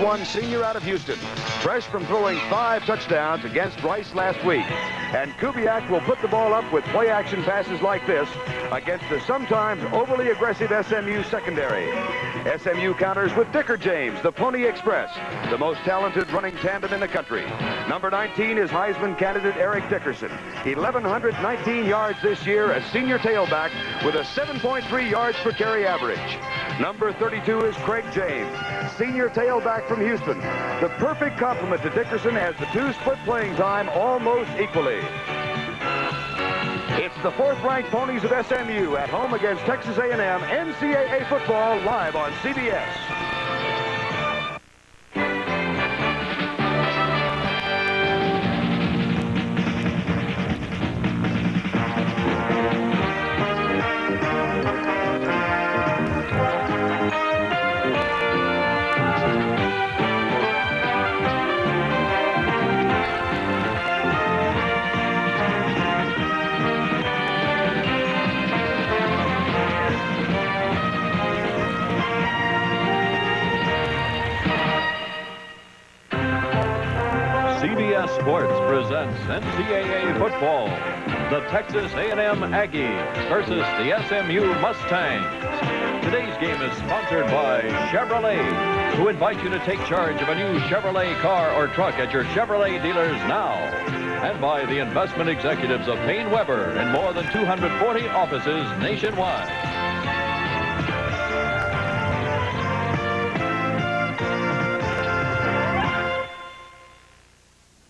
6'1" senior out of Houston, fresh from throwing 5 touchdowns against Rice last week. And Kubiak will put the ball up with play-action passes like this against the sometimes overly aggressive SMU secondary. SMU counters with Dicker James, the Pony Express, the most talented running tandem in the country. Number 19 is Heisman candidate Eric Dickerson. 1,119 yards this year, a senior tailback with a 7.3 yards per carry average. Number 32 is Craig James, senior tailback from Houston. The perfect complement to Dickerson as the two split playing time almost equally. It's the 4th-ranked Ponies of SMU at home against Texas A&M NCAA football live on CBS. CBS Sports presents NCAA football. The Texas A&M Aggies versus the SMU Mustangs. Today's game is sponsored by Chevrolet, who invite you to take charge of a new Chevrolet car or truck at your Chevrolet dealers now. And by the investment executives of Payne Weber in more than 240 offices nationwide.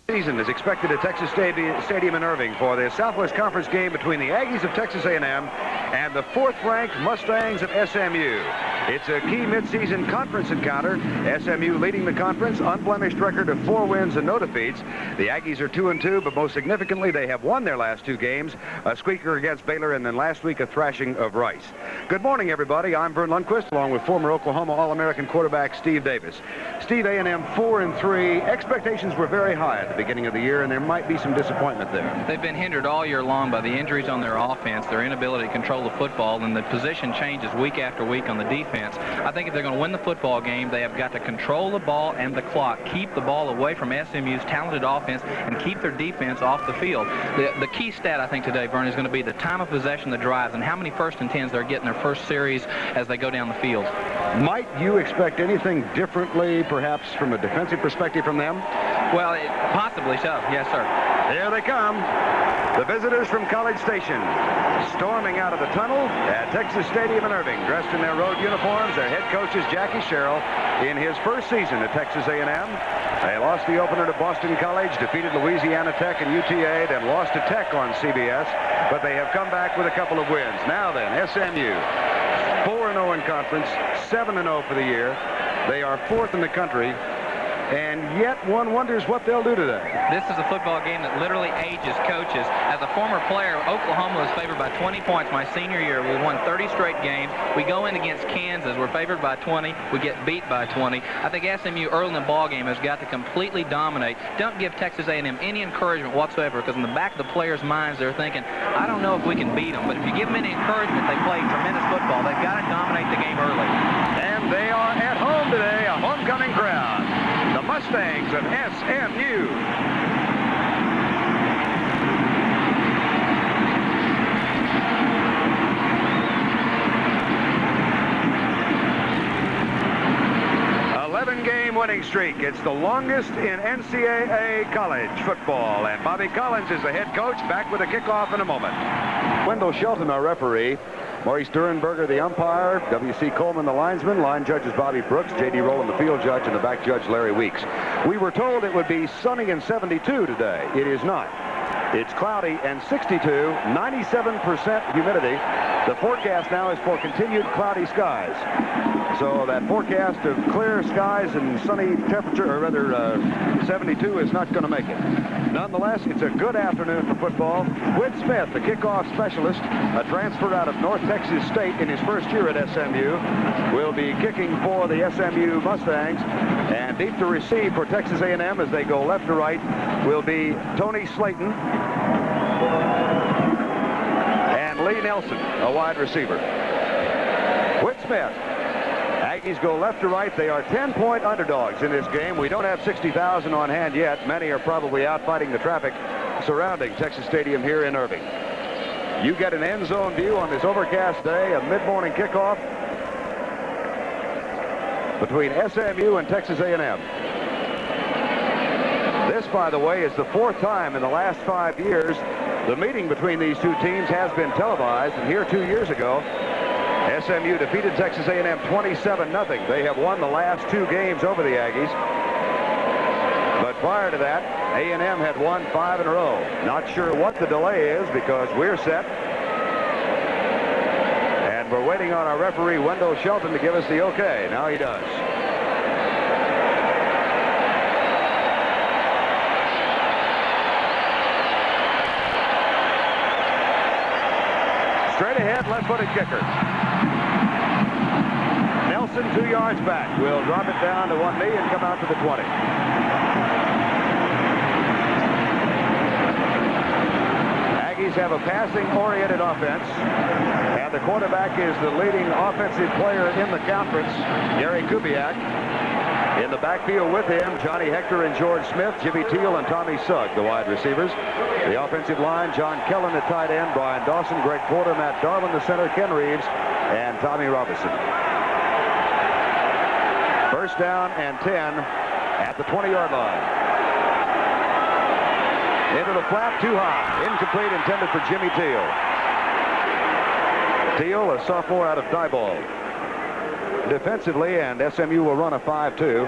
Season is expected at Texas Stadium in Irving for the Southwest Conference game between the Aggies of Texas A&M and the 4th-ranked Mustangs of SMU. It's a key midseason conference encounter. SMU leading the conference, unblemished record of 4 wins and no defeats. The Aggies are 2-2, but most significantly, they have won their last 2 games, a squeaker against Baylor and then last week a thrashing of Rice. Good morning, everybody. I'm Vern Lundquist, along with former Oklahoma All-American quarterback Steve Davis. Steve, A&M 4-3. Expectations were very high at the beginning of the year, and there might be some disappointment there. They've been hindered all year long by the injuries on their offense, their inability to control the football, and the position changes week after week on the defense. I think if they're going to win the football game, they have got to control the ball and the clock, keep the ball away from SMU's talented offense, and keep their defense off the field. The key stat, I think, today, Vern, is going to be the time of possession, the drives, and how many 1st and 10s they're getting their first series as they go down the field. Might you expect anything differently, perhaps, from a defensive perspective from them? Well, possibly so. Yes, sir. Here they come. The visitors from College Station, storming out of the tunnel at Texas Stadium in Irving, dressed in their road uniforms. Their head coach is Jackie Sherrill in his first season at Texas A&M. They lost the opener to Boston College, defeated Louisiana Tech and UTA, then lost to Tech on CBS, but they have come back with a couple of wins. Now then, SMU, 4-0 in conference, 7-0 for the year. They are 4th in the country. And yet one wonders what they'll do today. This is a football game that literally ages coaches. As a former player, Oklahoma was favored by 20 points my senior year. We won 30 straight games. We go in against Kansas. We're favored by 20. We get beat by 20. I think SMU early in the ball game has got to completely dominate. Don't give Texas A&M any encouragement whatsoever, because in the back of the players' minds, they're thinking, I don't know if we can beat them. But if you give them any encouragement, they play tremendous football. They've got to dominate the game early. And they are at home today, a homecoming crowd. The Mustangs of SMU. Game winning streak. It's the longest in NCAA college football. And Bobby Collins is the head coach, back with a kickoff in a moment. Wendell Shelton, our referee. Maurice Durenberger, the umpire. W.C. Coleman, the linesman. Line judge is Bobby Brooks. J.D. Rowland, the field judge, and the back judge, Larry Weeks. We were told it would be sunny and 72 today. It is not. It's cloudy and 62, 97% humidity. The forecast now is for continued cloudy skies. So that forecast of clear skies and sunny temperature, or rather 72, is not going to make it. Nonetheless, it's a good afternoon for football. Whit Smith, the kickoff specialist, a transfer out of North Texas State in his first year at SMU, will be kicking for the SMU Mustangs. And deep to receive for Texas A&M as they go left to right will be Tony Slayton and Lee Nelson, a wide receiver. Whit Smith Aggies go left to right. They are 10-point underdogs in this game. We don't have 60,000 on hand yet. Many are probably out fighting the traffic surrounding Texas Stadium here in Irving. You get an end zone view on this overcast day, a mid-morning kickoff between SMU and Texas A&M. This, by the way, is the 4th time in the last 5 years the meeting between these two teams has been televised. And here 2 years ago, SMU defeated Texas A&M 27-0. They have won the last 2 games over the Aggies. But prior to that, A&M had won 5 in a row. Not sure what the delay is because we're set. And we're waiting on our referee, Wendell Shelton, to give us the okay. Now he does. Straight ahead, left-footed kicker. Nelson 2 yards back. Will drop it down to one knee and come out to the 20. Aggies have a passing-oriented offense, and the quarterback is the leading offensive player in the conference, Gary Kubiak. In the backfield with him, Johnny Hector and George Smith, Jimmy Teal and Tommy Sugg, the wide receivers. The offensive line, John Kellen at tight end, Brian Dawson, Greg Porter, Matt Darwin, the center, Ken Reeves, and Tommy Robinson. First down and 10 at the 20-yard line. Into the flat, too high. Incomplete, intended for Jimmy Teal. Teal, a sophomore out of Diboll. Defensively, and SMU will run a 5-2.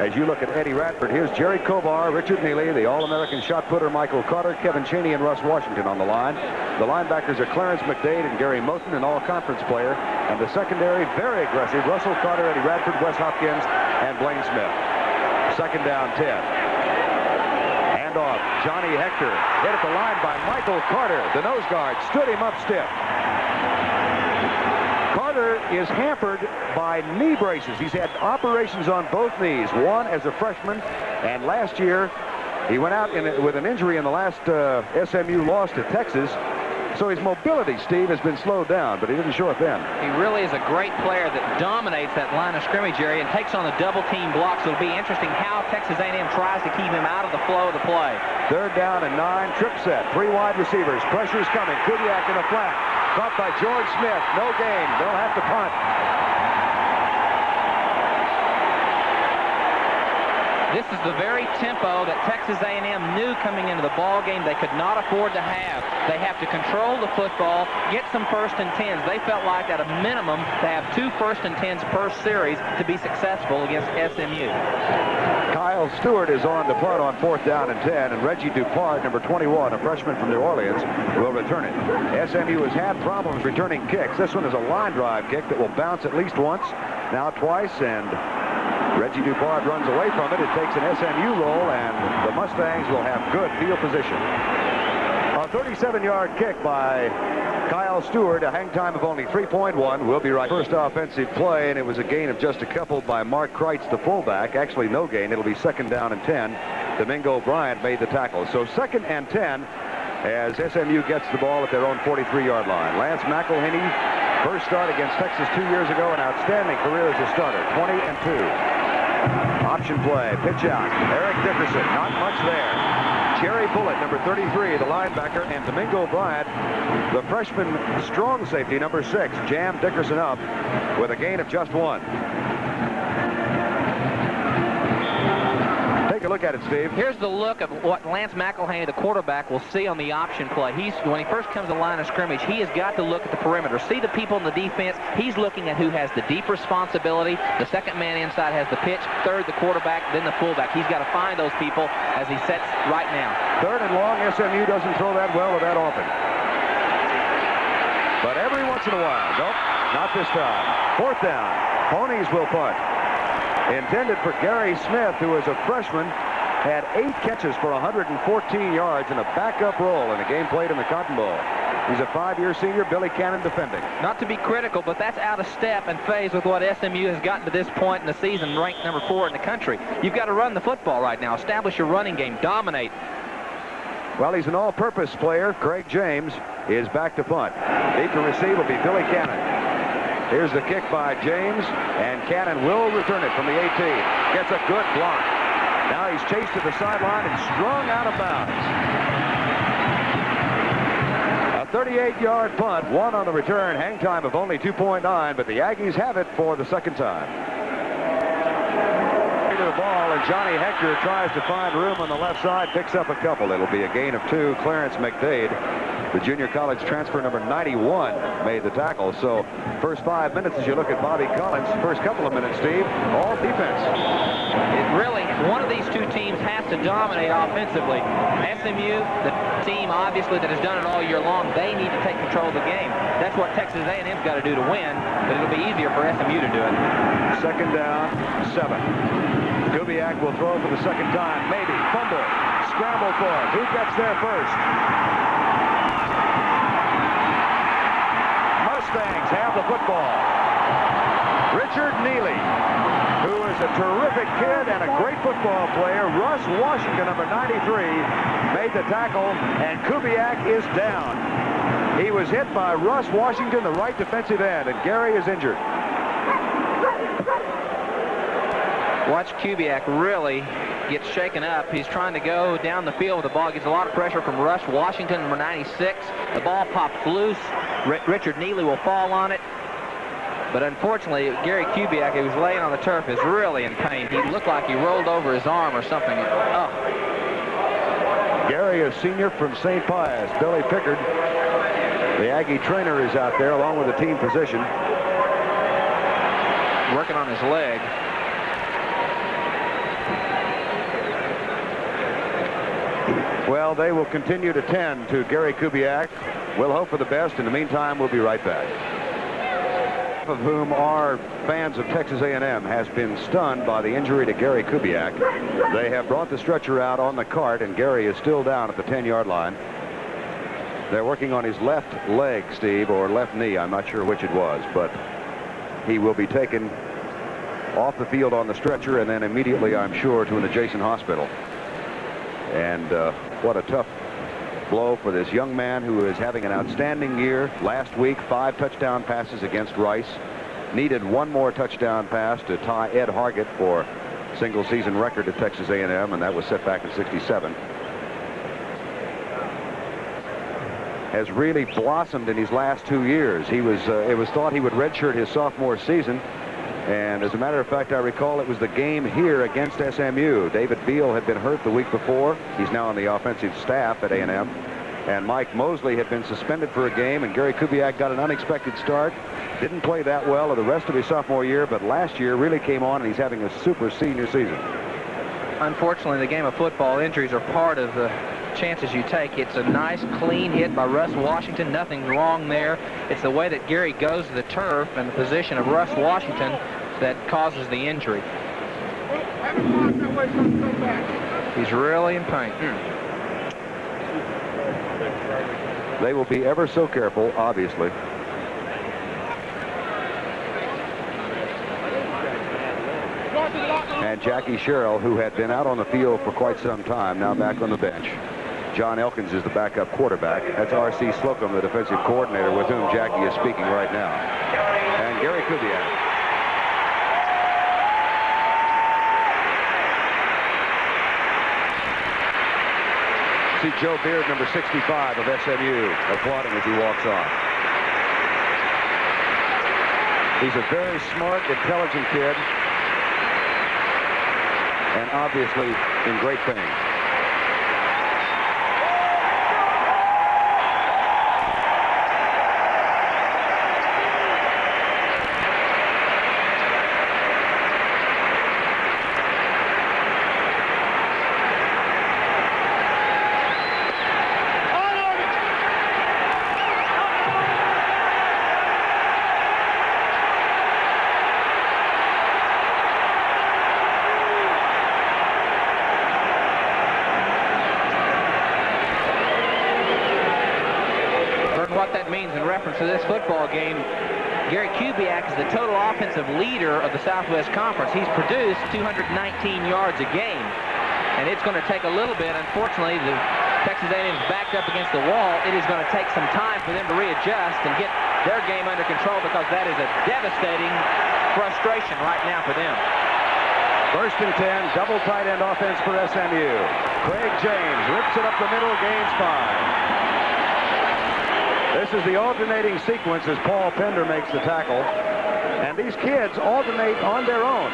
As you look at Eddie Radford, here's Jerry Kovar, Richard Neely, the All-American shot putter Michael Carter, Kevin Cheney, and Russ Washington on the line. The linebackers are Clarence McDade and Gary Moten, an all-conference player. And the secondary, very aggressive, Russell Carter, Eddie Radford, Wes Hopkins, and Blaine Smith. Second down, 10. Handoff, Johnny Hector, hit at the line by Michael Carter. The nose guard stood him up stiff. Carter is hampered by knee braces. He's had operations on both knees, one as a freshman, and last year he went out with an injury in the last SMU loss to Texas. So his mobility, Steve, has been slowed down, but he didn't show it then. He really is a great player that dominates that line of scrimmage area and takes on the double team blocks. It'll be interesting how Texas A&M tries to keep him out of the flow of the play. Third down and 9, trip set, 3 wide receivers. Pressure's coming. Kubiak in the flat. Caught by George Smith. No gain. They'll have to punt. This is the very tempo that Texas A&M knew coming into the ball game they could not afford to have. They have to control the football, get some 1st and 10s. They felt like at a minimum they have 2 1st and 10s per series to be successful against SMU. Kyle Stewart is on to punt on 4th down and 10, and Reggie Dupart, number 21, a freshman from New Orleans, will return it. SMU has had problems returning kicks. This one is a line drive kick that will bounce at least once, now twice, and Reggie Dupart runs away from it. It takes an SMU roll, and the Mustangs will have good field position. A 37-yard kick by Kyle Stewart, a hang time of only 3.1. We'll be right. First offensive play, and it was a gain of just a couple by Mark Kreitz, the fullback. Actually, no gain. It'll be 2nd down and 10. Domingo Bryant made the tackle. So 2nd and 10 as SMU gets the ball at their own 43-yard line. Lance McElhaney, first start against Texas 2 years ago, an outstanding career as a starter, 20 and 2. Option play, pitch out. Eric Dickerson, not much there. Jerry Bullitt, number 33, the linebacker, and Domingo Bryant, the freshman strong safety, number 6, jammed Dickerson up with a gain of just 1. Take a look at it, Steve. Here's the look of what Lance McElhaney, the quarterback, will see on the option play. When he first comes to the line of scrimmage, he has got to look at the perimeter, see the people in the defense. He's looking at who has the deep responsibility. The second man inside has the pitch, third the quarterback, then the fullback. He's got to find those people as he sets right now. 3rd and long, SMU doesn't throw that well or that often. But every once in a while, nope, not this time. 4th down, Ponies will punt. Intended for Gary Smith, who is a freshman, had 8 catches for 114 yards in a backup role in a game played in the Cotton Bowl. He's a 5-year senior, Billy Cannon defending. Not to be critical, but that's out of step and phase with what SMU has gotten to this point in the season, ranked number 4 in the country. You've got to run the football right now, establish your running game, dominate. Well, he's an all-purpose player. Craig James is back to punt. Deep to receive will be Billy Cannon. Here's the kick by James, and Cannon will return it from the 18. Gets a good block. Now he's chased to the sideline and strung out of bounds. A 38-yard punt, one on the return, hang time of only 2.9, but the Aggies have it for the second time. To the ball, and Johnny Hector tries to find room on the left side, picks up a couple. It'll be a gain of 2. Clarence McDade, the junior college transfer number 91, made the tackle. So first 5 minutes, as you look at Bobby Collins, first couple of minutes, Steve, all defense. It really, one of these two teams has to dominate offensively. SMU, the team obviously that has done it all year long, they need to take control of the game. That's what Texas A&M's got to do to win, but it'll be easier for SMU to do it. Second down, 7. Kubiak will throw for the second time, maybe, fumble, scramble for it. Who gets there first? Mustangs have the football. Richard Neely, who is a terrific kid and a great football player. Russ Washington, number 93, made the tackle, and Kubiak is down. He was hit by Russ Washington, the right defensive end, and Gary is injured. Watch Kubiak really get shaken up. He's trying to go down the field with the ball. Gets a lot of pressure from Russ Washington, number 96. The ball pops loose. Richard Neely will fall on it. But unfortunately, Gary Kubiak, who was laying on the turf, is really in pain. He looked like he rolled over his arm or something. Oh. Gary, a senior from St. Pius. Billy Pickard, the Aggie trainer, is out there along with the team physician. Working on his leg. Well, they will continue to tend to Gary Kubiak. We'll hope for the best. In the meantime, we'll be right back. Of whom are fans of Texas A&M has been stunned by the injury to Gary Kubiak. They have brought the stretcher out on the cart, and Gary is still down at the 10-yard line. They're working on his left leg, Steve, or left knee. I'm not sure which it was, but he will be taken off the field on the stretcher and then immediately, I'm sure, to an adjacent hospital. And what a tough blow for this young man who is having an outstanding year. Last week, 5 touchdown passes against Rice. Needed one more touchdown pass to tie Ed Hargett for single season record at Texas A&M, and that was set back in '67. Has really blossomed in his last 2 years. He was, it was thought he would redshirt his sophomore season. And as a matter of fact, I recall it was the game here against SMU. David Beal had been hurt the week before. He's now on the offensive staff at A&M. And Mike Mosley had been suspended for a game, and Gary Kubiak got an unexpected start. Didn't play that well of the rest of his sophomore year, but last year really came on, and he's having a super senior season. Unfortunately, the game of football, injuries are part of the chances you take. It's a nice, clean hit by Russ Washington. Nothing wrong there. It's the way that Gary goes to the turf and the position of Russ Washington that causes the injury. He's really in pain. They will be ever so careful, obviously. And Jackie Sherrill, who had been out on the field for quite some time, now back on the bench. John Elkins is the backup quarterback. That's R.C. Slocum, the defensive coordinator, with whom Jackie is speaking right now. And Gary Kubiak. See Joe Beard, number 65 of SMU, applauding as he walks off. He's a very smart, intelligent kid, and obviously in great pain. To this football game, Gary Kubiak is the total offensive leader of the Southwest Conference. He's produced 219 yards a game, and it's going to take a little bit. Unfortunately, the Texas A&M is backed up against the wall. It is going to take some time for them to readjust and get their game under control, because that is a devastating frustration right now for them. 1st and 10, double tight end offense for SMU. Craig James rips it up the middle, gains 5. This is the alternating sequence as Paul Pender makes the tackle. And these kids alternate on their own.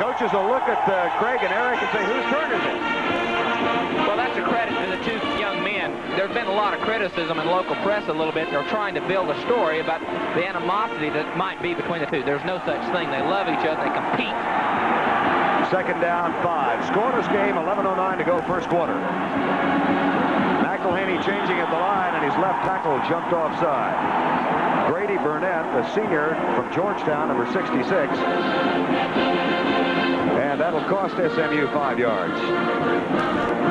Coaches will look at Craig and Eric and say, whose turn is it? Well, that's a credit to the two young men. There's been a lot of criticism in local press a little bit. They're trying to build a story about the animosity that might be between the two. There's no such thing. They love each other. They compete. 2nd down, 5. Scoreless game, 11:09 to go, 1st quarter. McElhaney changing at the line, and his left tackle jumped offside. Grady Burnett, the senior from Georgetown, number 66. And that'll cost SMU 5 yards.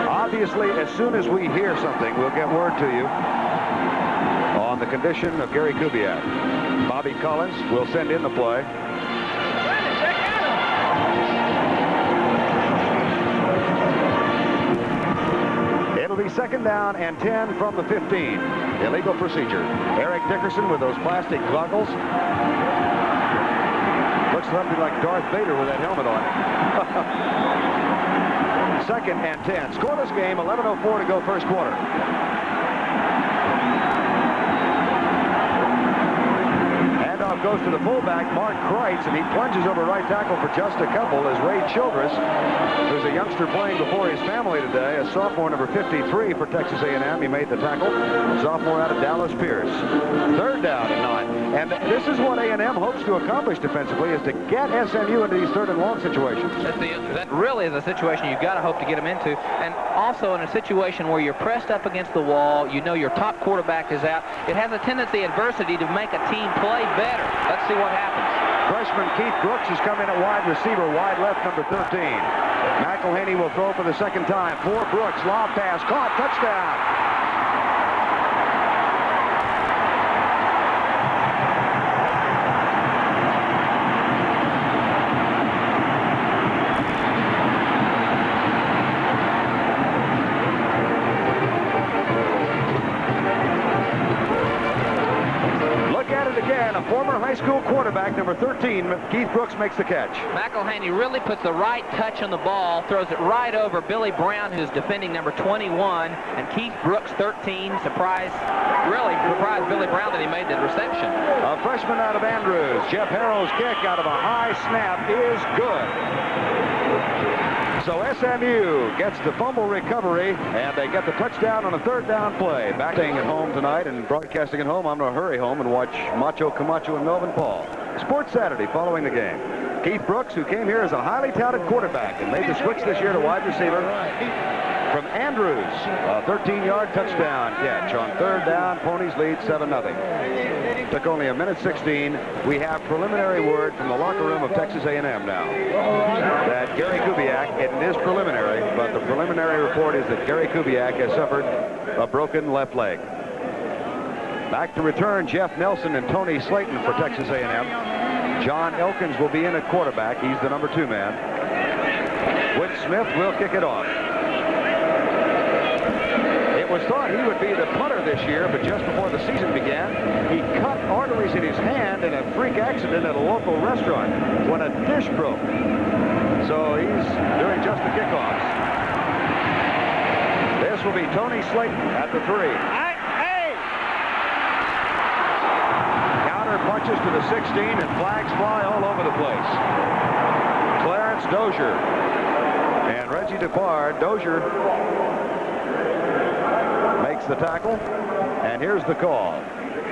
Obviously, as soon as we hear something, we'll get word to you on the condition of Gary Kubiak. Bobby Collins will send in the play. It'll be 2nd down and 10 from the 15. Illegal procedure. Eric Dickerson with those plastic goggles. Looks something like Darth Vader with that helmet on. 2nd and 10. Scoreless game, 11:04 to go, 1st quarter. Handoff goes to the fullback, Mark Kreitz, and he plunges over right tackle for just a couple as Ray Childress, who's a youngster playing before his family today, a sophomore, number 53 for Texas A&M. He made the tackle. Sophomore out of Dallas Pierce. 3rd down and 9. And this is what A&M hopes to accomplish defensively, is to get SMU into these 3rd and long situations. That really is a situation you've got to hope to get them into. And also in a situation where you're pressed up against the wall, you know your top quarterback is out. It has a tendency, adversity, to make a team play better. Let's see what happens. Freshman Keith Brooks has come in at wide receiver, wide left, number 13. McElhaney will throw for the 2nd time. For Brooks, lob pass, caught, touchdown. Former high school quarterback, number 13, Keith Brooks, makes the catch. McElhaney really puts the right touch on the ball, throws it right over Billy Brown, who's defending number 21, and Keith Brooks, 13, really surprised Billy Brown that he made the reception. A freshman out of Andrews, Jeff Harrow's kick out of a high snap is good. So SMU gets the fumble recovery, and they get the touchdown on a 3rd down play. Back staying at home tonight and broadcasting at home, I'm going to hurry home and watch Macho Camacho and Melvin Paul. Sports Saturday following the game. Keith Brooks, who came here as a highly touted quarterback and made the switch this year to wide receiver from Andrews. A 13-yard touchdown catch on 3rd down. Ponies lead 7-0. Took only 1:16. We have preliminary word from the locker room of Texas A&M now that Gary Kubiak, it is preliminary, but the preliminary report is that Gary Kubiak has suffered a broken left leg. Back to return, Jeff Nelson and Tony Slayton for Texas A&M. John Elkins will be in at quarterback. He's the number 2 man. Whit Smith will kick it off. It was thought he would be the punter this year, but just before the season began, he cut arteries in his hand in a freak accident at a local restaurant when a dish broke. So he's doing just the kickoffs. This will be Tony Slayton at the 3. Counter punches to the 16, and flags fly all over the place. Clarence Dozier and Reggie DePard. Dozier makes the tackle, and here's the call.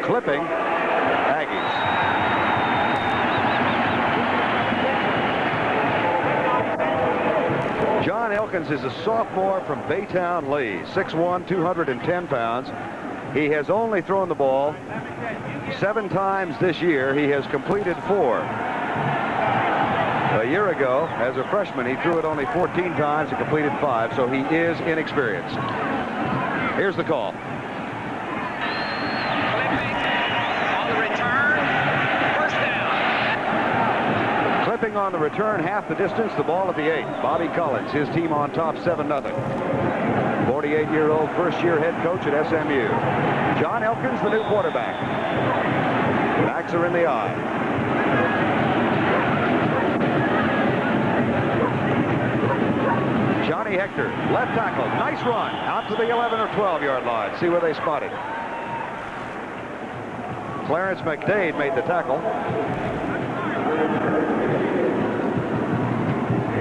Clipping Aggies. John Elkins is a sophomore from Baytown Lee, 6'1", 210 pounds. He has only thrown the ball 7 times this year. He has completed 4. A year ago, as a freshman, he threw it only 14 times and completed 5, so he is inexperienced. Here's the call. On the return, 1st down. Clipping on the return, half the distance, the ball at the 8. Bobby Collins, his team on top, 7-0. 48-year-old first-year head coach at SMU. John Elkins, the new quarterback. Backs are in the eye. Johnny Hector, left tackle, nice run, out to the 11 or 12-yard line. See where they spotted. Clarence McDade made the tackle.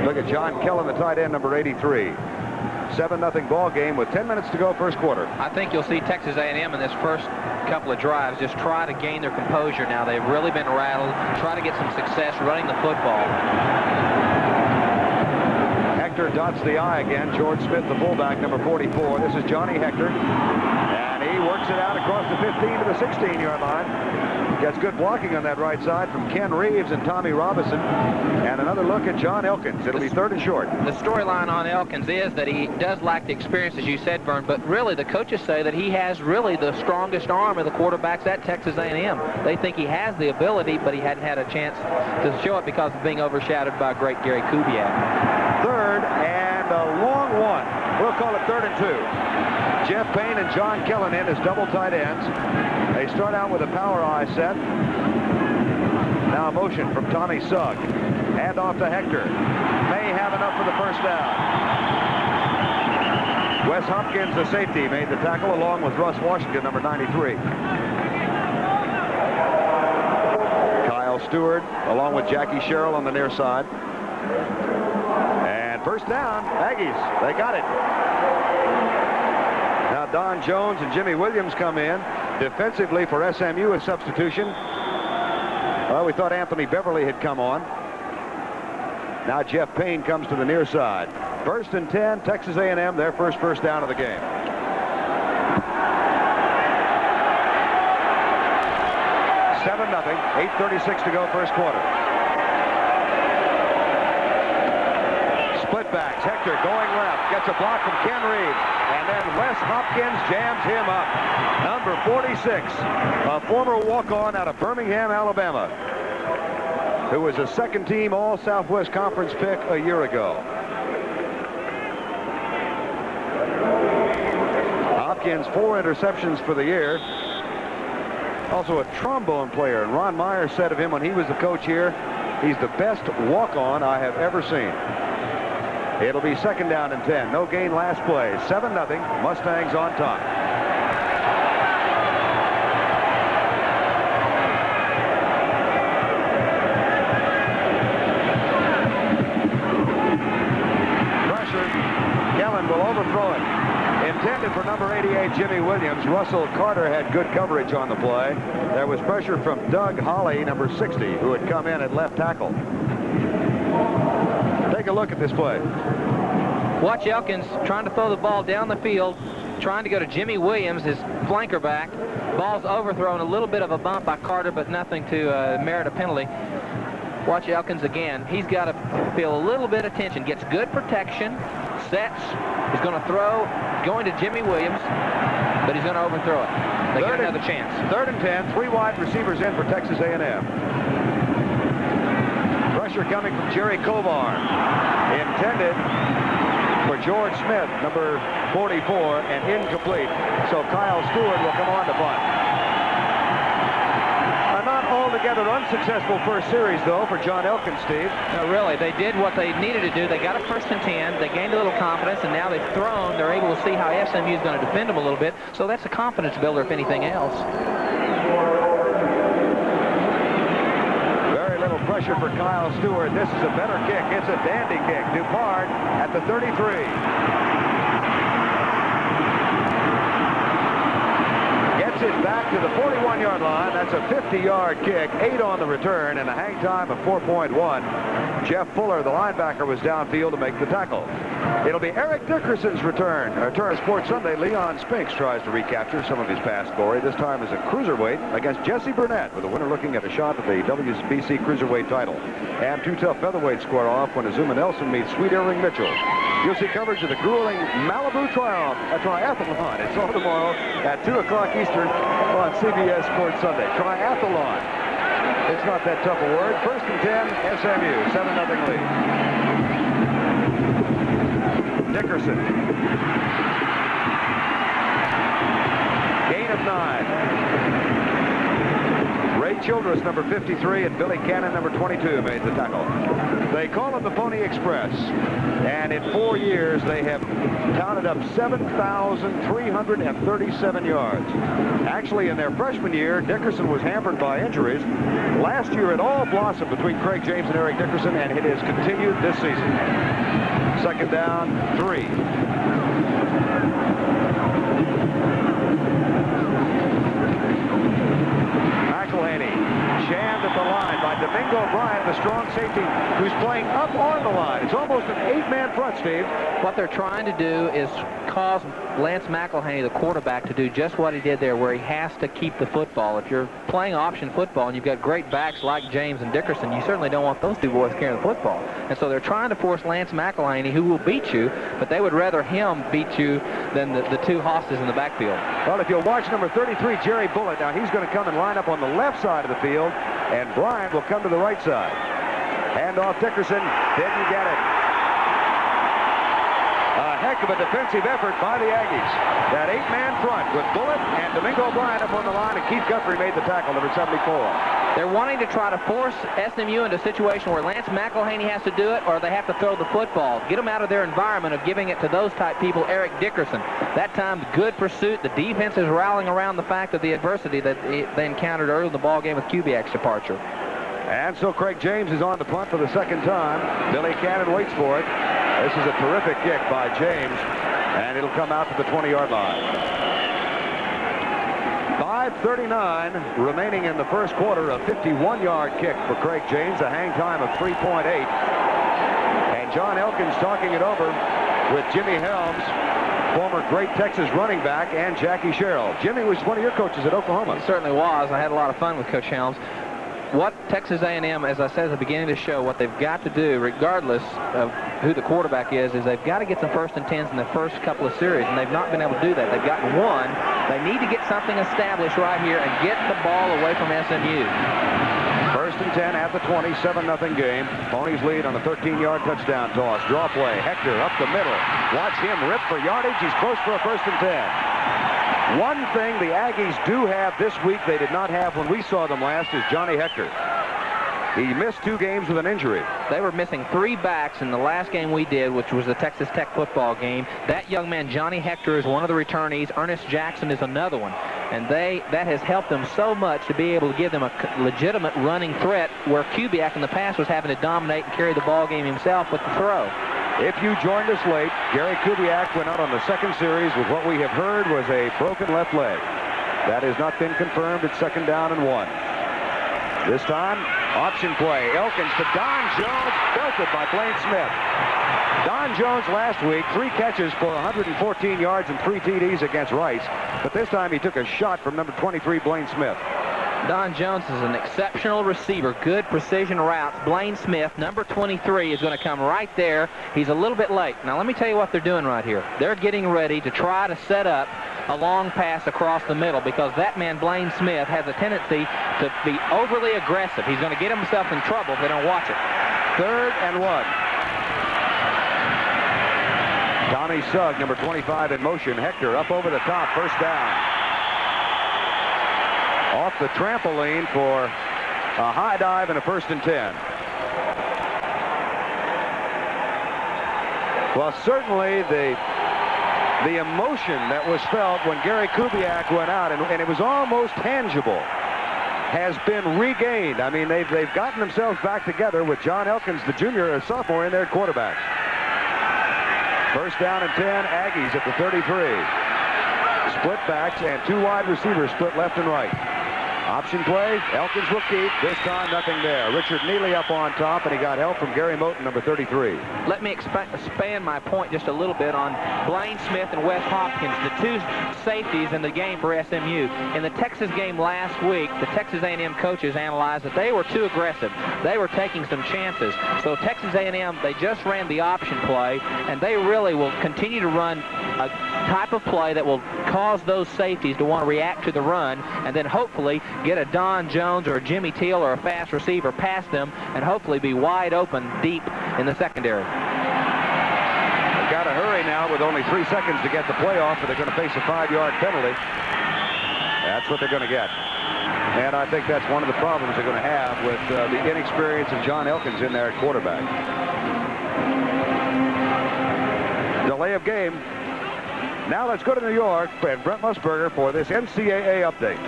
Look at John Kellen, the tight end, number 83. 7-0 ball game with 10 minutes to go, first quarter. I think you'll see Texas A&M in this first couple of drives just try to gain their composure now. They've really been rattled, try to get some success running the football. Hector dots the I again. George Smith, the fullback, number 44. This is Johnny Hector. And he works it out across the 15 to the 16-yard line. Gets good blocking on that right side from Ken Reeves and Tommy Robinson. And another look at John Elkins. It'll be 3rd and short. The storyline on Elkins is that he does lack the experience, as you said, Vern, but really the coaches say that he has really the strongest arm of the quarterbacks at Texas A&M. They think he has the ability, but he hadn't had a chance to show it because of being overshadowed by great Gary Kubiak. 3rd and a long one. We'll call it 3rd and 2. Jeff Payne and John Kellen in as double tight ends. They start out with a power I set. Now a motion from Tommy Sugg. Hand off to Hector. May have enough for the first down. Wes Hopkins, the safety, made the tackle along with Russ Washington, number 93. Kyle Stewart along with Jackie Sherrill on the near side. And first down, Aggies. They got it. Now Don Jones and Jimmy Williams come in. Defensively for SMU, a substitution. Well, we thought Anthony Beverly had come on. Now Jeff Payne comes to the near side. 1st and 10, Texas A&M, their first down of the game. Seven 0, 8:36 to go, first quarter. Split backs, Hector going left, gets a block from Ken Reeves, and then Wes Hopkins jams him up. Number 46, a former walk-on out of Birmingham, Alabama, who was a second-team All-Southwest Conference pick a year ago. Hopkins, 4 interceptions for the year. Also a trombone player, and Ron Meyer said of him when he was the coach here, he's the best walk-on I have ever seen. It'll be 2nd down and 10. No gain last play. 7-0. Mustangs on top. Pressure. Kellen will overthrow it. Intended for number 88, Jimmy Williams. Russell Carter had good coverage on the play. There was pressure from Doug Holly, number 60, who had come in at left tackle. Take a look at this play. Watch Elkins trying to throw the ball down the field, trying to go to Jimmy Williams, his flanker back. Ball's overthrown, a little bit of a bump by Carter, but nothing to merit a penalty. Watch Elkins again. He's got to feel a little bit of tension. Gets good protection, sets, is going to throw, going to Jimmy Williams, but he's going to overthrow it. They get another chance. 3rd and 10, 3 wide receivers in for Texas A&M. Pressure coming from Jerry Kovar. Intended for George Smith, number 44, and incomplete. So Kyle Stewart will come on to punt. A not altogether unsuccessful first series, though, for John Elkins, Steve. No, really, they did what they needed to do. They got a 1st and 10. They gained a little confidence, and now they've thrown. They're able to see how SMU is going to defend them a little bit. So that's a confidence builder, if anything else. Pressure for Kyle Stewart. This is a better kick. It's a dandy kick. Dupard at the 33. Gets it back to the 41-yard line. That's a 50-yard kick. 8 on the return and a hang time of 4.1. Jeff Fuller, the linebacker, was downfield to make the tackle. It'll be Eric Dickerson's return. Sports Sunday, Leon Spinks tries to recapture some of his past glory. This time as a cruiserweight against Jesse Burnett, with the winner looking at a shot at the WBC cruiserweight title. And 2 tough featherweights square off when Azuma Nelson meets Sweet Earring Mitchell. You'll see coverage of the grueling Malibu Triathlon. It's on tomorrow at 2 o'clock Eastern on CBS Sports Sunday. Triathlon. It's not that tough a word. 1st and 10, SMU, 7-0 lead. Dickerson 9. Ray Childress, number 53, and Billy Cannon, number 22, made the tackle. They call it the Pony Express, and in 4 years they have counted up 7,337 yards. Actually, in their freshman year, Dickerson was hampered by injuries. Last year, it all blossomed between Craig James and Eric Dickerson, and it has continued this season. Second down, 3. Jammed at the line by Domingo Bryant, the strong safety, who's playing up on the line. It's almost an 8-man front, Steve. What they're trying to do is cause Lance McElhaney, the quarterback, to do just what he did there, where he has to keep the football. If you're playing option football and you've got great backs like James and Dickerson, you certainly don't want those two boys carrying the football. And so they're trying to force Lance McElhaney, who will beat you, but they would rather him beat you than the two hosses in the backfield. Well, if you'll watch number 33, Jerry Bullitt, now he's going to come and line up on the left side of the field, and Bryant will come to the right side. Hand off Dickerson, didn't get it. A heck of a defensive effort by the Aggies. That 8-man front with Bullitt and Domingo Bryant up on the line, and Keith Guthrie made the tackle, number 74. They're wanting to try to force SMU into a situation where Lance McElhaney has to do it, or they have to throw the football. Get them out of their environment of giving it to those type people, Eric Dickerson. That time, good pursuit. The defense is rallying around the fact of the adversity that they encountered early in the ball game with Kubiak's departure. And so Craig James is on the punt for the second time. Billy Cannon waits for it. This is a terrific kick by James, and it'll come out to the 20-yard line. 5:39 remaining in the first quarter. A 51-yard kick for Craig James, a hang time of 3.8. And John Elkins talking it over with Jimmy Helms, former great Texas running back, and Jackie Sherrill. Jimmy was one of your coaches at Oklahoma. He certainly was. I had a lot of fun with Coach Helms. What Texas A&M, as I said at the beginning of the show, what they've got to do, regardless of who the quarterback is they've got to get some 1st and 10s in the first couple of series, and they've not been able to do that. They've gotten one. They need to get something established right here and get the ball away from SMU. 1st and 10 at the 20, 7-0 game. Ponies lead on a 13-yard touchdown toss. Draw play. Hector up the middle. Watch him rip for yardage. He's close for a 1st and 10. One thing the Aggies do have this week they did not have when we saw them last is Johnny Hector. He missed 2 games with an injury. They were missing 3 backs in the last game we did, which was the Texas Tech football game. That young man, Johnny Hector, is one of the returnees. Ernest Jackson is another one. And that has helped them so much to be able to give them a legitimate running threat, where Kubiak in the past was having to dominate and carry the ball game himself with the throw. If you joined us late, Gary Kubiak went out on the second series with what we have heard was a broken left leg. That has not been confirmed. It's 2nd down and 1. This time, option play. Elkins to Don Jones, belted by Blaine Smith. Don Jones last week, 3 catches for 114 yards and 3 TDs against Rice. But this time he took a shot from number 23, Blaine Smith. Don Jones is an exceptional receiver, good precision routes. Blaine Smith, number 23, is going to come right there. He's a little bit late. Now, let me tell you what they're doing right here. They're getting ready to try to set up a long pass across the middle, because that man, Blaine Smith, has a tendency to be overly aggressive. He's going to get himself in trouble if they don't watch it. 3rd and 1. Tommy Sugg, number 25, in motion. Hector up over the top, 1st down. Off the trampoline for a high dive and a 1st and 10. Well, certainly the emotion that was felt when Gary Kubiak went out, and it was almost tangible, has been regained. I mean, they've gotten themselves back together with John Elkins, the junior, a sophomore, in their quarterback. 1st down and 10, Aggies at the 33. Split backs and 2 wide receivers split left and right. Option play, Elkins will keep. This time, nothing there. Richard Neely up on top, and he got help from Gary Moten, number 33. Let me expand my point just a little bit on Blaine Smith and Wes Hopkins, the 2 safeties in the game for SMU. In the Texas game last week, the Texas A&M coaches analyzed that they were too aggressive. They were taking some chances. So Texas A&M, they just ran the option play, and they really will continue to run a type of play that will cause those safeties to want to react to the run, and then hopefully get a Don Jones or a Jimmy Teal or a fast receiver past them, and hopefully be wide open deep in the secondary. They've got to hurry now with only 3 seconds to get the play off, or they're going to face a 5-yard penalty. That's what they're going to get. And I think that's one of the problems they're going to have with the inexperience of John Elkins in there at quarterback. Delay of game. Now let's go to New York and Brent Musburger for this NCAA update.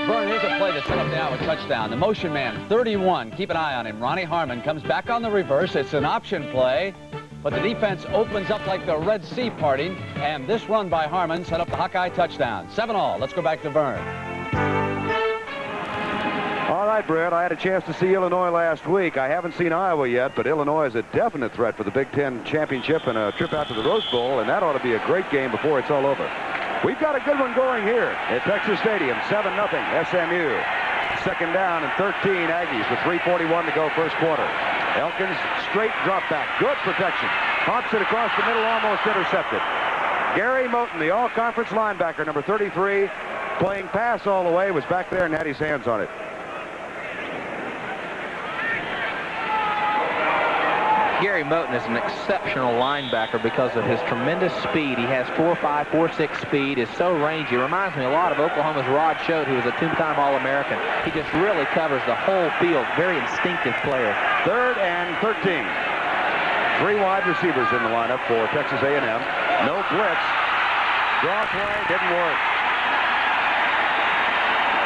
Vern, here's a play to set up now a touchdown. The motion man, 31. Keep an eye on him. Ronnie Harmon comes back on the reverse. It's an option play, but the defense opens up like the Red Sea parting, and this run by Harmon set up the Hawkeye touchdown. 7-all. Let's go back to Vern. All right, Brett, I had a chance to see Illinois last week. I haven't seen Iowa yet, but Illinois is a definite threat for the Big Ten championship and a trip out to the Rose Bowl, and that ought to be a great game before it's all over. We've got a good one going here at Texas Stadium. 7-0 SMU. Second down and 13 Aggies with 3:41 to go first quarter. Elkins straight drop back. Good protection. Pops it across the middle, almost intercepted. Gary Moten, the all-conference linebacker, number 33, playing pass all the way, was back there and had his hands on it. Gary Moten is an exceptional linebacker because of his tremendous speed. He has 4.5, 4.6 speed, is so rangy. Reminds me a lot of Oklahoma's Rod Choate, who was a two-time All-American. He just really covers the whole field. Very instinctive player. 3rd and 13. 3 wide receivers in the lineup for Texas A&M. No blitz. Draw play didn't work.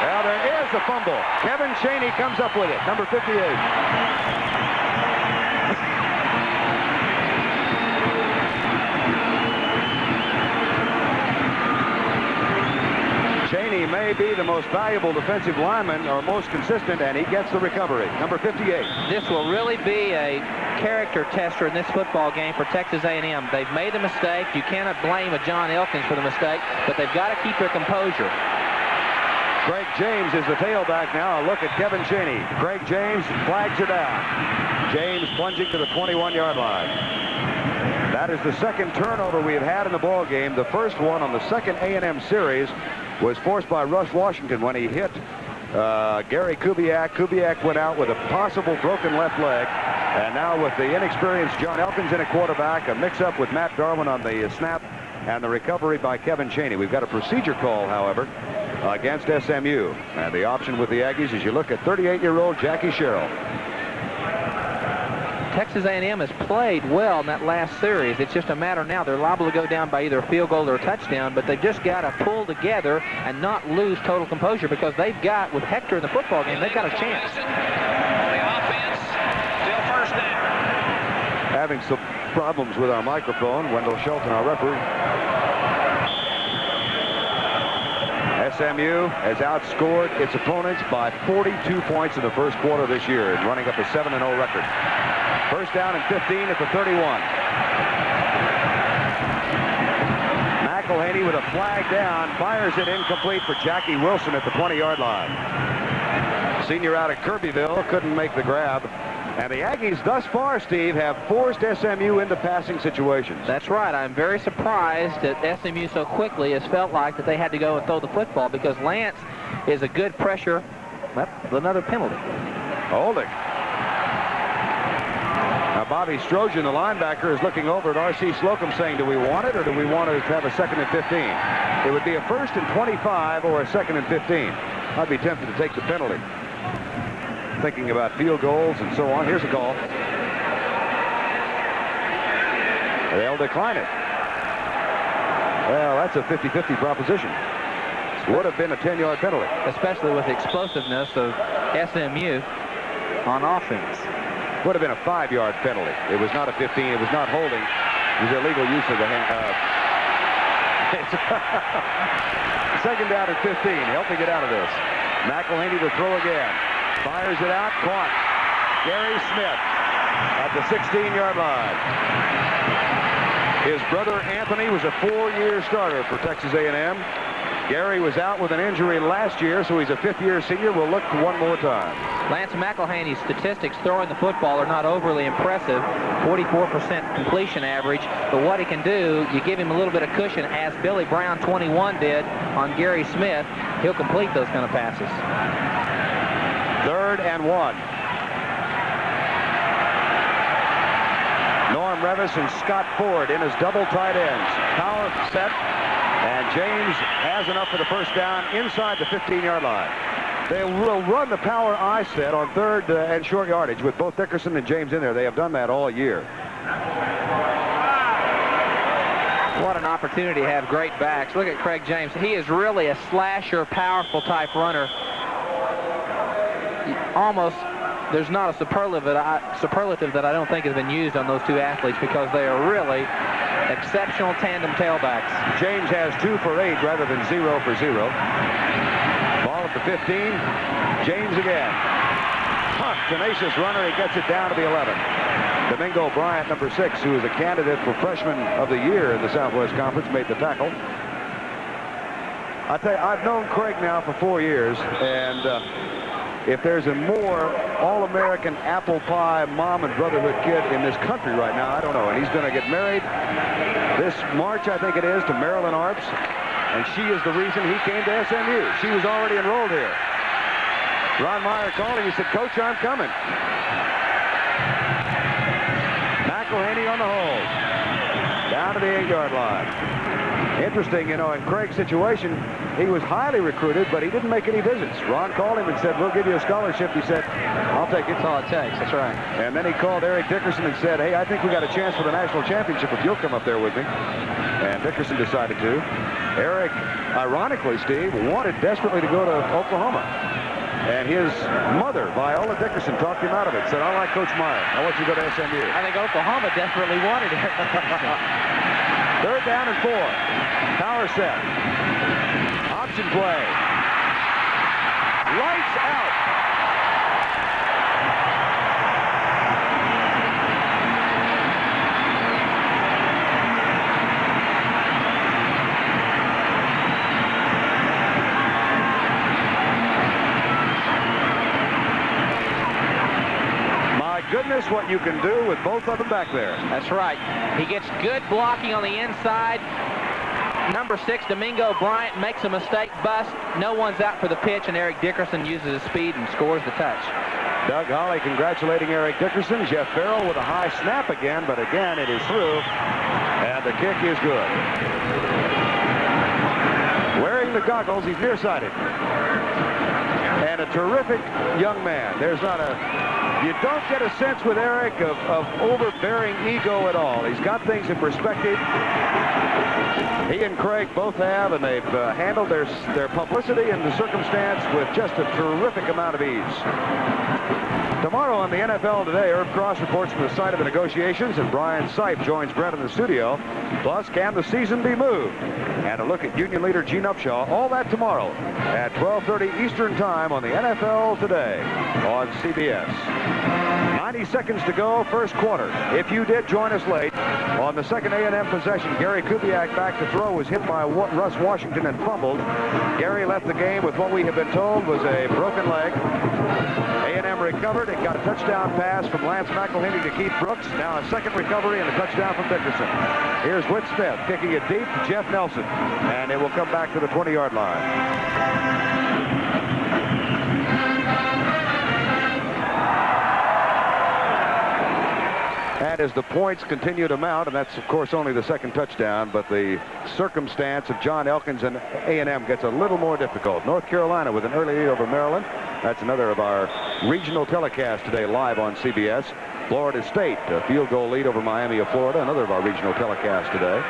Well, there is a fumble. Kevin Chaney comes up with it, number 58. Chaney may be the most valuable defensive lineman, or most consistent, and he gets the recovery. Number 58. This will really be a character tester in this football game for Texas A&M. They've made a mistake. You cannot blame a John Elkins for the mistake, but they've got to keep their composure. Craig James is the tailback now. A look at Kevin Chaney. Craig James flags her down. James plunging to the 21-yard line. That is the second turnover we have had in the ball game. The first one on the second A&M series was forced by Russ Washington when he hit Gary Kubiak. Kubiak went out with a possible broken left leg. And now with the inexperienced John Elkins in a quarterback, a mix-up with Matt Darwin on the snap, and the recovery by Kevin Chaney. We've got a procedure call, however, against SMU. And the option with the Aggies is you look at 38-year-old Jackie Sherrill. Texas A&M has played well in that last series. It's just a matter now. They're liable to go down by either a field goal or a touchdown, but they've just got to pull together and not lose total composure, because they've got, with Hector in the football game, they've got a chance. The offense, still first down. Having some problems with our microphone. Wendell Shelton, our referee. SMU has outscored its opponents by 42 points in the first quarter this year, and running up a 7-0 record. First down and 15 at the 31. McElhaney with a flag down, fires it incomplete for Jackie Wilson at the 20-yard line. Senior out of Kirbyville couldn't make the grab. And the Aggies thus far, Steve, have forced SMU into passing situations. That's right. I'm very surprised that SMU so quickly has felt like that they had to go and throw the football, because Lance is a good pressure. Well, another penalty. Holding. Now Bobby Strojan, the linebacker, is looking over at R.C. Slocum saying, do we want it or do we want to have a 2nd and 15? It would be a 1st and 25 or a 2nd and 15. I'd be tempted to take the penalty. Thinking about field goals and so on. Here's a call. They'll decline it. Well, that's a 50-50 proposition. Would have been a 10-yard penalty. Especially with the explosiveness of SMU on offense. Would have been a 5-yard penalty. It was not a 15. It was not holding. It was illegal use of the hand. Second down and 15. Help me get out of this. McElhaney to throw again. Fires it out. Caught. Gary Smith at the 16-yard line. His brother Anthony was a 4-year starter for Texas A&M. Gary was out with an injury last year, so he's a 5th-year senior. We'll look for one more time. Lance McElhaney's statistics throwing the football are not overly impressive. 44% completion average. But what he can do, you give him a little bit of cushion, as Billy Brown, 21, did on Gary Smith. He'll complete those kind of passes. 3rd and 1. Norm Revis and Scott Ford in as double tight ends. Power set. And James has enough for the first down inside the 15-yard line. They will run the power I set on third and short yardage with both Dickerson and James in there. They have done that all year. What an opportunity to have great backs. Look at Craig James. He is really a slasher, powerful type runner. Almost, there's not a superlative that I don't think has been used on those two athletes because they are really exceptional tandem tailbacks. James has 2 for 8 rather than 0 for 0. Ball at the 15. James again. Huh, tenacious runner. He gets it down to the 11. Domingo Bryant, number 6, who is a candidate for Freshman of the Year in the Southwest Conference, made the tackle. I tell you, I've known Craig now for 4 years, and if there's a more all-American apple pie mom and brotherhood kid in this country right now, I don't know. And he's going to get married this March, I think it is, to Marilyn Arps. And she is the reason he came to SMU. She was already enrolled here. Ron Meyer called him. He said, "Coach, I'm coming." McElhaney on the hold. Down to the 8-yard line. Interesting, you know, in Craig's situation, he was highly recruited, but he didn't make any visits. Ron called him and said, "We'll give you a scholarship." He said, "I'll take it." That's all it takes. That's right. And then he called Eric Dickerson and said, "Hey, I think we got a chance for the national championship if you'll come up there with me." And Dickerson decided to. Eric, ironically, Steve, wanted desperately to go to Oklahoma. And his mother, Viola Dickerson, talked him out of it. Said, "I like Coach Meyer. I want you to go to SMU." I think Oklahoma desperately wanted it. Third down and 4. Power set. Option play. Lights out. Goodness, what you can do with both of them back there. That's right. He gets good blocking on the inside. Number 6, Domingo Bryant, makes a mistake, bust. No one's out for the pitch, and Eric Dickerson uses his speed and scores the touch. Doug Holly congratulating Eric Dickerson. Jeff Farrell with a high snap again, but again it is through, and the kick is good. Wearing the goggles, he's nearsighted. And a terrific young man. There's not a... You don't get a sense with Eric of overbearing ego at all. He's got things in perspective. He and Craig both have, and they've handled their publicity and the circumstance with just a terrific amount of ease. Tomorrow on the NFL Today, Herb Cross reports from the site of the negotiations, and Brian Sipe joins Brent in the studio. Plus, can the season be moved? And a look at Union leader Gene Upshaw. All that tomorrow at 12:30 Eastern Time on the NFL Today on CBS. 90 seconds to go, first quarter. If you did join us late, on the second A&M possession, Gary Kubiak back to throw was hit by Russ Washington and fumbled. Gary left the game with what we have been told was a broken leg. A&M recovered and got a touchdown pass from Lance McElhaney to Keith Brooks. Now a second recovery and a touchdown from Dickerson. Here's Whit Smith kicking it deep to Jeff Nelson, and it will come back to the 20-yard line. And as the points continue to mount, and that's, of course, only the second touchdown, but the circumstance of John Elkins and A&M gets a little more difficult. North Carolina with an early lead over Maryland. That's another of our regional telecasts today live on CBS. Florida State, a field goal lead over Miami of Florida, another of our regional telecasts today.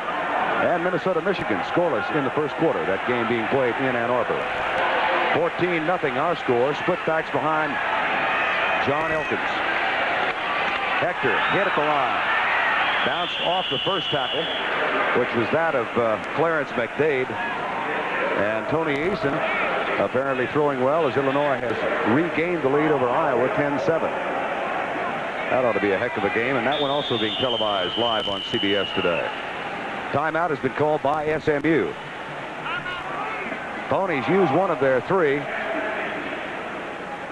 And Minnesota, Michigan, scoreless in the first quarter, that game being played in Ann Arbor. 14-0 our score, split backs behind John Elkins. Hector hit at the line. Bounced off the first tackle, which was that of Clarence McDade. And Tony Eason apparently throwing well as Illinois has regained the lead over Iowa 10-7. That ought to be a heck of a game, and that one also being televised live on CBS today. Timeout has been called by SMU. Ponies use one of their 3.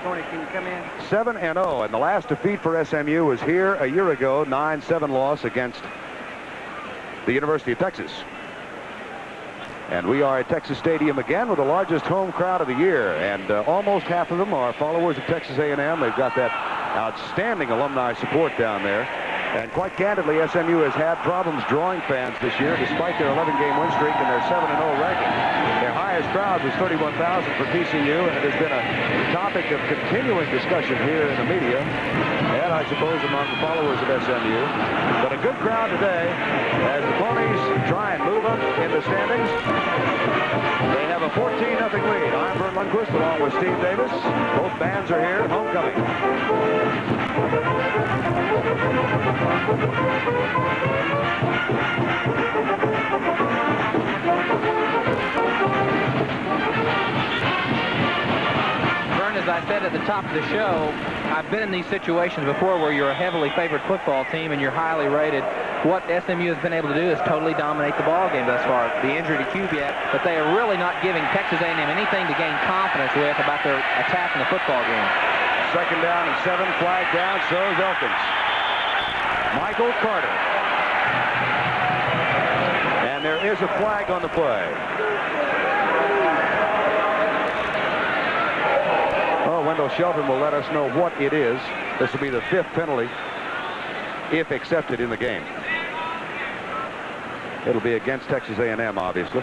Tony, can you come in? 7-0, and the last defeat for SMU was here a year ago, 9-7 loss against the University of Texas. And we are at Texas Stadium again with the largest home crowd of the year, and almost half of them are followers of Texas A&M. They've got that outstanding alumni support down there. And quite candidly, SMU has had problems drawing fans this year, despite their 11-game win streak and their 7-0 ranking. Their highest crowd was 31,000 for TCU, and it has been a topic of continuing discussion here in the media, and I suppose among the followers of SMU. But a good crowd today as the Ponies try and move up in the standings. They have a 14-0 lead. I'm Vern Lundquist along with Steve Davis. Both bands are here. Homecoming. Vern, as I said at the top of the show, I've been in these situations before where you're a heavily favored football team and you're highly rated. What SMU has been able to do is totally dominate the ball game thus far. The injury to Kubiak, but they are really not giving Texas A&M anything to gain confidence with about their attack in the football game. 2nd down and 7, flag down, shows Elkins. Michael Carter. And there is a flag on the play. Oh, Wendell Shelton will let us know what it is. This will be the 5th penalty, if accepted in the game. It'll be against Texas A&M, obviously.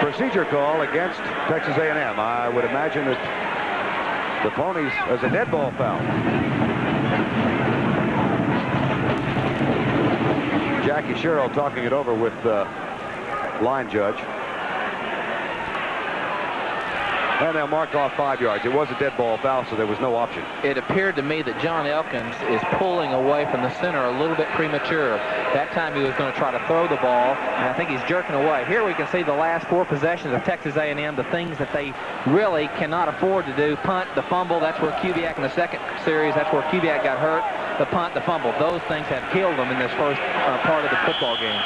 Procedure call against Texas A&M. I would imagine that the Ponies as a dead ball foul. Jackie Sherrill talking it over with the line judge. And they'll mark off 5 yards. It was a dead ball foul, so there was no option. It appeared to me that John Elkins is pulling away from the center a little bit premature. That time he was going to try to throw the ball, and I think he's jerking away. Here we can see the last 4 possessions of Texas A&M, the things that they really cannot afford to do. Punt, the fumble, that's where Kubiak in the 2nd series, that's where Kubiak got hurt. The punt, the fumble, those things have killed them in this first part of the football game.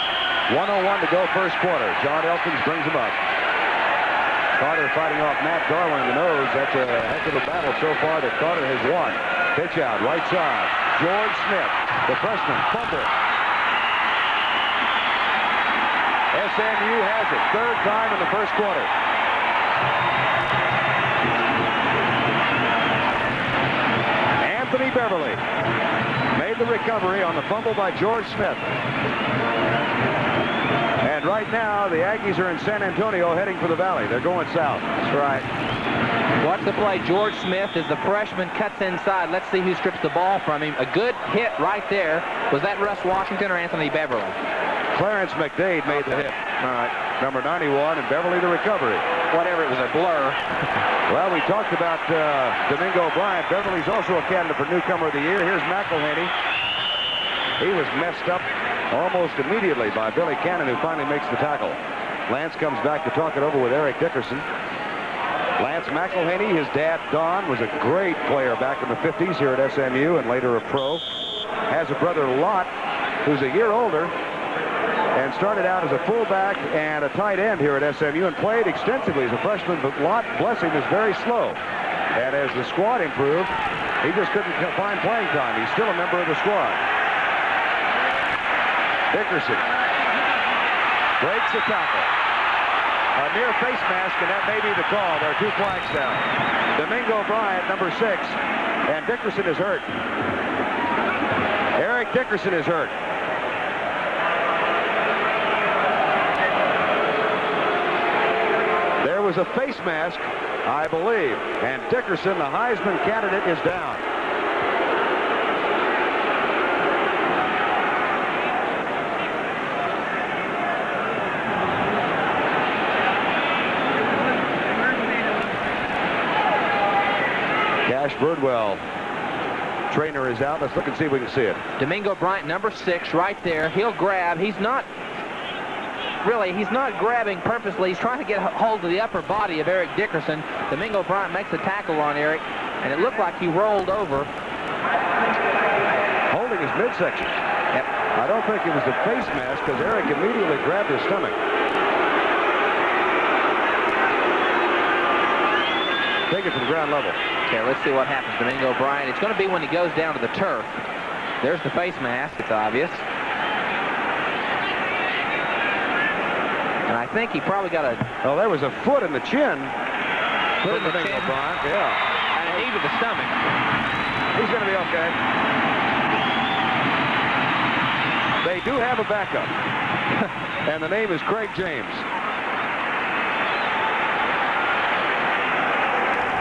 1:01 to go, first quarter. John Elkins brings him up. Carter fighting off Matt Darwin in the nose. That's a heck of a battle so far that Carter has won. Pitch out, right side. George Smith, the freshman, fumble. SMU has it. 3rd time in the first quarter. Anthony Beverly made the recovery on the fumble by George Smith. And right now, the Aggies are in San Antonio heading for the Valley. They're going south. That's right. Watch the play. George Smith, as the freshman cuts inside. Let's see who strips the ball from him. A good hit right there. Was that Russ Washington or Anthony Beverly? Clarence McDade made the hit. All right. Number 91, and Beverly the recovery. Whatever, it was a blur. Well, we talked about Domingo Bryant. Beverly's also a candidate for Newcomer of the Year. Here's McElhaney. He was messed up almost immediately by Billy Cannon, who finally makes the tackle. Lance comes back to talk it over with Eric Dickerson. Lance McElhaney, his dad, Don, was a great player back in the 50s here at SMU and later a pro. Has a brother, Lott, who's a year older and started out as a fullback and a tight end here at SMU and played extensively as a freshman, but Lott, bless him, is very slow. And as the squad improved, he just couldn't find playing time. He's still a member of the squad. Dickerson breaks the tackle. A near face mask, and that may be the call. There are 2 flags down. Domingo Bryant, number 6, and Dickerson is hurt. Eric Dickerson is hurt. There was a face mask, I believe, and Dickerson, the Heisman candidate, is down. Birdwell, trainer, is out. Let's look and see if we can see it. Domingo Bryant, number 6, right there. He'll grab. He's not grabbing purposely. He's trying to get hold of the upper body of Eric Dickerson. Domingo Bryant makes the tackle on Eric, and it looked like he rolled over. Holding his midsection. Yep. I don't think it was the face mask because Eric immediately grabbed his stomach. Take it to the ground level. Okay, let's see what happens. Domingo Bryant. It's going to be when he goes down to the turf. There's the face mask. It's obvious. And I think he probably got a... Oh, there was a foot in the chin. Foot in the chin. Bryant, yeah. And to the stomach. He's going to be okay. They do have a backup, and the name is Craig James.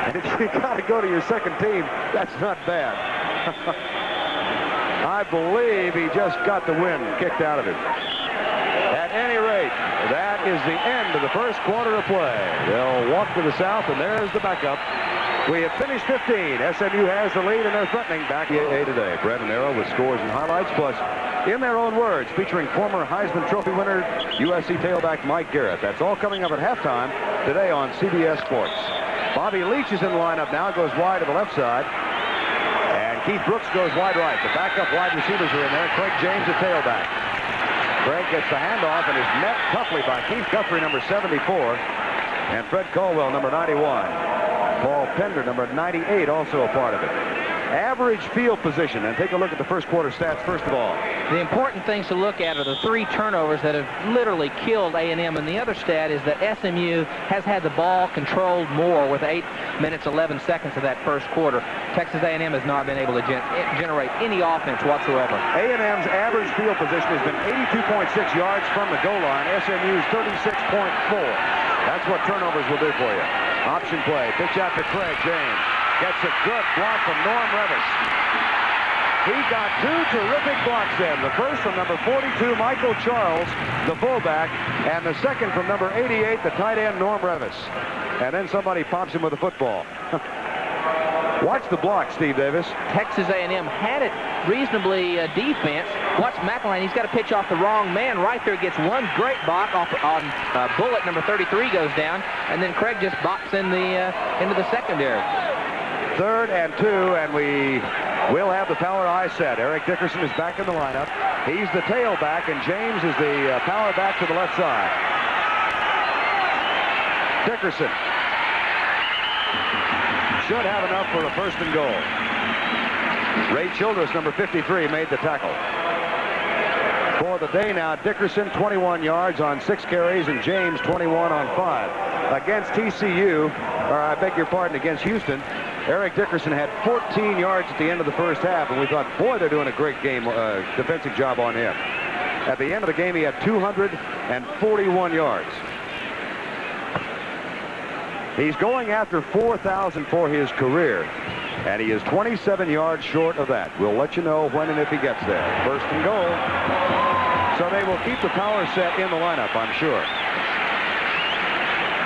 And if you got to go to your second team, that's not bad. I believe he just got the wind kicked out of him. At any rate, that is the end of the first quarter of play. They'll walk to the south, and there's the backup. We have finished 15. SMU has the lead, and they're threatening back today. Brett and Arrow with scores and highlights, plus, in their own words, featuring former Heisman Trophy winner USC tailback Mike Garrett. That's all coming up at halftime today on CBS Sports. Bobby Leach is in the lineup now, goes wide to the left side. And Keith Brooks goes wide right. The backup wide receivers are in there. Craig James, the tailback. Craig gets the handoff and is met toughly by Keith Guthrie, number 74, and Fred Caldwell, number 91. Paul Pender, number 98, also a part of it. Average field position, and take a look at the first quarter stats first of all. The important things to look at are the 3 turnovers that have literally killed A&M, and the other stat is that SMU has had the ball controlled more with 8 minutes 11 seconds of that first quarter. Texas A&M has not been able to generate any offense whatsoever. A&M's average field position has been 82.6 yards from the goal line. SMU's 36.4. That's what turnovers will do for you. Option play, pitch out to Craig James. Gets a good block from Norm Revis. He got 2 terrific blocks then. The first from number 42, Michael Charles, the fullback, and the second from number 88, the tight end, Norm Revis. And then somebody pops him with a football. Watch the block, Steve Davis. Texas A&M had it reasonably defense. Watch McElwain. He's got to pitch off the wrong man. Right there gets one great block off on Bullet. Number 33 goes down, and then Craig just bops in into the secondary. 3rd and 2, and we will have the power I set. Eric Dickerson is back in the lineup. He's the tailback, and James is the power back to the left side. Dickerson should have enough for a 1st and goal. Ray Childress, number 53, made the tackle. For the day now, Dickerson 21 yards on 6 carries, and James 21 on 5. Against TCU, or I beg your pardon, against Houston, Eric Dickerson had 14 yards at the end of the first half, and we thought, boy, they're doing a great game, defensive job on him. At the end of the game, he had 241 yards. He's going after 4,000 for his career, and he is 27 yards short of that. We'll let you know when and if he gets there. 1st and goal. So they will keep the power set in the lineup, I'm sure.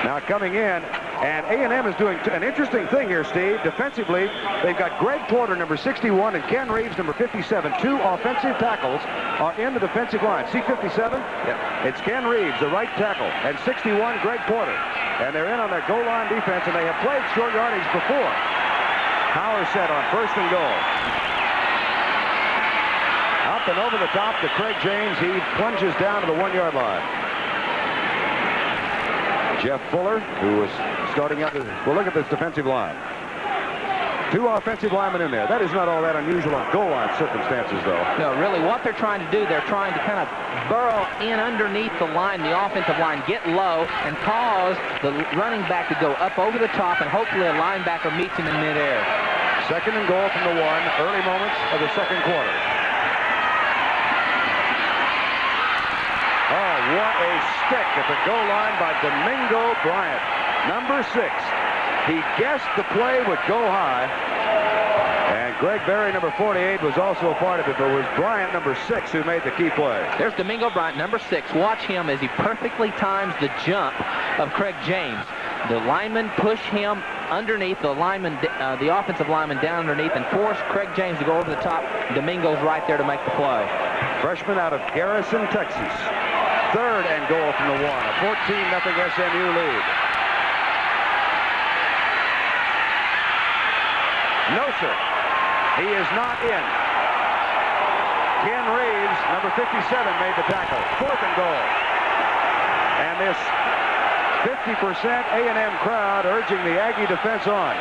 Now coming in, and A&M is doing an interesting thing here, Steve. Defensively, they've got Greg Porter, number 61, and Ken Reeves, number 57. 2 offensive tackles are in the defensive line. See 57? Yep. It's Ken Reeves, the right tackle, and 61, Greg Porter. And they're in on their goal line defense, and they have played short yardage before. Power set on 1st and goal. Up and over the top to Craig James. He plunges down to the 1-yard line. Jeff Fuller, who was starting out. Well, look at this defensive line. 2 offensive linemen in there. That is not all that unusual on goal line circumstances, though. No, really, what they're trying to do, they're trying to kind of burrow in underneath the line, the offensive line, get low, and cause the running back to go up over the top, and hopefully a linebacker meets him in midair. 2nd and goal from the 1, early moments of the second quarter. Oh, what a stick at the goal line by Domingo Bryant, number 6. He guessed the play would go high, and Greg Berry, number 48, was also a part of it, but it was Bryant, number 6, who made the key play. There's Domingo Bryant, number 6. Watch him as he perfectly times the jump of Craig James. The linemen push him underneath, the offensive lineman down underneath, and force Craig James to go over the top. Domingo's right there to make the play. Freshman out of Garrison, Texas. 3rd and goal from the 1. A 14-0 SMU lead. No, sir. He is not in. Ken Reeves, number 57, made the tackle. 4th and goal. And this 50% A&M crowd urging the Aggie defense on.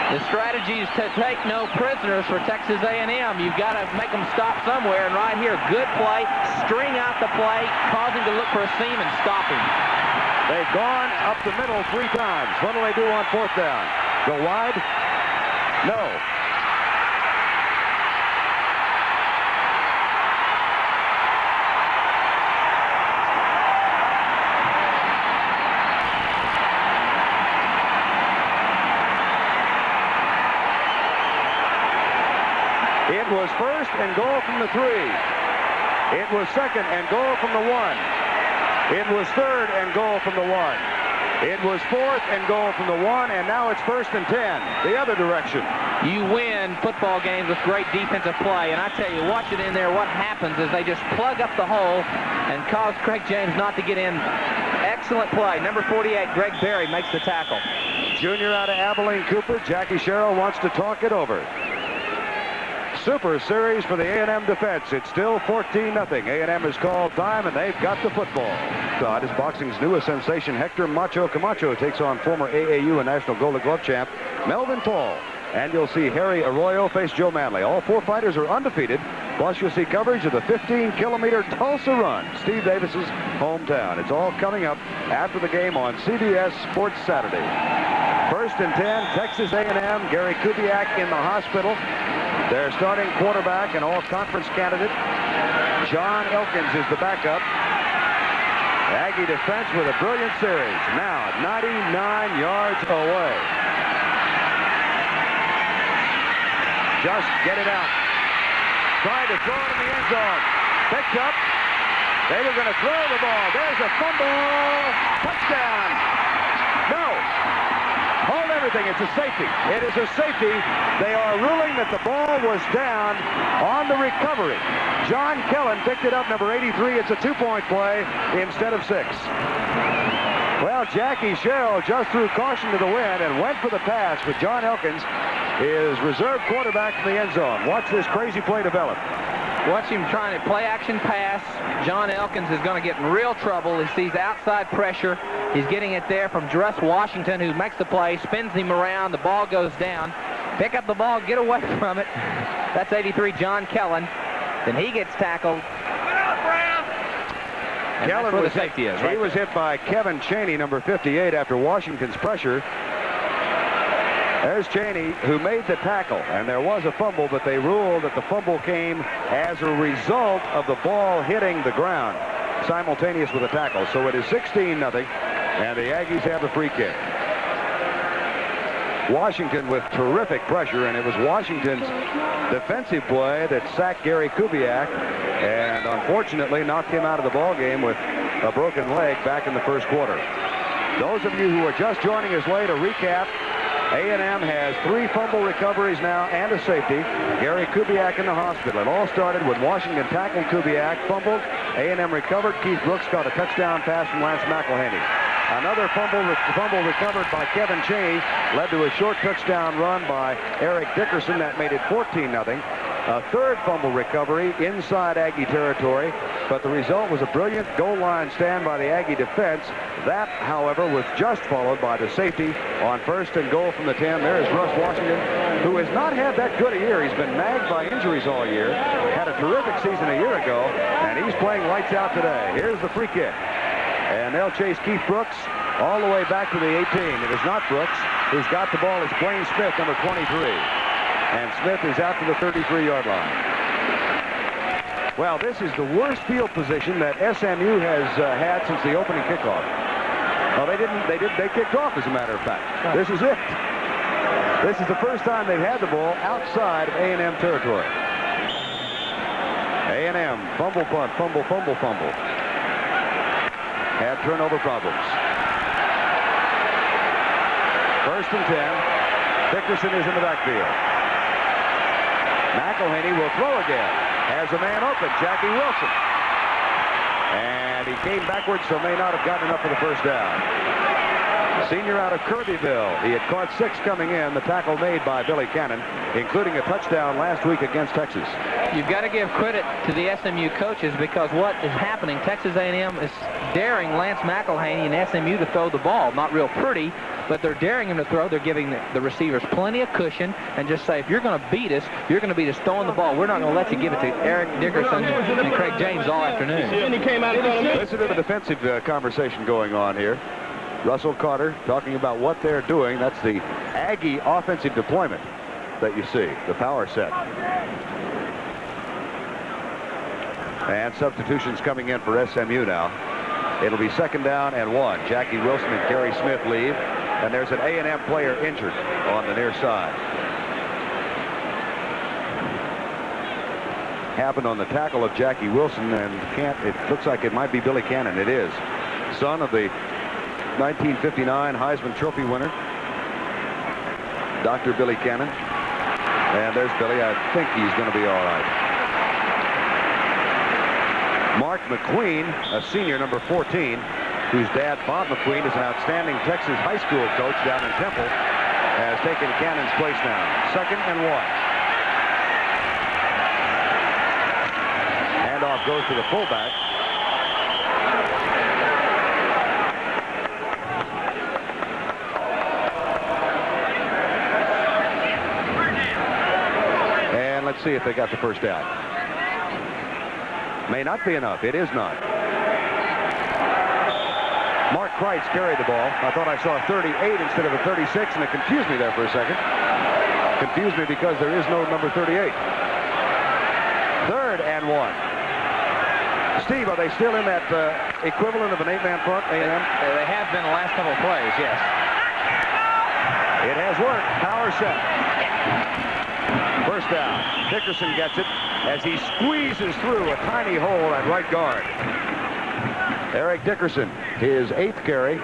The strategy is to take no prisoners for Texas A&M. You've got to make them stop somewhere, and right here, good play, string out the play, cause him to look for a seam and stop him. They've gone up the middle 3 times. What do they do on 4th down? Go wide? No. It was 1st and goal from the 3. It was 2nd and goal from the 1. It was 3rd and goal from the 1. It was 4th and goal from the 1, and now it's 1st and 10, the other direction. You win football games with great defensive play, and I tell you, watch it in there. What happens is they just plug up the hole and cause Craig James not to get in. Excellent play. Number 48, Greg Berry, makes the tackle. Junior out of Abilene Cooper, Jackie Sherrill wants to talk it over. Super series for the A&M defense. It's still 14-0. A&M has called time, and they've got the football. Todd is boxing's newest sensation. Hector Macho Camacho takes on former AAU and National Golden Glove champ Melvin Paul. And you'll see Harry Arroyo face Joe Manley. All 4 fighters are undefeated. Plus, you'll see coverage of the 15-kilometer Tulsa Run, Steve Davis's hometown. It's all coming up after the game on CBS Sports Saturday. 1st and 10, Texas A&M. Gary Kubiak in the hospital. Their starting quarterback and all-conference candidate, John Elkins, is the backup. Aggie defense with a brilliant series. Now 99 yards away. Just get it out. Trying to throw it in the end zone. Picked up. They were going to throw the ball. There's a fumble. Touchdown. No. Hold everything. It's a safety. It is a safety. They are ruling that the ball was down on the recovery. John Kellen picked it up, number 83. It's a 2-point play instead of 6. Well, Jackie Sherrill just threw caution to the wind and went for the pass with John Elkins, his reserve quarterback in the end zone. Watch this crazy play develop. Watch him trying to play action pass. John Elkins is going to get in real trouble. He sees outside pressure. He's getting it there from Dress Washington, who makes the play, spins him around. The ball goes down. Pick up the ball, get away from it. That's 83, John Kellen. Then he gets tackled. And Kellen where was the safety is. He was hit by Kevin Chaney, number 58, after Washington's pressure. There's Chaney, who made the tackle, and there was a fumble, but they ruled that the fumble came as a result of the ball hitting the ground, simultaneous with the tackle. So it is 16-0, and the Aggies have the free kick. Washington with terrific pressure, and it was Washington's defensive play that sacked Gary Kubiak, and unfortunately knocked him out of the ball game with a broken leg back in the 1st quarter. Those of you who are just joining us late, to recap, A&M has 3 fumble recoveries now and a safety. Gary Kubiak in the hospital. It all started when Washington tackled Kubiak, fumbled. A&M recovered. Keith Brooks caught a touchdown pass from Lance McElhaney. Another fumble recovered by Kevin Chaney led to a short touchdown run by Eric Dickerson. That made it 14-0. A 3rd fumble recovery inside Aggie territory, but the result was a brilliant goal line stand by the Aggie defense. That, however, was just followed by the safety on 1st and goal from the 10. There is Russ Washington, who has not had that good a year. He's been nagged by injuries all year, had a terrific season a year ago, and he's playing lights out today. Here's the free kick. And they'll chase Keith Brooks all the way back to the 18. It is not Brooks. Who's got the ball is Blaine Smith, number 23. And Smith is out to the 33-yard line. Well, this is the worst field position that SMU has had since the opening kickoff. Well, they kicked off, as a matter of fact. This is it. This is the first time they've had the ball outside of A&M territory. A&M, fumble punt, fumble, fumble, fumble. Had turnover problems. 1st and 10. Dickerson is in the backfield. McElhaney will throw again. Has a man open, Jackie Wilson. And he came backwards, so may not have gotten enough for the 1st down. Senior out of Kirbyville. He had caught 6 coming in. The tackle made by Billy Cannon, including a touchdown last week against Texas. You've got to give credit to the SMU coaches, because what is happening, Texas A&M is daring Lance McElhaney and SMU to throw the ball. Not real pretty, but they're daring him to throw. They're giving the receivers plenty of cushion and just say, if you're going to beat us, you're going to beat us throwing the ball. We're not going to let you give it to Eric Dickerson and Craig James all afternoon. Listen to the defensive conversation going on here. Russell Carter talking about what they're doing. That's the Aggie offensive deployment that you see, the power set. And substitutions coming in for SMU now. It'll be 2nd down and 1. Jackie Wilson and Gary Smith leave. And there's an A&M player injured on the near side. Happened on the tackle of Jackie Wilson, and it looks like it might be Billy Cannon. It is. Son of the 1959 Heisman Trophy winner, Dr. Billy Cannon. And there's Billy. I think he's going to be all right. Mark McQueen, a senior, number 14, whose dad, Bob McQueen, is an outstanding Texas high school coach down in Temple, has taken Cannon's place now. 2nd and 1. Handoff goes to the fullback. And let's see if they got the first down. May not be enough. It is not. Mark Kreitz carried the ball. I thought I saw a 38 instead of a 36, and it confused me there for a second. Confused me because there is no number 38. 3rd and 1. Steve, are they still in that equivalent of an 8-man front, A&M? They have been the last couple of plays, yes. It has worked. Power set. First down. Dickerson gets it as he squeezes through a tiny hole at right guard. Eric Dickerson, his 8th carry.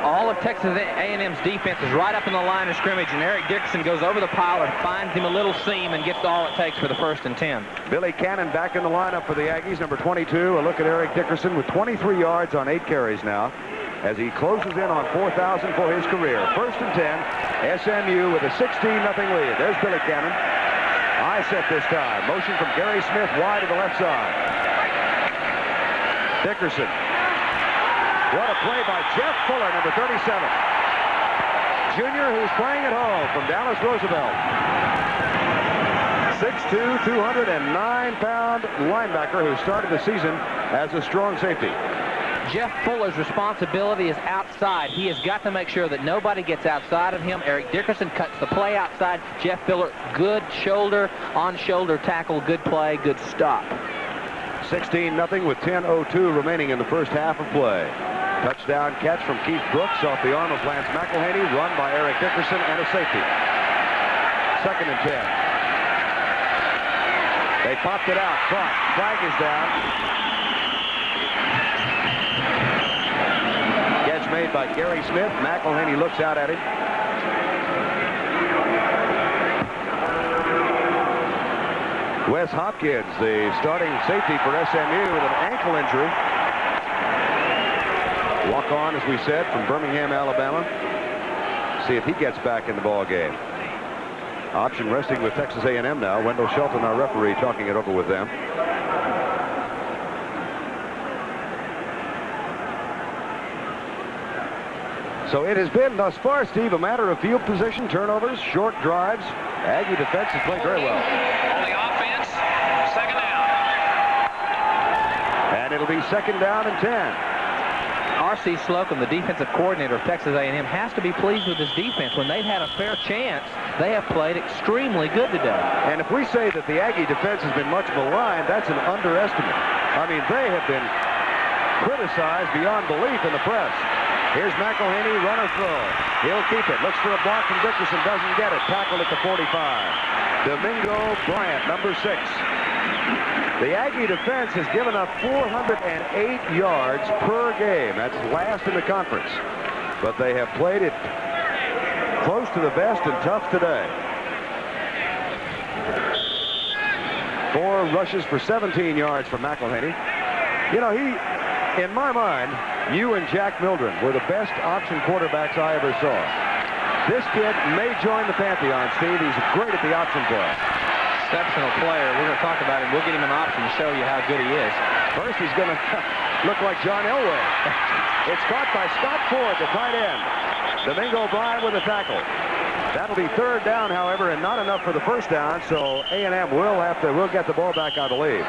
All of Texas A&M's defense is right up in the line of scrimmage, and Eric Dickerson goes over the pile and finds him a little seam and gets all it takes for the 1st and 10. Billy Cannon back in the lineup for the Aggies, number 22. A look at Eric Dickerson with 23 yards on 8 carries now as he closes in on 4,000 for his career. 1st and 10, SMU with a 16-0 lead. There's Billy Cannon. High set this time. Motion from Gary Smith wide to the left side. Dickerson. What a play by Jeff Fuller, number 37. Junior, who's playing at home from Dallas Roosevelt. 6'2", 209-pound linebacker who started the season as a strong safety. Jeff Fuller's responsibility is outside. He has got to make sure that nobody gets outside of him. Eric Dickerson cuts the play outside. Jeff Fuller, good shoulder, on-shoulder tackle, good play, good stop. 16-0 with 10:02 remaining in the first half of play. Touchdown catch from Keith Brooks off the arm of Lance McElhaney, run by Eric Dickerson, and a safety. 2nd and 10. They popped it out. Caught. Flag is down. Catch made by Gary Smith. McElhaney looks out at him. Wes Hopkins, the starting safety for SMU, with an ankle injury. Walk on, as we said, from Birmingham, Alabama. See if he gets back in the ball game. Option resting with Texas A&M now. Wendell Shelton, our referee, talking it over with them. So it has been thus far, Steve, a matter of field position, turnovers, short drives. Aggie defense has played very well. On the offense, 2nd down. And it'll be 2nd down and 10. R.C. Slocum, the defensive coordinator of Texas A&M, has to be pleased with his defense. When they've had a fair chance, they have played extremely good today. And if we say that the Aggie defense has been much maligned, that's an underestimate. I mean, they have been criticized beyond belief in the press. Here's McElhaney, runner throw. He'll keep it. Looks for a block from Dickerson. Doesn't get it. Tackled at the 45. Domingo Bryant, number 6. The Aggie defense has given up 408 yards per game. That's last in the conference. But they have played it close to the best and tough today. 4 rushes for 17 yards for McElhaney. You know, in my mind, you and Jack Mildren were the best option quarterbacks I ever saw. This kid may join the Pantheon, Steve. He's great at the option play. Exceptional player. We're going to talk about him. We'll get him an option to show you how good he is. First, he's going to look like John Elway. It's caught by Scott Ford, the tight end. Domingo Bryant with a tackle. That'll be 3rd down, however, and not enough for the 1st down, so A&M will get the ball back, I believe.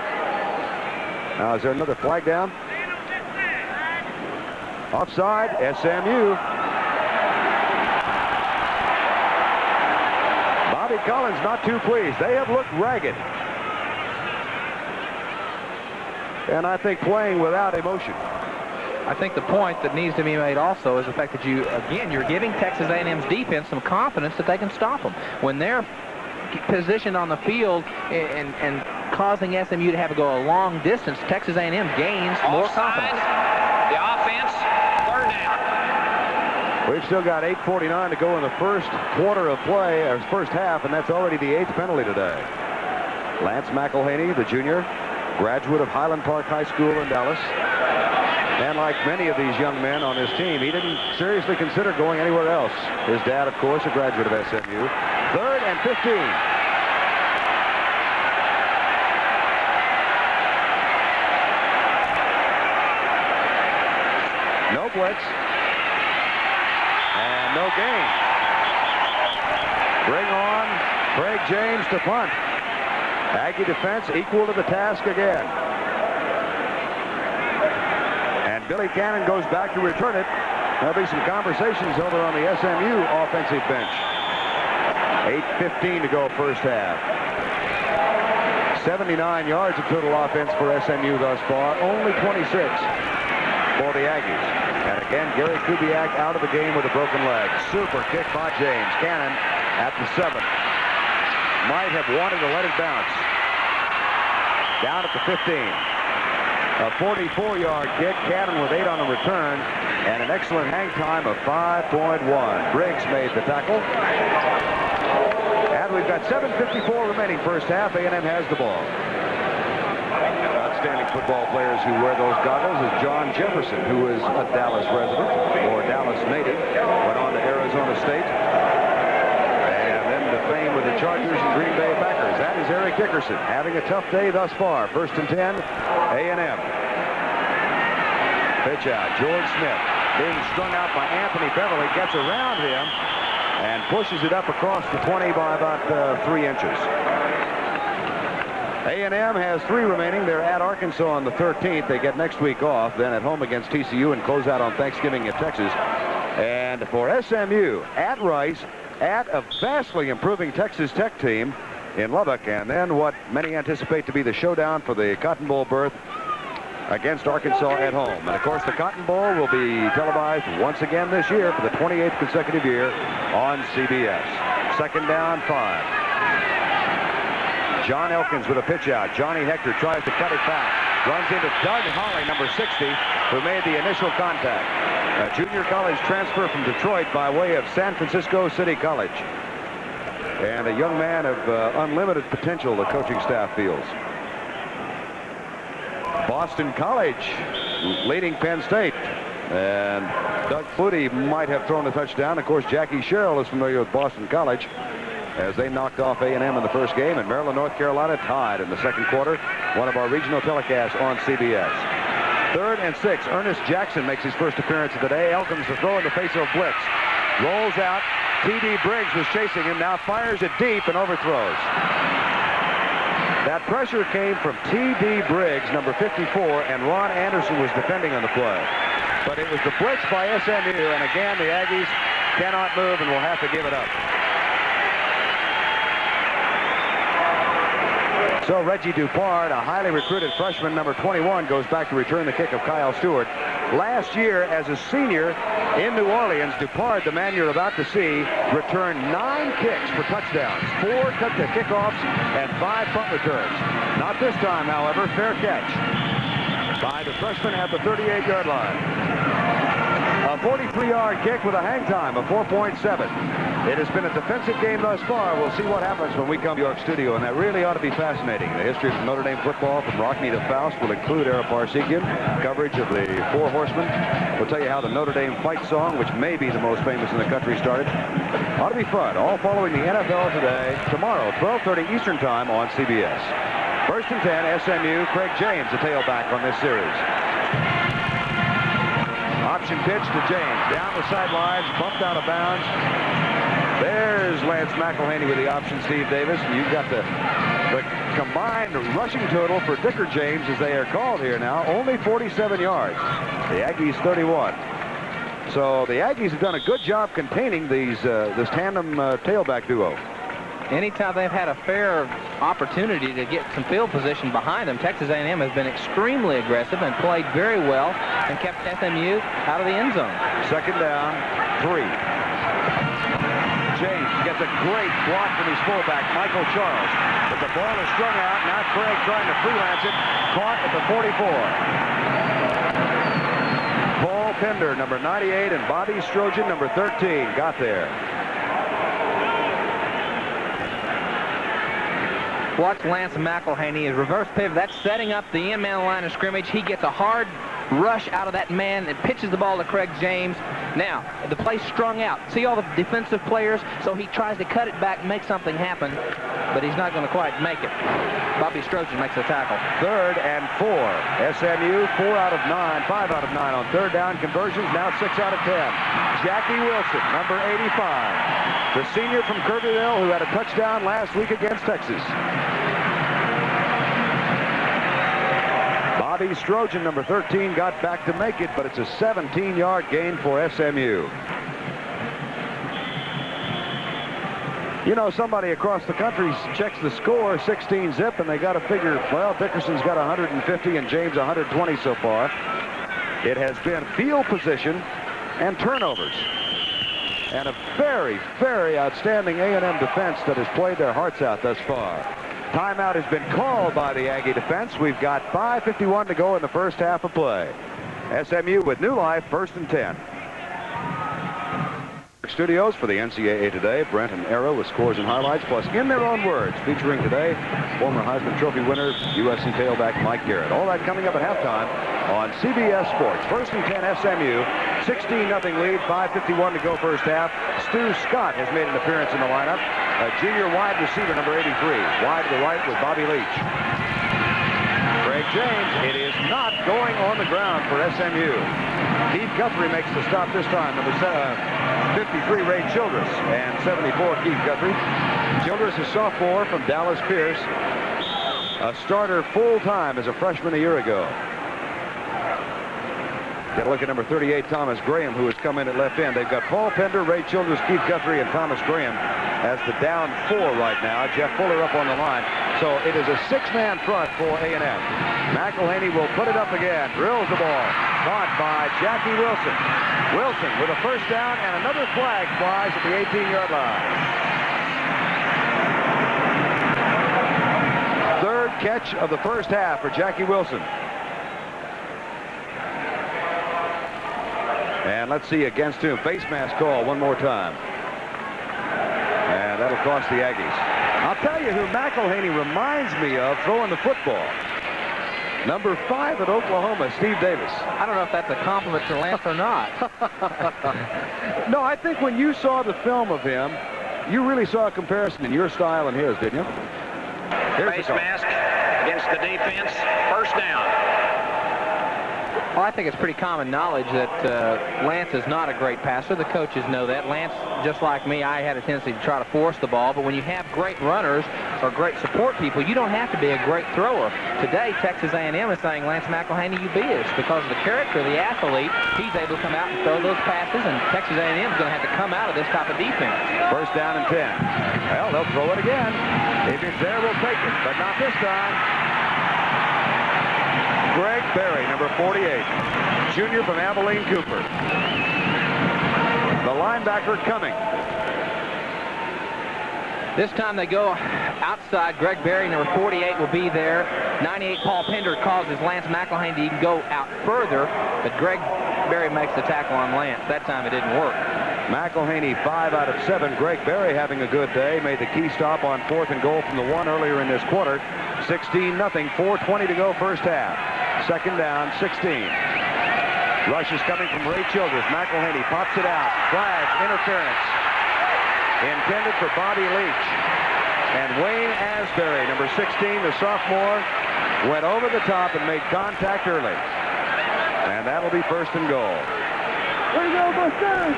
Now, is there another flag down? Offside, SMU. Bobby Collins not too pleased. They have looked ragged. And I think playing without emotion. I think the point that needs to be made also is the fact that you're giving Texas A&M's defense some confidence that they can stop them. When they're positioned on the field and causing SMU to have to go a long distance, Texas A&M gains more confidence. The offense, third down. We've still got 8:49 to go in the first quarter of play, or first half, and that's already the 8th penalty today. Lance McElhaney, the junior, graduate of Highland Park High School in Dallas. And like many of these young men on his team, he didn't seriously consider going anywhere else. His dad, of course, a graduate of SMU. 3rd and 15. No blitz. And no gain. Bring on Craig James to punt. Aggie defense equal to the task again. Billy Cannon goes back to return it. There'll be some conversations over on the SMU offensive bench. 8:15 to go first half. 79 yards of total offense for SMU thus far. Only 26 for the Aggies. And again, Gary Kubiak out of the game with a broken leg. Super kick by James. Cannon at the 7. Might have wanted to let it bounce. Down at the 15. A 44-yard kick. Cannon with 8 on the return, and an excellent hang time of 5.1. Briggs made the tackle. And we've got 7:54 remaining first half. A&M has the ball. Outstanding football players who wear those goggles is John Jefferson, who is a Dallas resident, or Dallas native, went on to Arizona State, and then to fame with the Chargers and Green Bay Packers. That is Eric Dickerson, having a tough day thus far. 1st and 10. A&M. Pitch out. George Smith being strung out by Anthony Beverly, gets around him and pushes it up across the 20 by about 3 inches. A&M has 3 remaining. They're at Arkansas on the 13th. They get next week off, then at home against TCU and close out on Thanksgiving at Texas. And for SMU, at Rice, at a vastly improving Texas Tech team in Lubbock, and then what many anticipate to be the showdown for the Cotton Bowl berth against Arkansas at home. And of course, the Cotton Bowl will be televised once again this year for the 28th consecutive year on CBS. 2nd down, 5. John Elkins with a pitch out. Johnny Hector tries to cut it back. Runs into Doug Holly, number 60, who made the initial contact. A junior college transfer from Detroit by way of San Francisco City College. And a young man of unlimited potential, the coaching staff feels. Boston College leading Penn State. And Doug Flutie might have thrown a touchdown. Of course, Jackie Sherrill is familiar with Boston College, as they knocked off A&M in the first game. And Maryland, North Carolina tied in the second quarter. One of our regional telecasts on CBS. 3rd and 6. Ernest Jackson makes his first appearance of the day. Elkins to throw in the face of a blitz. Rolls out. T.D. Briggs was chasing him. Now fires it deep and overthrows. That pressure came from T.D. Briggs, number 54, and Ron Anderson was defending on the play. But it was the blitz by SMU, and again, the Aggies cannot move and will have to give it up. So Reggie Dupard, a highly recruited freshman, number 21, goes back to return the kick of Kyle Stewart. Last year, as a senior in New Orleans, Dupard, the man you're about to see, returned 9 kicks for touchdowns, 4 kickoffs, and 5 punt returns. Not this time, however. Fair catch by the freshman at the 38-yard line. A 43-yard kick with a hang time of 4.7. It has been a defensive game thus far. We'll see what happens when we come to York Studio, and that really ought to be fascinating. The history of Notre Dame football from Rockne to Faust will include Ara Parsekian, coverage of the Four Horsemen. We'll tell you how the Notre Dame fight song, which may be the most famous in the country, started. Ought to be fun. All following the NFL today, tomorrow, 12:30 Eastern Time on CBS. 1st and 10, SMU. Craig James, the tailback on this series. Option pitch to James. Down the sidelines, bumped out of bounds. There's Lance McElhaney with the option, Steve Davis. And you've got the combined rushing total for Dicker James, as they are called here now, only 47 yards. The Aggies 31. So the Aggies have done a good job containing this tandem tailback duo. Anytime they've had a fair opportunity to get some field position behind them, Texas A&M has been extremely aggressive and played very well and kept SMU out of the end zone. Second down, 3. James gets a great block from his fullback, Michael Charles. But the ball is strung out. Now Craig trying to freelance it. Caught at the 44. Paul Pender, number 98, and Bobby Strojan, number 13, got there. Watch Lance McElhaney, his reverse pivot. That's setting up the in-man line of scrimmage. He gets a hard rush out of that man and pitches the ball to Craig James. Now, the play's strung out. See all the defensive players? So he tries to cut it back, make something happen, but he's not going to quite make it. Bobby Strojan makes the tackle. 3rd and 4. SMU, 4 out of 9, 5 out of 9 on third down conversions. Now 6 out of 10. Jackie Wilson, number 85. The senior from Kirbyville who had a touchdown last week against Texas. Bobby Strojan, number 13, got back to make it, but it's a 17-yard gain for SMU. You know, somebody across the country checks the score, 16-zip, and they got to figure, well, Dickerson's got 150 and James 120 so far. It has been field position and turnovers. And a very, very outstanding A&M defense that has played their hearts out thus far. Timeout has been called by the Aggie defense. We've got 5:51 to go in the first half of play. SMU with new life, 1st and 10. Studios for the NCAA Today, Brent and Arrow with scores and highlights, plus In Their Own Words, featuring today former Heisman Trophy winner, USC tailback Mike Garrett. All that coming up at halftime on CBS Sports. 1st and 10 SMU, 16-0 lead, 5:51 to go first half. Stu Scott has made an appearance in the lineup. A junior wide receiver, number 83. Wide to the right with Bobby Leach. Craig James, it is not going on the ground for SMU. Keith Guthrie makes the stop this time. Number 53, Ray Childress, and 74, Keith Guthrie. Childress, a sophomore from Dallas Pierce, a starter full-time as a freshman a year ago. Get a look at number 38, Thomas Graham, who has come in at left end. They've got Paul Pender, Ray Childress, Keith Guthrie, and Thomas Graham as the down 4 right now. Jeff Fuller up on the line. So it is a 6-man front for A&M. McElhaney will put it up again. Drills the ball. Caught by Jackie Wilson. Wilson with a first down, and another flag flies at the 18-yard line. 3rd catch of the first half for Jackie Wilson. And let's see against whom. Face mask call one more time. And that'll cost the Aggies. I'll tell you who McElhaney reminds me of throwing the football. Number 5 at Oklahoma, Steve Davis. I don't know if that's a compliment to Lance or not. No, I think when you saw the film of him, you really saw a comparison in your style and his, didn't you? Here's Face mask against the defense. 1st down. Well, I think it's pretty common knowledge that Lance is not a great passer. The coaches know that. Lance, just like me, I had a tendency to try to force the ball, but when you have great runners or great support people, you don't have to be a great thrower. Today, Texas A&M is saying, Lance McElhaney, you beat us. Because of the character of the athlete, he's able to come out and throw those passes, and Texas A&M is going to have to come out of this type of defense. 1st down and 10. Well, they'll throw it again. If it's there, we'll take it, but not this time. Greg Berry, number 48, junior from Abilene Cooper. The linebacker coming. This time they go outside. Greg Berry, number 48, will be there. 98, Paul Pender causes Lance McElhaney to even go out further, but Greg Berry makes the tackle on Lance. That time it didn't work. McElhaney 5 out of 7. Greg Berry having a good day. Made the key stop on 4th and goal from the 1 earlier in this quarter. 16-0, 4:20 to go first half. 2nd down, 16. Rush is coming from Ray Childress. McElhaney pops it out. Flag, interference. Intended for Bobby Leach. And Wayne Asbury, number 16, the sophomore, went over the top and made contact early. And that'll be 1st and goal. Way to go, Buster!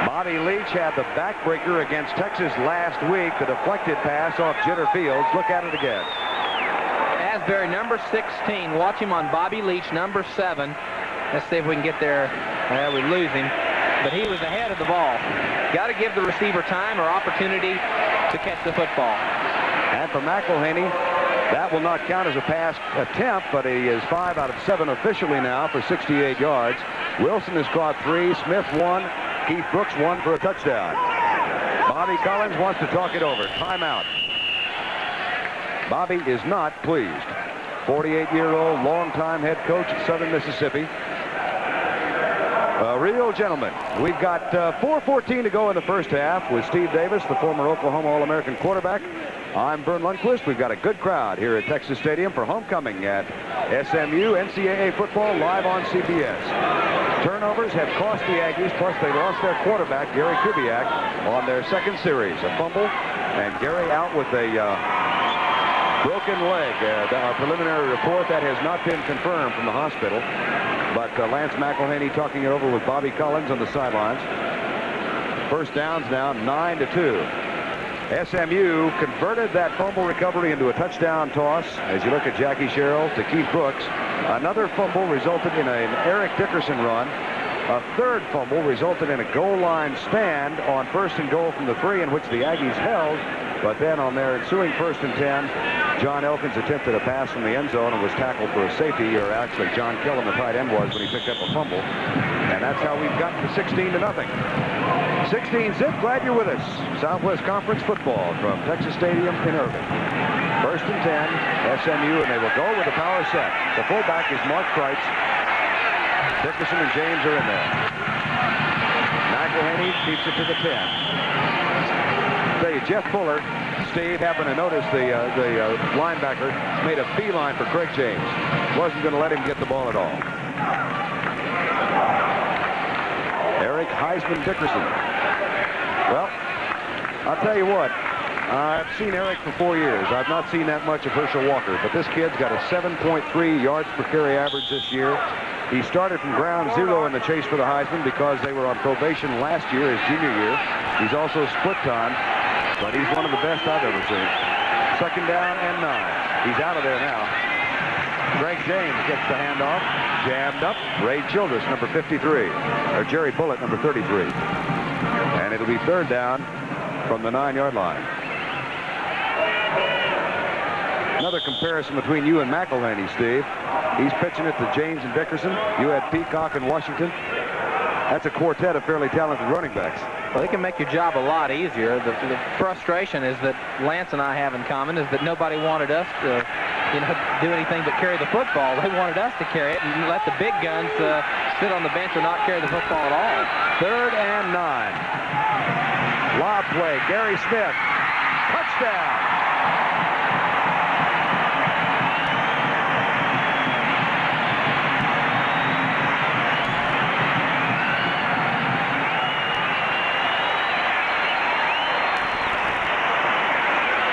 Bobby Leach had the backbreaker against Texas last week. The deflected pass off Jitter Fields. Look at it again. Asbury, number 16. Watch him on Bobby Leach, number 7. Let's see if we can get there. We lose him. But he was ahead of the ball. Got to give the receiver time or opportunity to catch the football. And for McElhaney, that will not count as a pass attempt, but he is 5 out of 7 officially now for 68 yards. Wilson has caught 3, Smith 1, Keith Brooks 1 for a touchdown. Bobby Collins wants to talk it over. Timeout. Bobby is not pleased. 48-year-old, longtime head coach at Southern Mississippi. A real gentleman. We've got 4:14 to go in the first half with Steve Davis, the former Oklahoma All-American quarterback. I'm Vern Lundquist. We've got a good crowd here at Texas Stadium for homecoming at SMU NCAA football live on CBS. Turnovers have cost the Aggies, plus they lost their quarterback, Gary Kubiak, on their second series. A fumble, and Gary out with a broken leg. Our preliminary report, that has not been confirmed from the hospital. But Lance McElhaney talking it over with Bobby Collins on the sidelines. First downs now, 9-2. SMU converted that fumble recovery into a touchdown toss. As you look at Jackie Sherrill to Keith Brooks, another fumble resulted in an Eric Dickerson run. A third fumble resulted in a goal line stand on 1st and goal from the 3, in which the Aggies held. But then on their ensuing 1st and 10, John Elkins attempted a pass from the end zone and was tackled for a safety, or actually John Killen, the tight end, was when he picked up a fumble. And that's how we've gotten to 16-0. 16-zip, glad you're with us. Southwest Conference football from Texas Stadium in Irving. 1st and 10, SMU, and they will go with a power set. The fullback is Mark Kreitz. Dickerson and James are in there. McElhaney keeps it to the 10. I'll tell you, Jeff Fuller, Steve, happened to notice the linebacker made a beeline for Craig James. Wasn't going to let him get the ball at all. Eric Heisman Dickerson. Well, I'll tell you what. I've seen Eric for 4 years. I've not seen that much of Herschel Walker, but this kid's got a 7.3 yards per carry average this year. He started from ground zero in the chase for the Heisman because they were on probation last year, his junior year. He's also split time, but he's one of the best I've ever seen. 2nd down and 9. He's out of there now. Greg James gets the handoff. Jammed up. Ray Childress, number 53. Or Jerry Bullitt, number 33. And it'll be 3rd down from the 9-yard line. Another comparison between you and McElhaney, Steve. He's pitching it to James and Dickerson. You had Peacock and Washington. That's a quartet of fairly talented running backs. Well, they can make your job a lot easier. The frustration is that Lance and I have in common is that nobody wanted us to, do anything but carry the football. They wanted us to carry it and let the big guns sit on the bench or not carry the football at all. 3rd and 9. Lob play. Gary Smith. Touchdown.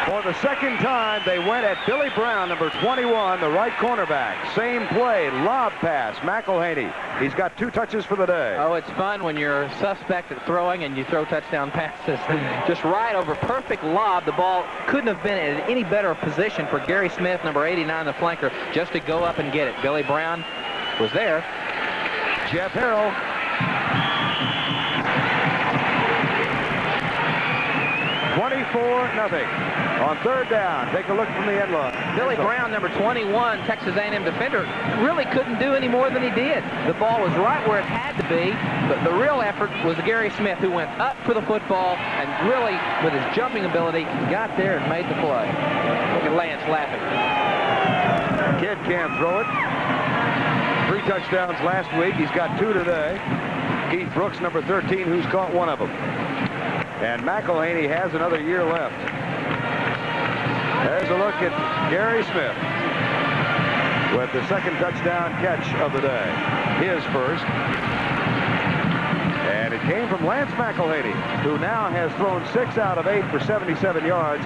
For the second time, they went at Billy Brown, number 21, the right cornerback. Same play, lob pass, McElhaney. He's got 2 touches for the day. Oh, it's fun when you're suspect at throwing and you throw touchdown passes. Just right over, perfect lob. The ball couldn't have been in any better position for Gary Smith, number 89, the flanker, just to go up and get it. Billy Brown was there. Jeff Harrell. Nothing. On 3rd down, take a look from the end line. Billy Brown, number 21, Texas A&M defender, really couldn't do any more than he did. The ball was right where it had to be, but the real effort was Gary Smith, who went up for the football and really, with his jumping ability, got there and made the play. Look at Lance laughing. Kid can't throw it. 3 touchdowns last week. He's got 2 today. Keith Brooks, number 13, who's caught 1 of them. And McElhaney has another year left. There's a look at Gary Smith with the 2nd touchdown catch of the day. His first. And it came from Lance McElhaney, who now has thrown 6 out of 8 for 77 yards.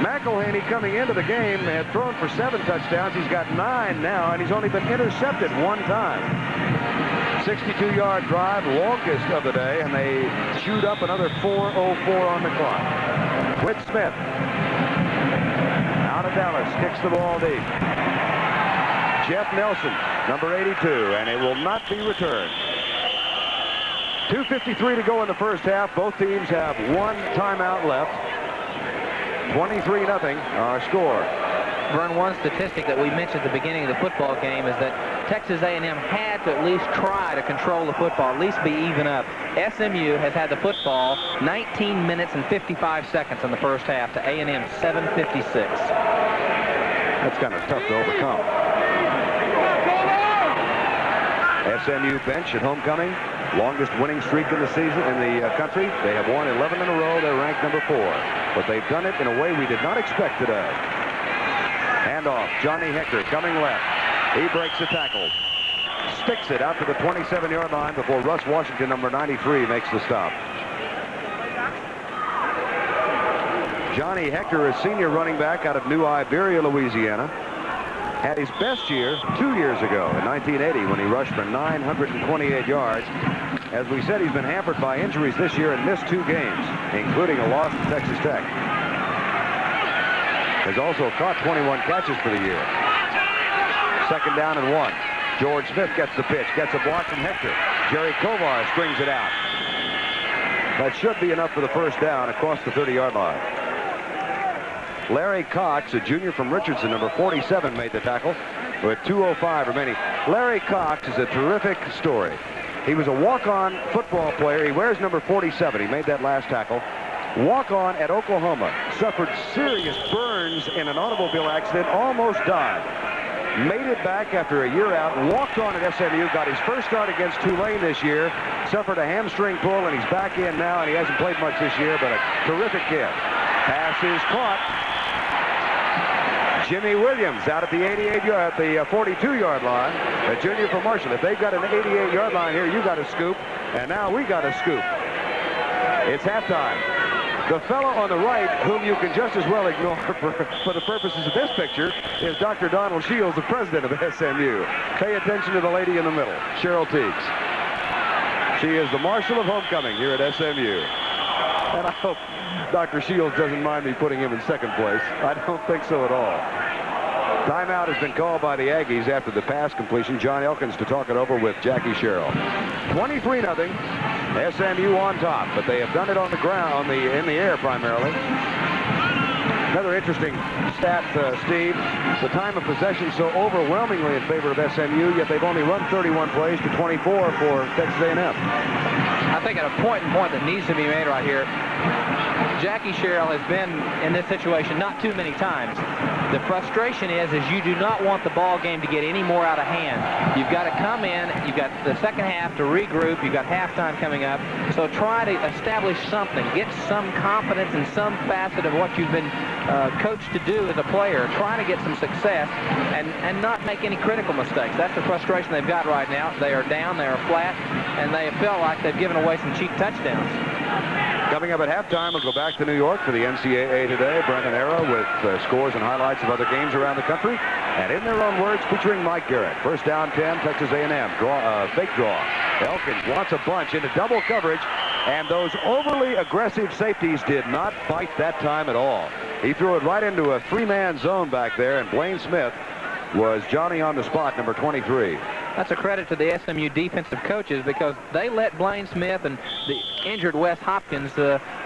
McElhaney, coming into the game, had thrown for 7 touchdowns. He's got 9 now, and he's only been intercepted 1 time. 62-yard drive, longest of the day, and they chewed up another 4:04 on the clock. Whit Smith, out of Dallas, kicks the ball deep. Jeff Nelson, number 82, and it will not be returned. 2:53 to go in the first half. Both teams have one timeout left. 23-0 our score. Vern, one statistic that we mentioned at the beginning of the football game is that Texas A&M had to at least try to control the football, at least be even up. SMU has had the football 19 minutes and 55 seconds in the first half to A&M 7:56. That's kind of tough to overcome. SMU bench at homecoming. Longest winning streak in the season in the country. They have won 11 in a row. They're ranked number 4. But they've done it in a way we did not expect today. Handoff. Johnny Hector coming left. He breaks the tackle. Sticks it out to the 27-yard line before Russ Washington, number 93, makes the stop. Johnny Hector, a senior running back out of New Iberia, Louisiana, had his best year 2 years ago in 1980 when he rushed for 928 yards. As we said, he's been hampered by injuries this year and missed 2 games, including a loss to Texas Tech. Has also caught 21 catches for the year. 2nd down and 1. George Smith gets the pitch, gets a block from Hector. Jerry Kovar strings it out. That should be enough for the first down across the 30-yard line. Larry Cox, a junior from Richardson, number 47, made the tackle with 2:05 remaining. Larry Cox is a terrific story. He was a walk-on football player. He wears number 47. He made that last tackle. Walk-on at Oklahoma. Suffered serious burns in an automobile accident. Almost died. Made it back after a year out. Walked on at SMU. Got his first start against Tulane this year. Suffered a hamstring pull, and he's back in now, and he hasn't played much this year, but a terrific kid. Pass is caught. Jimmy Williams out at the 42-yard line, a junior from Marshall. If they've got an 88-yard line here, you got a scoop, and now we got a scoop. It's halftime. The fellow on the right, whom you can just as well ignore for the purposes of this picture, is Dr. Donald Shields, the president of SMU. Pay attention to the lady in the middle, Cheryl Teagues. She is the marshal of homecoming here at SMU. And I hope Dr. Shields doesn't mind me putting him in 2nd place. I don't think so at all. Timeout has been called by the Aggies after the pass completion. John Elkins to talk it over with Jackie Sherrill. 23-0. SMU on top, but they have done it on the ground, in the air primarily. Another interesting stat, Steve. The time of possession so overwhelmingly in favor of SMU, yet they've only run 31 plays to 24 for Texas A&M. I think at a point that needs to be made right here, Jackie Sherrill has been in this situation not too many times. The frustration is you do not want the ball game to get any more out of hand. You've got to come in, you've got the second half to regroup, you've got halftime coming up, so try to establish something, get some confidence in some facet of what you've been coached to do as a player. Try to get some success and not make any critical mistakes. That's the frustration they've got right now. They are down, they are flat, and they feel like they've given away some cheap touchdowns. Coming up at halftime, we'll go back to New York for the NCAA today. Brendan Arrow with scores and highlights of other games around the country. And in their own words, featuring Mike Garrett. First down 10, Texas A&M. Fake draw. Elkins wants a bunch into double coverage. And those overly aggressive safeties did not bite that time at all. He threw it right into a 3-man zone back there. And Blaine Smith was Johnny on the spot, number 23. That's a credit to the SMU defensive coaches because they let Blaine Smith and the injured Wes Hopkins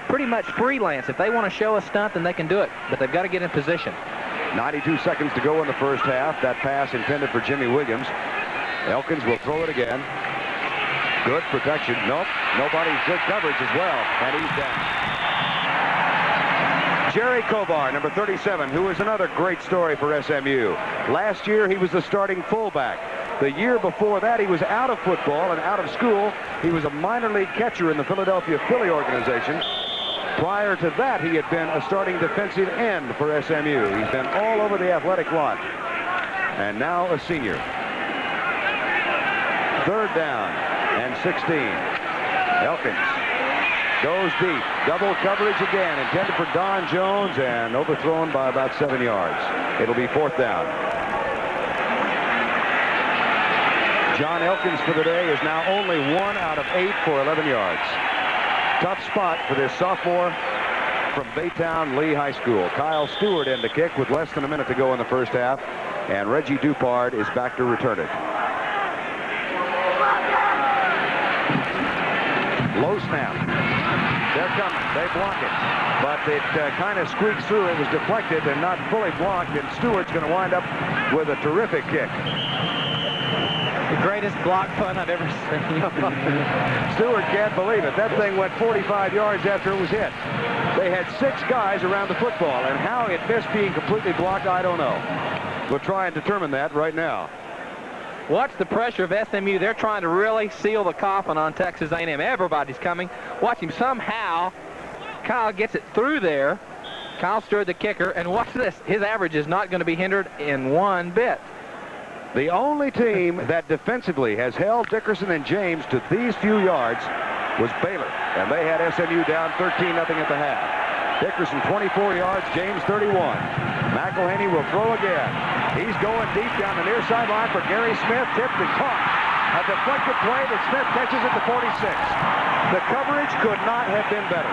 pretty much freelance. If they want to show a stunt, then they can do it, but they've got to get in position. 92 seconds to go in the first half. That pass intended for Jimmy Williams. Elkins will throw it again. Good protection. Nope. Nobody. Good coverage as well, and he's down. Jerry Kovar, number 37, who is another great story for SMU. Last year, he was the starting fullback. The year before that, he was out of football and out of school. He was a minor league catcher in the Philadelphia Philly organization. Prior to that, he had been a starting defensive end for SMU. He's been all over the athletic lot. And now a senior. 3rd down and 16. Elkins goes deep. Double coverage again, intended for Don Jones and overthrown by about 7 yards. It'll be 4th down. John Elkins for the day is now only 1 out of 8 for 11 yards. Tough spot for this sophomore from Baytown Lee High School. Kyle Stewart in to kick with less than a minute to go in the first half. and Reggie Dupard is back to return it. Low snap. They're coming. They block it. But it kind of squeaks through. It was deflected and not fully blocked, and Stewart's going to wind up with a terrific kick. The greatest block punt I've ever seen. Stewart can't believe it. That thing went 45 yards after it was hit. They had 6 guys around the football, and how it missed being completely blocked, I don't know. We'll try and determine that right now. Watch the pressure of SMU. They're trying to really seal the coffin on Texas A&M. Everybody's coming. Watch him. Somehow, Kyle gets it through there. Kyle Stewart, the kicker, and watch this. His average is not going to be hindered in one bit. The only team that defensively has held Dickerson and James to these few yards was Baylor, and they had SMU down 13-0 at the half. Dickerson 24 yards, James 31. McElhaney will throw again. He's going deep down the near sideline for Gary Smith, tipped and caught. A deflected play, but Smith catches it to 46. The coverage could not have been better.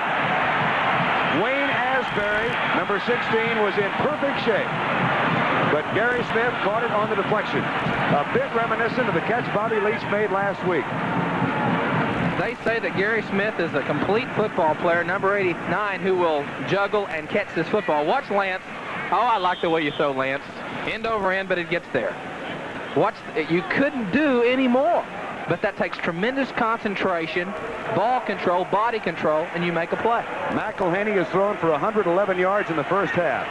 Wayne Asbury, number 16, was in perfect shape. But Gary Smith caught it on the deflection. A bit reminiscent of the catch Bobby Leach made last week. They say that Gary Smith is a complete football player, number 89, who will juggle and catch this football. Watch Lance. Oh, I like the way you throw, Lance. End over end, but it gets there. Watch. You couldn't do any more. But that takes tremendous concentration, ball control, body control, and you make a play. McElhaney has thrown for 111 yards in the first half.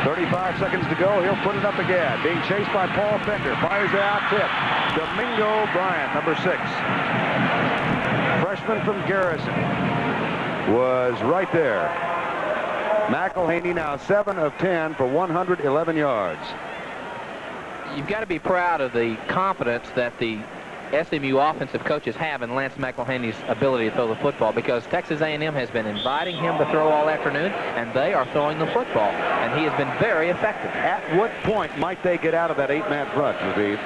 35 seconds to go. He'll put it up again. Being chased by Paul Fender. Fires out, tip. Domingo Bryant, number 6. Freshman from Garrison was right there. McElhaney now 7 of 10 for 111 yards. You've got to be proud of the confidence that the SMU offensive coaches have in Lance McElhaney's ability to throw the football, because Texas A&M has been inviting him to throw all afternoon, and they are throwing the football, and he has been very effective. At what point might they get out of that 8-man front, Raviv?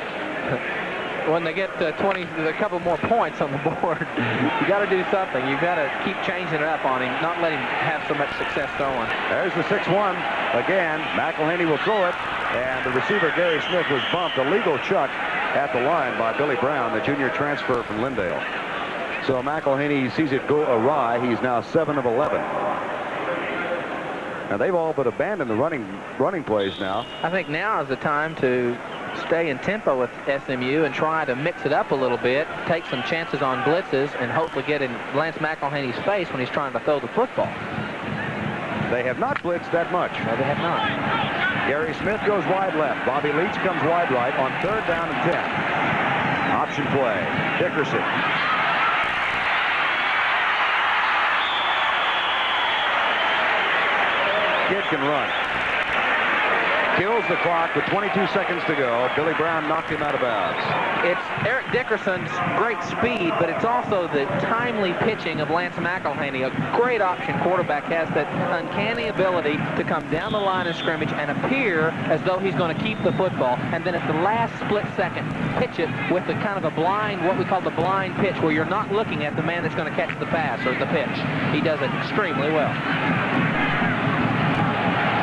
When they get 20, a couple more points on the board. You got to do something. You got to keep changing it up on him, not let him have so much success throwing. There's the 6-1 again. McElhaney will throw it, and the receiver Gary Smith was bumped. A legal chuck at the line by Billy Brown, the junior transfer from Lindale. So McElhaney sees it go awry. He's now 7 of 11. Now they've all but abandoned the running plays now. I think now is the time to stay in tempo with SMU and try to mix it up a little bit, take some chances on blitzes, and hopefully get in Lance McElhaney's face when he's trying to throw the football. They have not blitzed that much. No, they have not. Gary Smith goes wide left. Bobby Leach comes wide right on 3rd down and 10. Option play. Dickerson. Kid can run. Kills the clock with 22 seconds to go. Billy Brown knocked him out of bounds. It's Eric Dickerson's great speed, but it's also the timely pitching of Lance McElhaney. A great option quarterback has that uncanny ability to come down the line of scrimmage and appear as though he's going to keep the football, and then at the last split second, pitch it with the kind of a blind, what we call the blind pitch, where you're not looking at the man that's going to catch the pass or the pitch. He does it extremely well.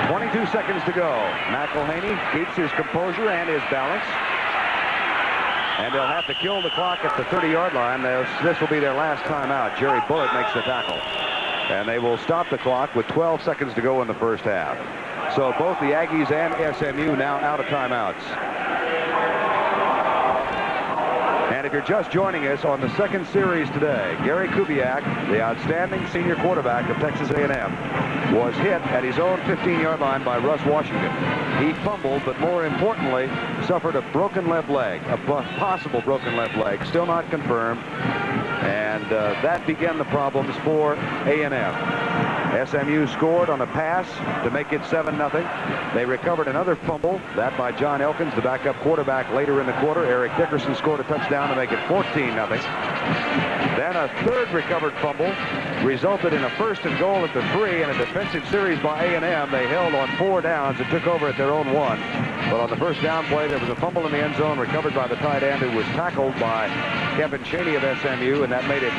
22 seconds to go. McElhaney keeps his composure and his balance. And they'll have to kill the clock at the 30-yard line. This will be their last timeout. Jerry Bullitt makes the tackle. And they will stop the clock with 12 seconds to go in the first half. So both the Aggies and SMU now out of timeouts. And if you're just joining us on the second series today, Gary Kubiak, the outstanding senior quarterback of Texas A&M, was hit at his own 15-yard line by Russ Washington. He fumbled, but more importantly, suffered a broken left leg, a possible broken left leg, still not confirmed. And that began the problems for A&M. SMU scored on a pass to make it 7-0. They recovered another fumble, that by John Elkins, the backup quarterback, later in the quarter. Eric Dickerson scored a touchdown to make it 14-0. Then a third recovered fumble resulted in a 1st and goal at the 3, and a defensive series by A&M. They held on 4 downs and took over at their own 1. But on the first down play, there was a fumble in the end zone recovered by the tight end, who was tackled by Kevin Chaney of SMU, and that made it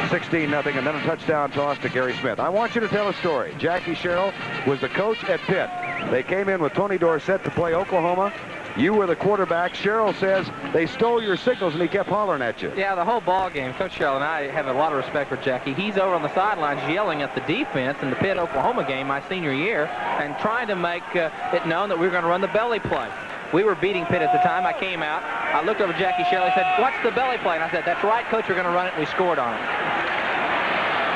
16-0, and then a touchdown toss to Gary Smith. I want you to tell a story. Jackie Sherrill was the coach at Pitt. They came in with Tony Dorsett to play Oklahoma. You were the quarterback. Sherrill says they stole your signals, and he kept hollering at you. Yeah, the whole ball game. Coach Sherrill and I have a lot of respect for Jackie. He's over on the sidelines yelling at the defense in the Pitt Oklahoma game my senior year and trying to make it known that we were going to run the belly play. We were beating Pitt at the time. I came out. I looked over at Jackie Sherrill. He said, "What's the belly play?" And I said, "That's right, Coach. We're going to run it." And we scored on it.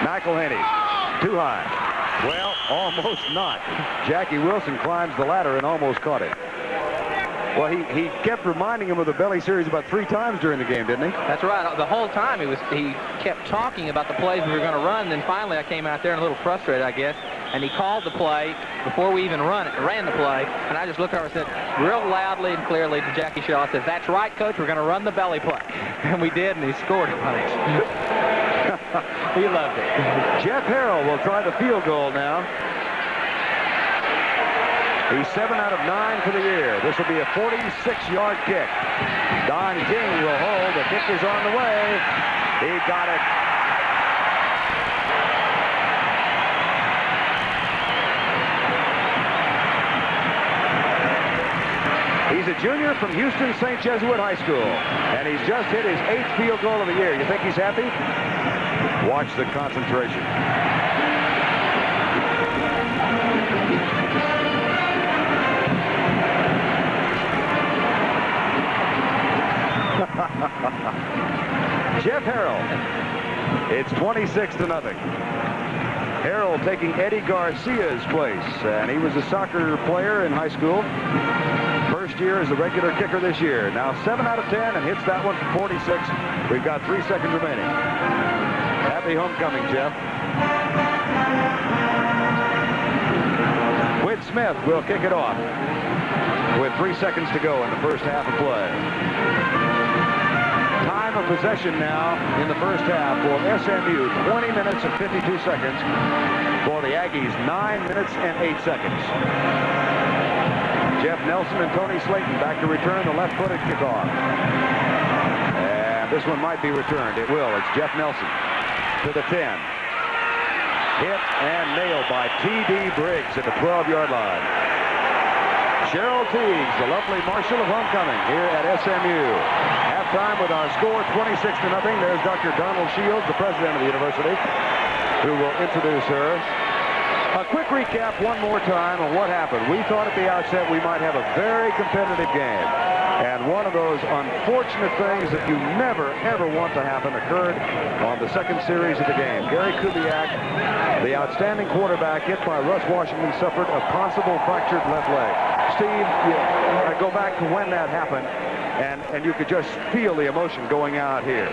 McElhenney, too high. Well, almost not. Jackie Wilson climbs the ladder and almost caught it. Well, he kept reminding him of the belly series about 3 times during the game, didn't he? That's right. The whole time he kept talking about the plays we were going to run. And then finally I came out there and a little frustrated, I guess. And he called the play before we even ran the play. And I just looked over and said real loudly and clearly to Jackie Sherrill, I said, "That's right, Coach. We're going to run the belly play." And we did, and he scored on it. He loved it. Jeff Harrell will try the field goal now. He's 7 out of 9 for the year. This will be a 46-yard kick. Don King will hold. The kick is on the way. He got it. He's a junior from Houston St. Jesuit High School, and he's just hit his 8th field goal of the year. You think he's happy? Watch the concentration. Jeff Harrell. It's 26-0. Harrell taking Eddie Garcia's place, and he was a soccer player in high school. First year as a regular kicker this year. Now 7 out of 10 and hits that one for 46. We've got 3 seconds remaining. Happy homecoming, Jeff. Whit Smith will kick it off with 3 seconds to go in the first half of play. Time of possession now in the first half for SMU, 20 minutes and 52 seconds. For the Aggies, 9 minutes and 8 seconds. Jeff Nelson and Tony Slayton back to return the left-footed kickoff. And this one might be returned. It will. It's Jeff Nelson to the 10. Hit and nailed by T.D. Briggs at the 12-yard line. Cheryl Teagues, the lovely marshal of homecoming here at SMU. Halftime with our score 26-0. There's Dr. Donald Shields, the president of the university, who will introduce her. A quick recap one more time of what happened. We thought at the outset we might have a very competitive game. And one of those unfortunate things that you never, ever want to happen occurred on the second series of the game. Gary Kubiak, the outstanding quarterback, hit by Russ Washington, suffered a possible fractured left leg. Steve, I go back to when that happened, and you could just feel the emotion going out here.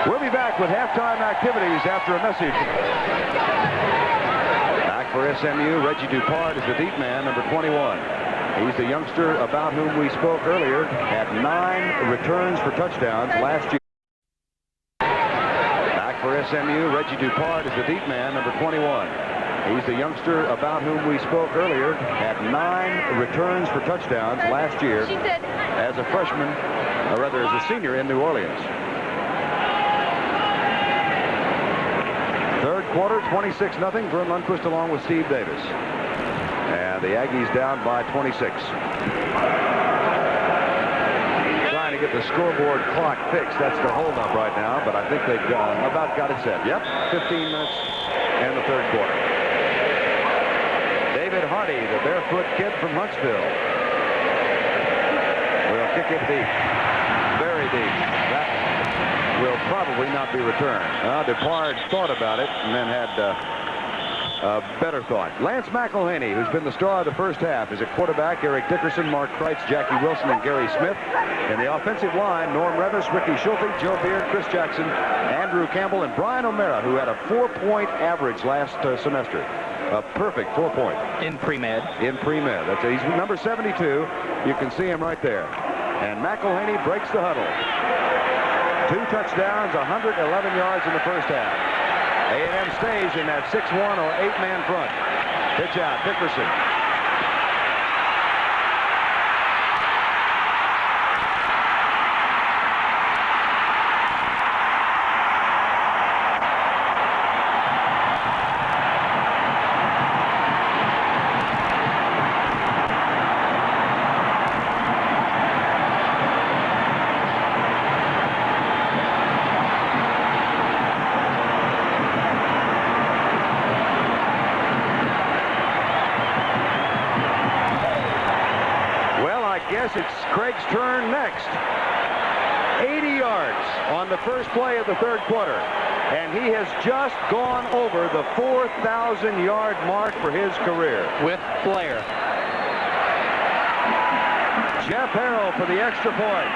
We'll be back with halftime activities after a message. Back for SMU, Reggie Dupart is the deep man, number 21. He's the youngster about whom we spoke earlier, had 9 returns for touchdowns last year. Back for SMU, Reggie Dupart is the deep man, number 21. He's the youngster about whom we spoke earlier, had 9 returns for touchdowns last year as a freshman, or rather as a senior in New Orleans. Third quarter, 26-0. Vern Lundquist along with Steve Davis. And the Aggies down by 26. Trying to get the scoreboard clock fixed. That's the holdup right now, but I think they've about got it set. Yep, 15 minutes in the third quarter. David Hardy, the barefoot kid from Huntsville, will kick it deep. Very deep. That will probably not be returned. Dupart thought about it and then had a better thought. Lance McElhenney, who's been the star of the first half, is at quarterback. Eric Dickerson, Mark Kreitz, Jackie Wilson, and Gary Smith. In the offensive line, Norm Revis, Ricky Schulte, Joe Beard, Chris Jackson, Andrew Campbell, and Brian O'Mara, who had a 4-point average last semester. A perfect 4-point. In pre-med. In pre-med. He's number 72. You can see him right there. And McElhenney breaks the huddle. 2 touchdowns, 111 yards in the first half. A&M stays in that 6-1 or 8-man front. Pitch out, Dickerson. turn next. 80 yards on the first play of the third quarter. And he has just gone over the 4,000-yard mark for his career. With flair. Jeff Harrell for the extra point.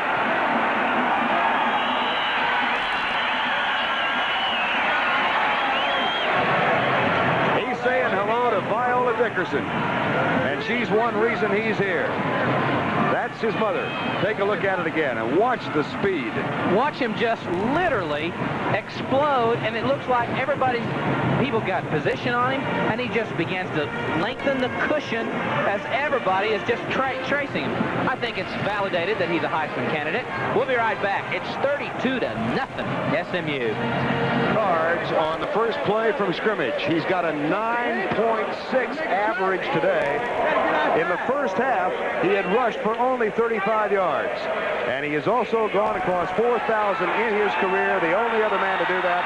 He's saying hello to Viola Dickerson. And she's one reason he's here. That's his mother. Take a look at it again and watch the speed. Watch him just literally explode, and it looks like people got position on him, and he just begins to lengthen the cushion as everybody is just tracing him. I think it's validated that he's a Heisman candidate. We'll be right back. It's 32-0 SMU. Cards on the first play from scrimmage. He's got a 9.6 average today. In the first half, he had rushed for only 35 yards. And he has also gone across 4,000 in his career. The only other man to do that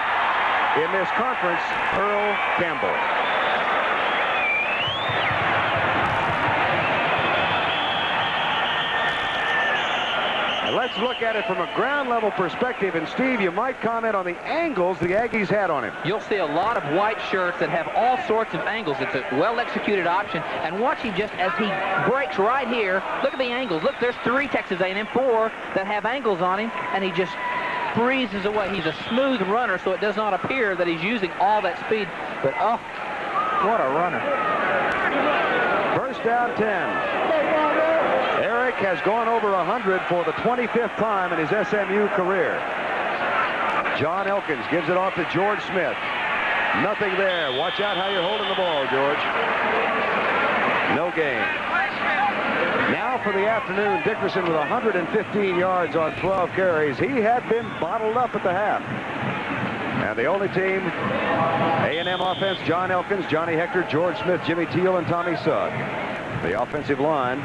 in this conference, Earl Campbell. Let's look at it from a ground level perspective. And Steve, you might comment on the angles the Aggies had on him. You'll see a lot of white shirts that have all sorts of angles. It's a well-executed option. And watch him just as he breaks right here. Look at the angles. Look, there's 3 Texas A&M, 4 that have angles on him. And he just breezes away. He's a smooth runner, so it does not appear that he's using all that speed. But, oh, what a runner. First down 10. Eric has gone over 100 for the 25th time in his SMU career. John Elkins gives it off to George Smith. Nothing there. Watch out how you're holding the ball, George. No gain. Now for the afternoon, Dickerson with 115 yards on 12 carries. He had been bottled up at the half. And the only team, A&M offense, John Elkins, Johnny Hector, George Smith, Jimmy Teal, and Tommy Sugg. The offensive line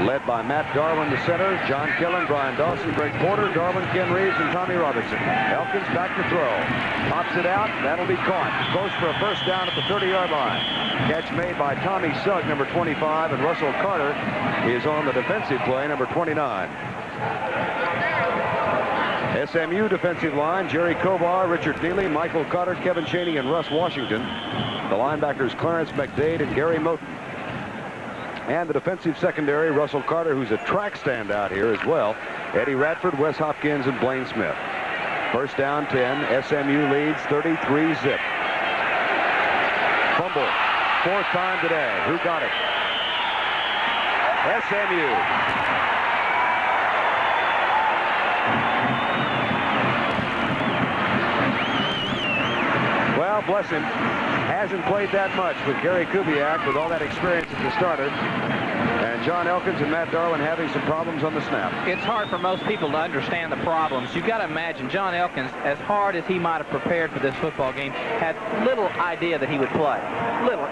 led by Matt Darwin, the center, John Killen, Brian Dawson, Greg Porter, Darwin, Ken Reeves, and Tommy Robertson. Elkins back to throw. Pops it out. That'll be caught. Goes for a first down at the 30-yard line. Catch made by Tommy Sugg, number 25, and Russell Carter is on the defensive play, number 29. SMU defensive line, Jerry Kovar, Richard Neely, Michael Cotter, Kevin Chaney, and Russ Washington. The linebackers, Clarence McDade and Gary Moten. And the defensive secondary, Russell Carter, who's a track standout here as well. Eddie Radford, Wes Hopkins, and Blaine Smith. First down 10. SMU leads 33-zip. Fumble. 4th time today. Who got it? SMU. Well, bless him. Hasn't played that much with Gary Kubiak with all that experience as a starter. And John Elkins and Matt Darwin having some problems on the snap. It's hard for most people to understand the problems. You've got to imagine John Elkins, as hard as he might have prepared for this football game, had little idea that he would play. Little.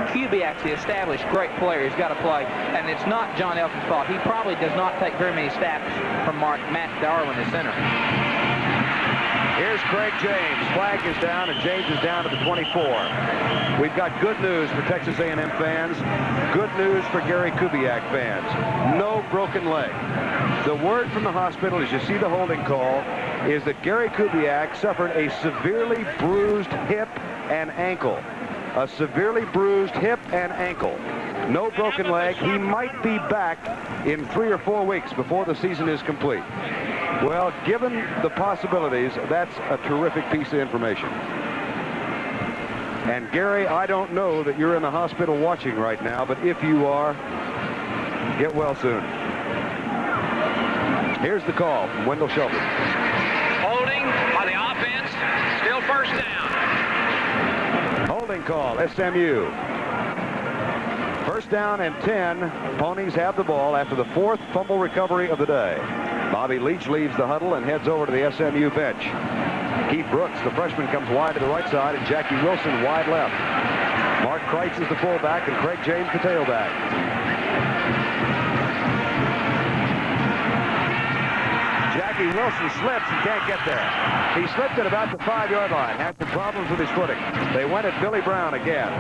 Kubiak's the established great player. He's got to play. And it's not John Elkins' fault. He probably does not take very many snaps from Matt Darwin, the center. Here's Craig James. Flag is down, and James is down to the 24. We've got good news for Texas A&M fans. Good news for Gary Kubiak fans. No broken leg. The word from the hospital, as you see the holding call, is that Gary Kubiak suffered a severely bruised hip and ankle. A severely bruised hip and ankle. No broken leg. He might be back in 3 or 4 weeks before the season is complete. Well, given the possibilities, that's a terrific piece of information. And Gary, I don't know that you're in the hospital watching right now, but if you are, get well soon. Here's the call from Wendell Shelton. Holding by the offense. Still first down. Holding call, SMU. First down and 10. Ponies have the ball after the 4th fumble recovery of the day. Bobby Leach leaves the huddle and heads over to the SMU bench. Keith Brooks, the freshman, comes wide to the right side, and Jackie Wilson wide left. Mark Kreitz is the fullback, and Craig James the tailback. Jackie Wilson slips and can't get there. He slipped at about the 5-yard line, had some problems with his footing. They went at Billy Brown again.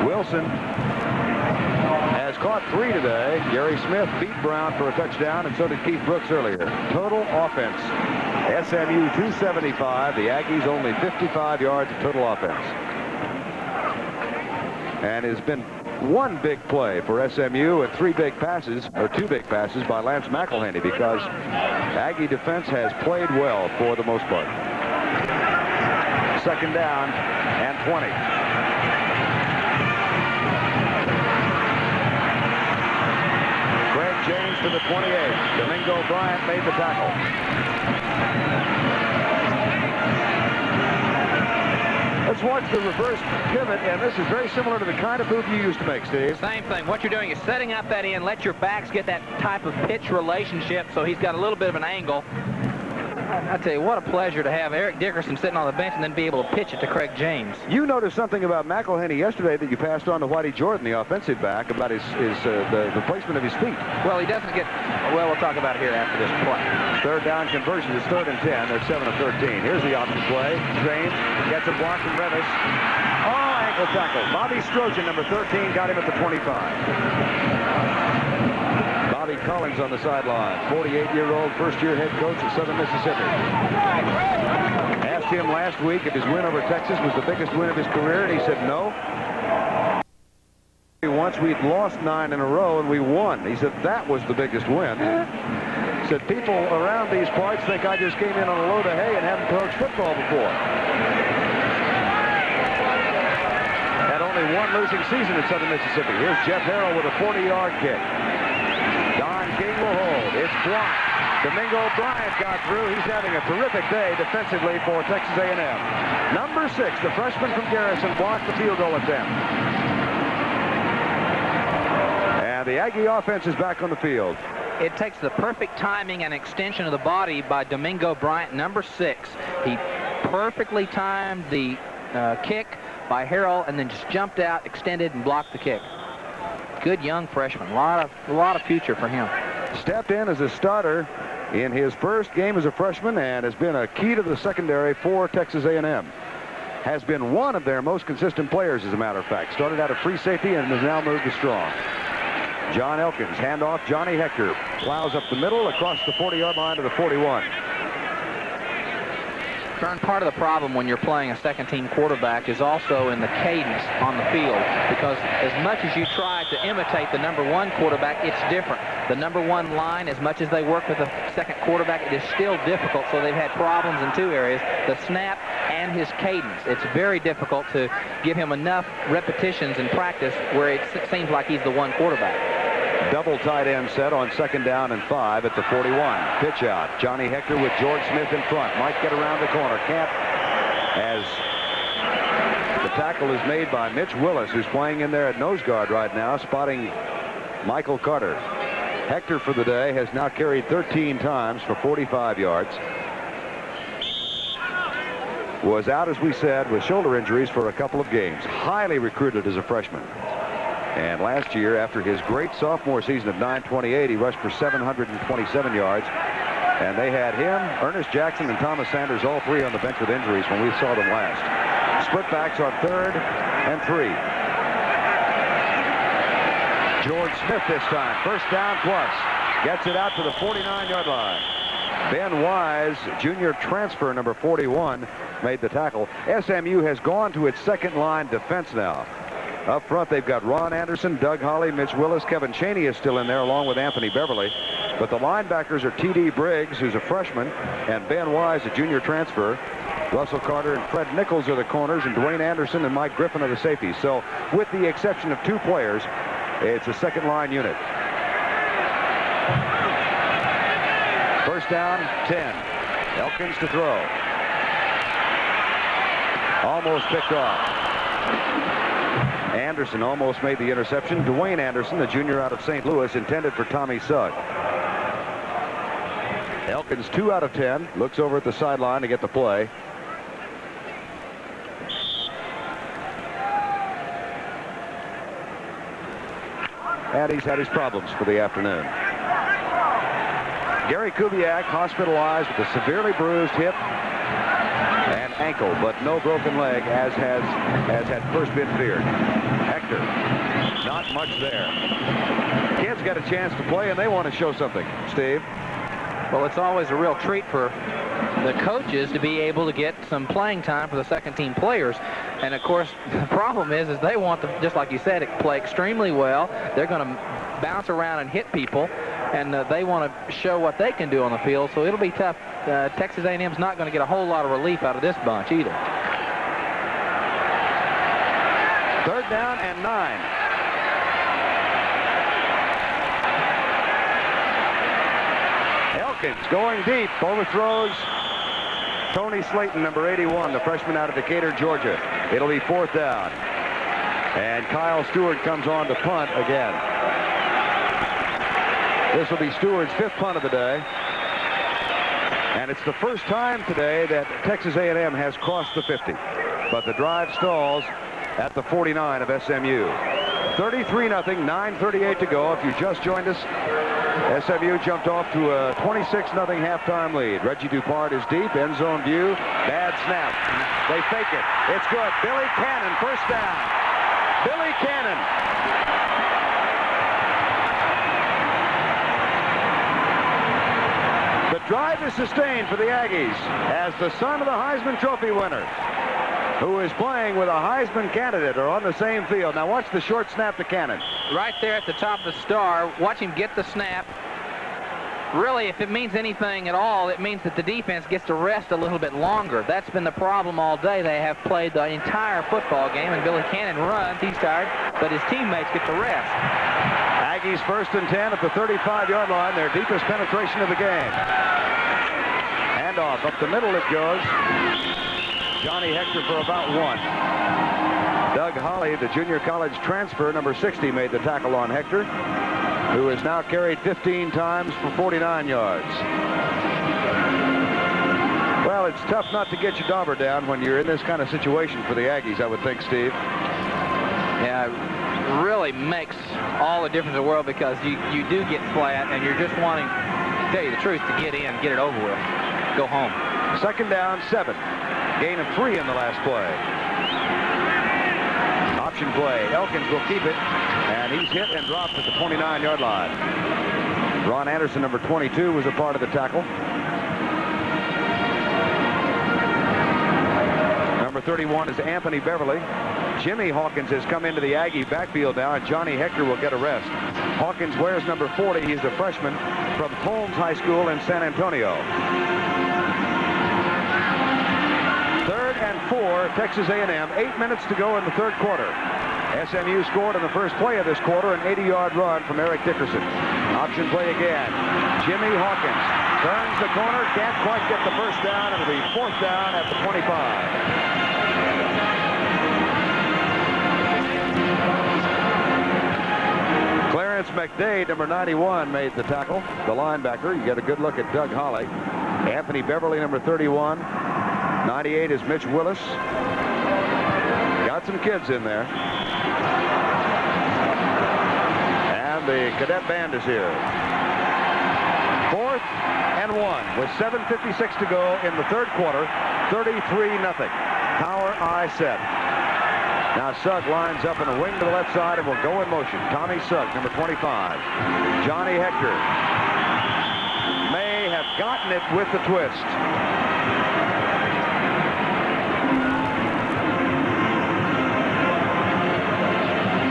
Wilson has caught 3 today. Gary Smith beat Brown for a touchdown, and so did Keith Brooks earlier. Total offense, SMU 275. The Aggies only 55 yards of total offense. And has been one big play for SMU and 3 big passes, or 2 big passes by Lance McElhaney, because Aggie defense has played well for the most part. Second down and 20. Craig James to the 28. Domingo Bryant made the tackle. Let's watch the reverse pivot, and this is very similar to the kind of move you used to make, Steve. Same thing. What you're doing is setting up that end, let your backs get that type of pitch relationship, so he's got a little bit of an angle. I tell you, what a pleasure to have Eric Dickerson sitting on the bench and then be able to pitch it to Craig James. You noticed something about McElhaney yesterday that you passed on to Whitey Jordan, the offensive back, about the placement of his feet. Well, he doesn't get... Well, we'll talk about it here after this play. Third down conversion is 3rd and 10. They're 7 of 13. Here's the option play. James gets a block from Revis. Oh, ankle tackle. Bobby Strojan, number 13, got him at the 25. Bobby Collins on the sideline, 48-year-old first-year head coach at Southern Mississippi. Asked him last week if his win over Texas was the biggest win of his career, and he said no. Once we'd lost 9 in a row and we won. He said that was the biggest win. He said people around these parts think I just came in on a load of hay and haven't coached football before. Had only one losing season at Southern Mississippi. Here's Jeff Harrell with a 40-yard kick. Don King will hold. It's blocked. Domingo Bryant got through. He's having a terrific day defensively for Texas A&M. Number 6, the freshman from Garrison, blocked the field goal attempt. And the Aggie offense is back on the field. It takes the perfect timing and extension of the body by Domingo Bryant, number 6. He perfectly timed the kick by Harrell and then just jumped out, extended, and blocked the kick. Good young freshman. A lot of future for him. Stepped in as a starter in his first game as a freshman and has been a key to the secondary for Texas A&M. Has been one of their most consistent players, as a matter of fact. Started out at free safety and has now moved to strong. John Elkins, handoff. Johnny Hector plows up the middle across the 40-yard line to the 41. Part of the problem when you're playing a second-team quarterback is also in the cadence on the field, because as much as you try to imitate the number 1 quarterback, it's different. The number 1 line, as much as they work with the second quarterback, it is still difficult, so they've had problems in 2 areas, the snap and his cadence. It's very difficult to give him enough repetitions in practice where it seems like he's the 1 quarterback. Double tight end set on 2nd down and 5 at the 41. Pitch out. Johnny Hector with George Smith in front. Might get around the corner. Can't, as the tackle is made by Mitch Willis, who's playing in there at nose guard right now, spotting Michael Carter. Hector for the day has now carried 13 times for 45 yards. Was out, as we said, with shoulder injuries for a couple of games. Highly recruited as a freshman. And last year, after his great sophomore season of 928, he rushed for 727 yards. And they had him, Ernest Jackson, and Thomas Sanders, all 3 on the bench with injuries when we saw them last. Split backs on 3rd and 3. George Smith this time, 1st down plus. Gets it out to the 49-yard line. Ben Wise, junior transfer, number 41, made the tackle. SMU has gone to its second-line defense now. Up front, they've got Ron Anderson, Doug Holly, Mitch Willis. Kevin Chaney is still in there, along with Anthony Beverly. But the linebackers are T.D. Briggs, who's a freshman, and Ben Wise, a junior transfer. Russell Carter and Fred Nichols are the corners, and Dwayne Anderson and Mike Griffin are the safeties. So, with the exception of 2 players, it's a second-line unit. 1st down, 10. Elkins to throw. Almost picked off. Anderson almost made the interception. Dwayne Anderson, the junior out of St. Louis, intended for Tommy Sugg. Elkins 2 out of 10. Looks over at the sideline to get the play. And he's had his problems for the afternoon. Gary Kubiak hospitalized with a severely bruised hip and ankle, but no broken leg, as had first been feared. Hector Not much there. Kids got a chance to play, and they want to show something. Steve? Well, it's always a real treat for the coaches to be able to get some playing time for the second-team players. And, of course, the problem is they want to, just like you said, play extremely well. They're going to bounce around and hit people, and they want to show what they can do on the field. So it'll be tough. Texas A&M's not going to get a whole lot of relief out of this bunch either. 3rd down and 9. Elkins going deep, overthrows Tony Slayton, number 81, the freshman out of Decatur, Georgia. It'll be 4th down. And Kyle Stewart comes on to punt again. This will be Stewart's 5th punt of the day. And it's the first time today that Texas A&M has crossed the 50. But the drive stalls at the 49 of SMU. 33-0, 9:38 to go. If you just joined us, SMU jumped off to a 26-0 halftime lead. Reggie Dupart is deep, end zone view, bad snap. They fake it. It's good. Billy Cannon, 1st down. Billy Cannon. The drive is sustained for the Aggies as the son of the Heisman Trophy winner, who is playing with a Heisman candidate, are on the same field. Now watch the short snap to Cannon. Right there at the top of the star, watch him get the snap. Really, if it means anything at all, it means that the defense gets to rest a little bit longer. That's been the problem all day. They have played the entire football game, and Billy Cannon runs. He's tired, but his teammates get to rest. Aggies 1st and 10 at the 35-yard line, their deepest penetration of the game. Handoff up the middle it goes. Johnny Hector for about 1. Doug Holly, the junior college transfer, number 60, made the tackle on Hector, who has now carried 15 times for 49 yards. Well, it's tough not to get your dauber down when you're in this kind of situation for the Aggies, I would think, Steve. Yeah, it really makes all the difference in the world, because you do get flat, and you're just wanting, to tell you the truth, to get in, get it over with, go home. 2nd down, 7. Gain of 3 in the last play. Option play. Elkins will keep it, and he's hit and dropped at the 29-yard line. Ron Anderson, number 22, was a part of the tackle. Number 31 is Anthony Beverly. Jimmy Hawkins has come into the Aggie backfield now, and Johnny Hector will get a rest. Hawkins wears number 40. He's a freshman from Holmes High School in San Antonio. 3rd and 4, Texas A&M. 8 minutes to go in the 3rd quarter. SMU scored on the first play of this quarter, an 80-yard run from Eric Dickerson. Option play again. Jimmy Hawkins turns the corner, can't quite get the 1st down. It'll be 4th down at the 25. Clarence McDade, number 91, made the tackle. The linebacker. You get a good look at Doug Holly. Anthony Beverly, number 31. 98 is Mitch Willis. Got some kids in there. And the cadet band is here. 4th and 1 with 7:56 to go in the 3rd quarter. 33-0. Power I set. Now Sugg lines up in a wing to the left side and will go in motion. Tommy Sugg, number 25. Johnny Hector may have gotten it with the twist.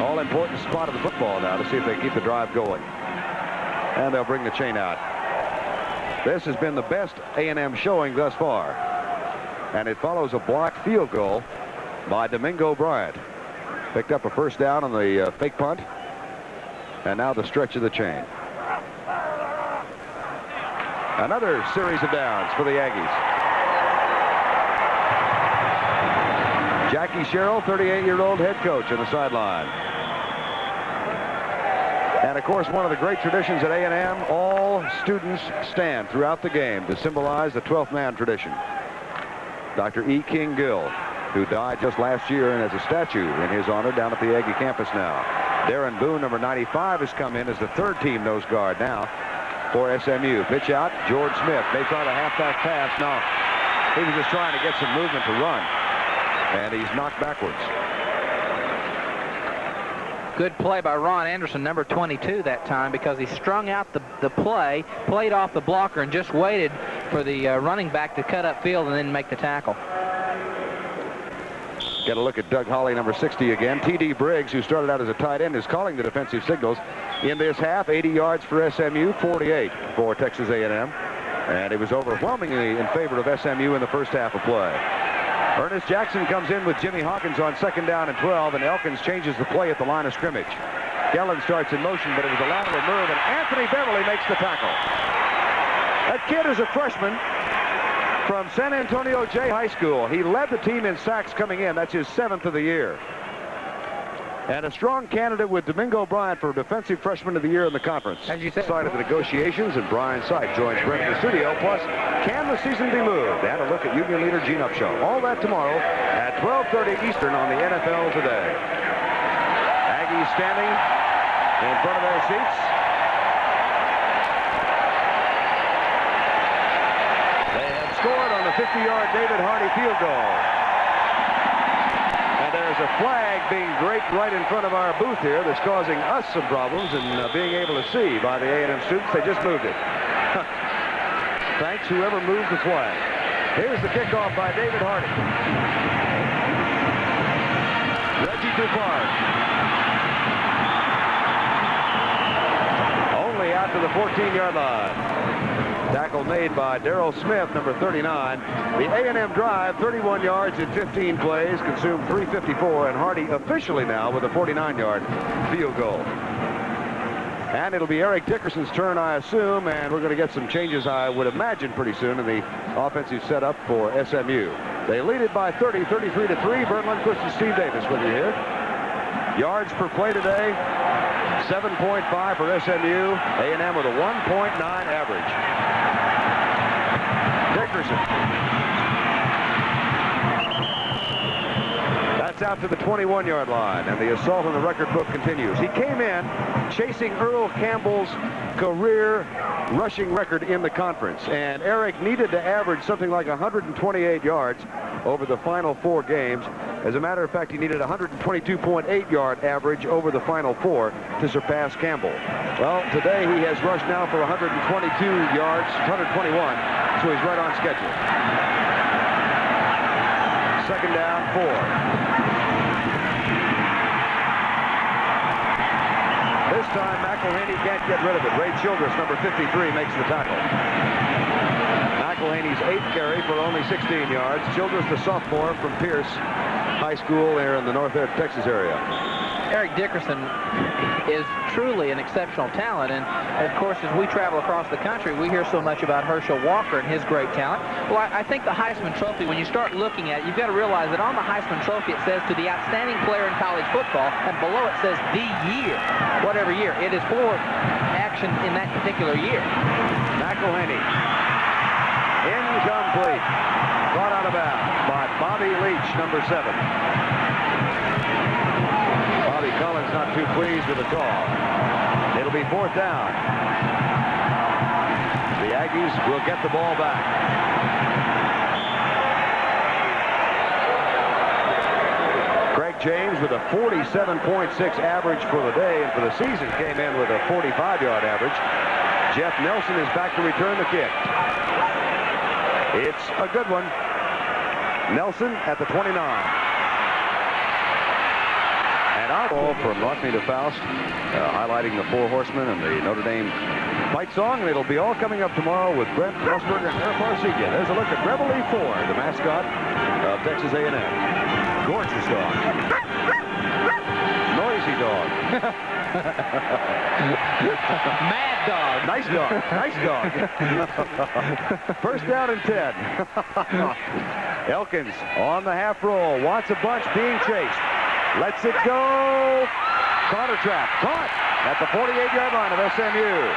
All-important spot of the football now to see if they keep the drive going. And they'll bring the chain out. This has been the best A&M showing thus far. And it follows a blocked field goal by Domingo Bryant. Picked up a 1st down on the fake punt. And now the stretch of the chain. Another series of downs for the Aggies. Jackie Sherrill, 38-year-old head coach, on the sideline. And of course, one of the great traditions at A&M, all students stand throughout the game to symbolize the 12th man tradition. Dr. E. King Gill, who died just last year and has a statue in his honor down at the Aggie campus now. Darren Boone, number 95, has come in as the 3rd team nose guard now for SMU. Pitch out, George Smith may try the halfback pass. No, he was just trying to get some movement to run, and he's knocked backwards. Good play by Ron Anderson, number 22 that time, because he strung out the play, played off the blocker, and just waited for the running back to cut upfield and then make the tackle. Get a look at Doug Holly, number 60 again. T.D. Briggs, who started out as a tight end, is calling the defensive signals in this half. 80 yards for SMU, 48 for Texas A&M. And it was overwhelmingly in favor of SMU in the first half of play. Ernest Jackson comes in with Jimmy Hawkins on 2nd down and 12, and Elkins changes the play at the line of scrimmage. Gellin starts in motion, but it was a lateral move, and Anthony Beverly makes the tackle. That kid is a freshman from San Antonio J High School. He led the team in sacks coming in. That's his 7th of the year. And a strong candidate with Domingo Bryant for Defensive Freshman of the Year in the conference. As you said, side of the negotiations, and Brian Sipe joins Brent in the studio. Plus, can the season be moved? And a look at Union leader Gene Upshaw. All that tomorrow at 12:30 Eastern on the NFL Today. Aggies standing in front of their seats. They have scored on the 50-yard David Hardy field goal. There's a flag being draped right in front of our booth here that's causing us some problems in being able to see by the A&M students. They just moved it. Thanks, whoever moved the flag. Here's the kickoff by David Hardy. Reggie Dupart. Only out to the 14-yard line. Tackle made by Darrell Smith, number 39. The A&M drive, 31 yards in 15 plays, consumed 354, and Hardy officially now with a 49-yard field goal. And it'll be Eric Dickerson's turn, I assume, and we're going to get some changes, I would imagine, pretty soon in the offensive setup for SMU. They lead it by 30, 33-3. Bert Lundquist and Steve Davis with you here. Yards per play today, 7.5 for SMU. A&M with a 1.9 average. Dickerson. That's out to the 21-yard line, and the assault on the record book continues. He came in chasing Earl Campbell's career rushing record in the conference, and Eric needed to average something like 128 yards over the final 4 games. As a matter of fact, he needed 122.8-yard average over the final 4 to surpass Campbell. Well, today he has rushed now for 122 yards, 121, so he's right on schedule. 2nd down, 4. This time, McElhaney can't get rid of it. Ray Childress, number 53, makes the tackle. McElhaney's 8th carry for only 16 yards. Childress, the sophomore from Pierce High School there in the North Texas area. Eric Dickerson is truly an exceptional talent, and of course, as we travel across the country, we hear so much about Herschel Walker and his great talent. Well, I think the Heisman Trophy, when you start looking at it, you've got to realize that on the Heisman Trophy it says to the outstanding player in college football, and below it says the year, whatever year. It is for action in that particular year. McElhaney, incomplete, brought out of bounds by Bobby Leach, number 7. Bobby Collins not too pleased with the call. It'll be 4th down. The Aggies will get the ball back. Craig James with a 47.6 average for the day, and for the season came in with a 45-yard average. Jeff Nelson is back to return the kick. It's a good one. Nelson at the 29. And our ball from Rockney to Faust, highlighting the 4 horsemen and the Notre Dame fight song. And it'll be all coming up tomorrow with Brent Musburger and Eric Parsegia. There's a look at Rebel E4, the mascot of Texas A&M. Gorgeous dog. Noisy dog. Mad dog. Nice dog. Nice dog. 1st down and 10. Elkins on the half roll. Wants a bunch, being chased. Lets it go. Counter trap. Caught at the 48-yard line of SMU.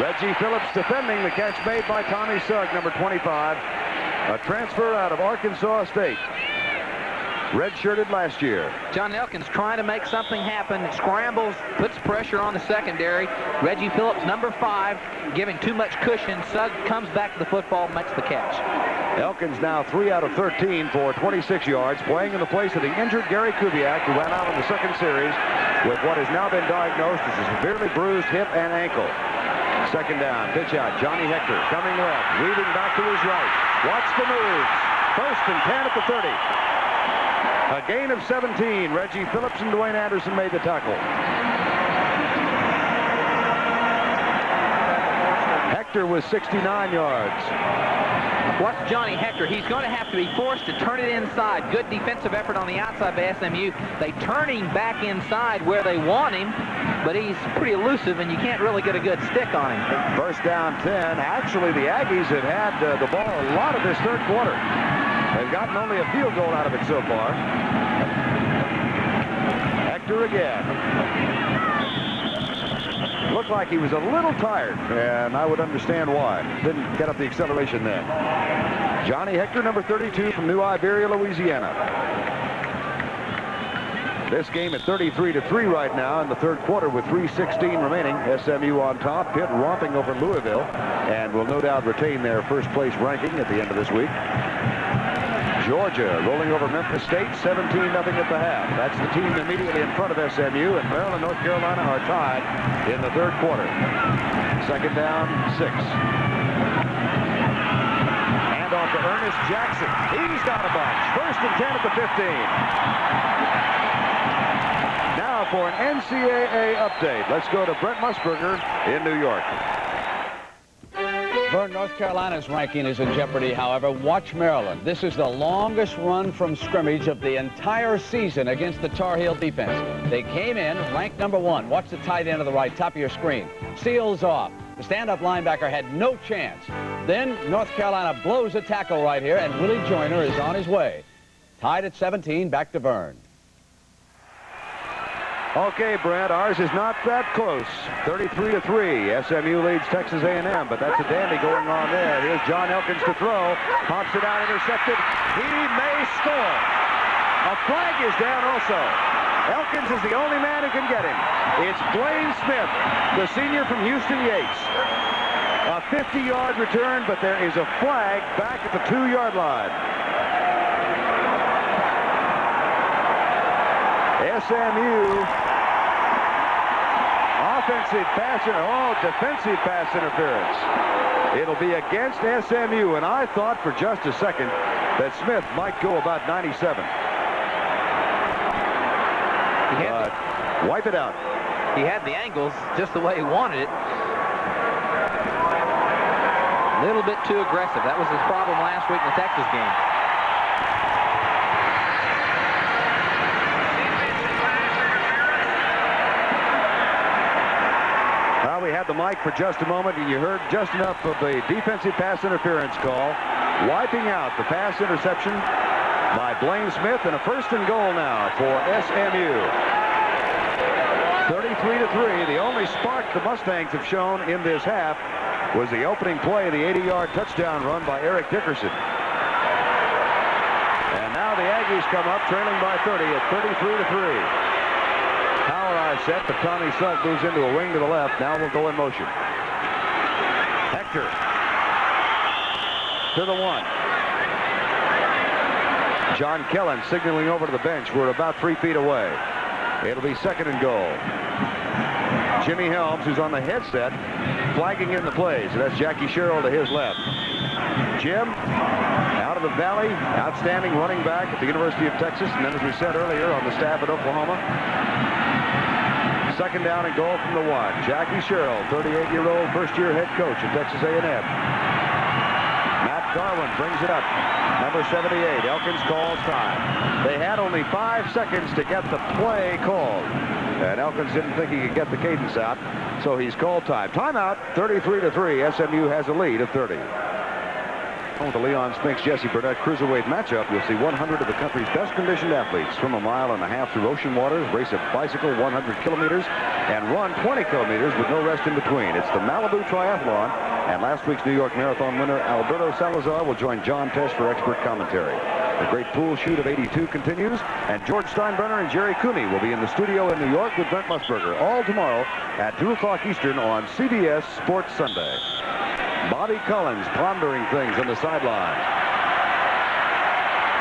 Reggie Phillips defending the catch made by Tommy Sugg, number 25. A transfer out of Arkansas State. Redshirted last year. John Elkins trying to make something happen. Scrambles, puts pressure on the secondary. Reggie Phillips, number 5, giving too much cushion. Sugg comes back to the football, makes the catch. Elkins now 3 out of 13 for 26 yards, playing in the place of the injured Gary Kubiak, who ran out in the 2nd series. with what has now been diagnosed as a severely bruised hip and ankle. Second down, pitch out. Johnny Hector coming left, weaving back to his right. Watch the moves. First and 10 at the 30. A gain of 17. Reggie Phillips and Dwayne Anderson made the tackle. Hector was 69 yards. Watch Johnny Hector. He's going to have to be forced to turn it inside. Good defensive effort on the outside by SMU. They turn him back inside where they want him, but he's pretty elusive, and you can't really get a good stick on him. First down 10. Actually, the Aggies have had the ball a lot of this third quarter. They've gotten only a field goal out of it so far. Hector again. Looked like he was a little tired, and I would understand why. Didn't get up the acceleration then. Johnny Hector, number 32 from New Iberia, Louisiana. This game at 33-3 right now in the third quarter with 3:16 remaining. SMU on top, Pitt romping over Louisville, and will no doubt retain their first place ranking at the end of this week. Georgia rolling over Memphis State, 17-0 at the half. That's the team immediately in front of SMU, and Maryland, North Carolina are tied in the third quarter. Second down, 6. Hand off to Ernest Jackson. He's got a bunch. First and 10 at the 15. Now for an NCAA update. Let's go to Brent Musburger in New York. Vern, North Carolina's ranking is in jeopardy, however. Watch Maryland. This is the longest run from scrimmage of the entire season against the Tar Heel defense. They came in ranked number 1. Watch the tight end of the right, top of your screen. Seals off. The stand-up linebacker had no chance. Then North Carolina blows a tackle right here, and Willie Joyner is on his way. Tied at 17, back to Vern. Okay, Brent, ours is not that close. 33-3. SMU leads Texas A&M, but that's a dandy going on there. Here's John Elkins to throw. Pops it out, intercepted. He may score. A flag is down also. Elkins is the only man who can get him. It's Blaine Smith, the senior from Houston Yates. A 50-yard return, but there is a flag back at the 2-yard line. SMU offensive defensive pass interference. It'll be against SMU, and I thought for just a second that Smith might go about 97. Wipe it out. He had the angles just the way he wanted it. A little bit too aggressive. That was his problem last week in the Texas game. We had the mic for just a moment, and you heard just enough of the defensive pass interference call, wiping out the pass interception by Blaine Smith, and a first and goal now for SMU. 33-3. The only spark the Mustangs have shown in this half was the opening play of the 80-yard touchdown run by Eric Dickerson. And now the Aggies come up trailing by 30 at 33-3. Power eye set, but Tommy Selk moves into a wing to the left. Now we'll go in motion. Hector to the 1. John Kellen signaling over to the bench. We're about 3 feet away. It'll be second and goal. Jimmy Helms, who's on the headset, flagging in the plays. So that's Jackie Sherrill to his left. Jim, out of the valley, outstanding running back at the University of Texas, and then, as we said earlier, on the staff at Oklahoma. Second down and goal from the 1. Jackie Sherrill, 38-year-old first-year head coach at Texas A&M. Matt Garland brings it up. Number 78. Elkins calls time. They had only 5 seconds to get the play called. And Elkins didn't think he could get the cadence out, so he's called time. Timeout, 33-3. SMU has a lead of 30. With the Leon Spinks-Jesse Burnett Cruiserweight matchup, you'll see 100 of the country's best-conditioned athletes swim a 1.5 miles through ocean waters, race a bicycle 100 kilometers, and run 20 kilometers with no rest in between. It's the Malibu Triathlon, and last week's New York Marathon winner Alberto Salazar will join John Tesh for expert commentary. The great pool shoot of 82 continues, and George Steinbrenner and Jerry Cooney will be in the studio in New York with Brent Musburger, all tomorrow at 2 o'clock Eastern on CBS Sports Sunday. Bobby Collins pondering things on the sideline.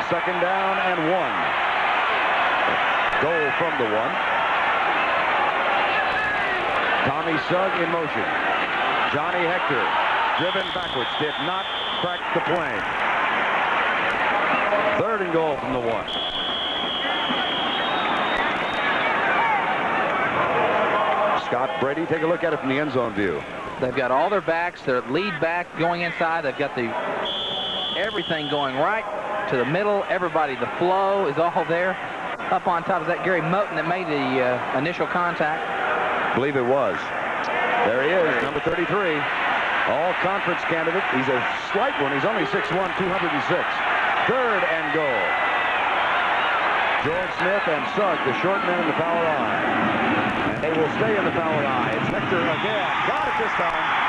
Second down and 1. Goal from the 1. Tommy Sugg in motion. Johnny Hector, driven backwards, did not crack the plane. 3rd and goal from the 1. Scott Brady, take a look at it from the end zone view. They've got all their backs, their lead back going inside. They've got everything going right to the middle. Everybody, the flow is all there. Up on top, is that Gary Moten that made the initial contact? I believe it was. There he is, number 33. All-conference candidate. He's a slight one. He's only 6'1", 206. 3rd and goal. George Smith and Sugg, the short men in the foul line. And they will stay in the foul line. It's Hector again. Got it this time.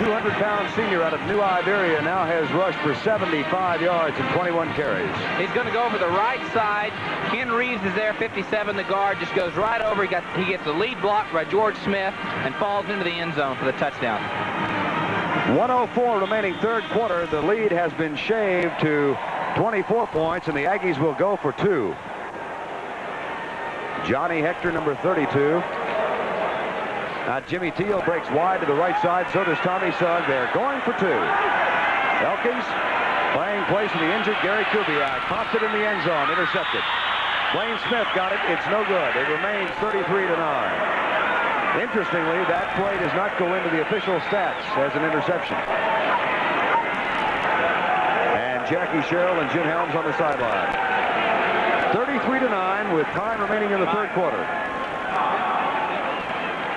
200-pound senior out of New Iberia now has rushed for 75 yards and 21 carries. He's going to go over the right side. Ken Reeves is there, 57, the guard, just goes right over. He gets the lead block by George Smith and falls into the end zone for the touchdown. 1:04 remaining 3rd quarter. The lead has been shaved to 24 points, and the Aggies will go for 2. Johnny Hector, number 32. Jimmy Teal breaks wide to the right side. So does Tommy Sugg. They're going for 2. Elkins playing place for the injured Gary Kubiak. Pops it in the end zone. Intercepted. Blaine Smith got it. It's no good. It remains 33-9. Interestingly, that play does not go into the official stats as an interception. And Jackie Sherrill and Jim Helms on the sideline. 33-9 with time remaining in the 3rd quarter.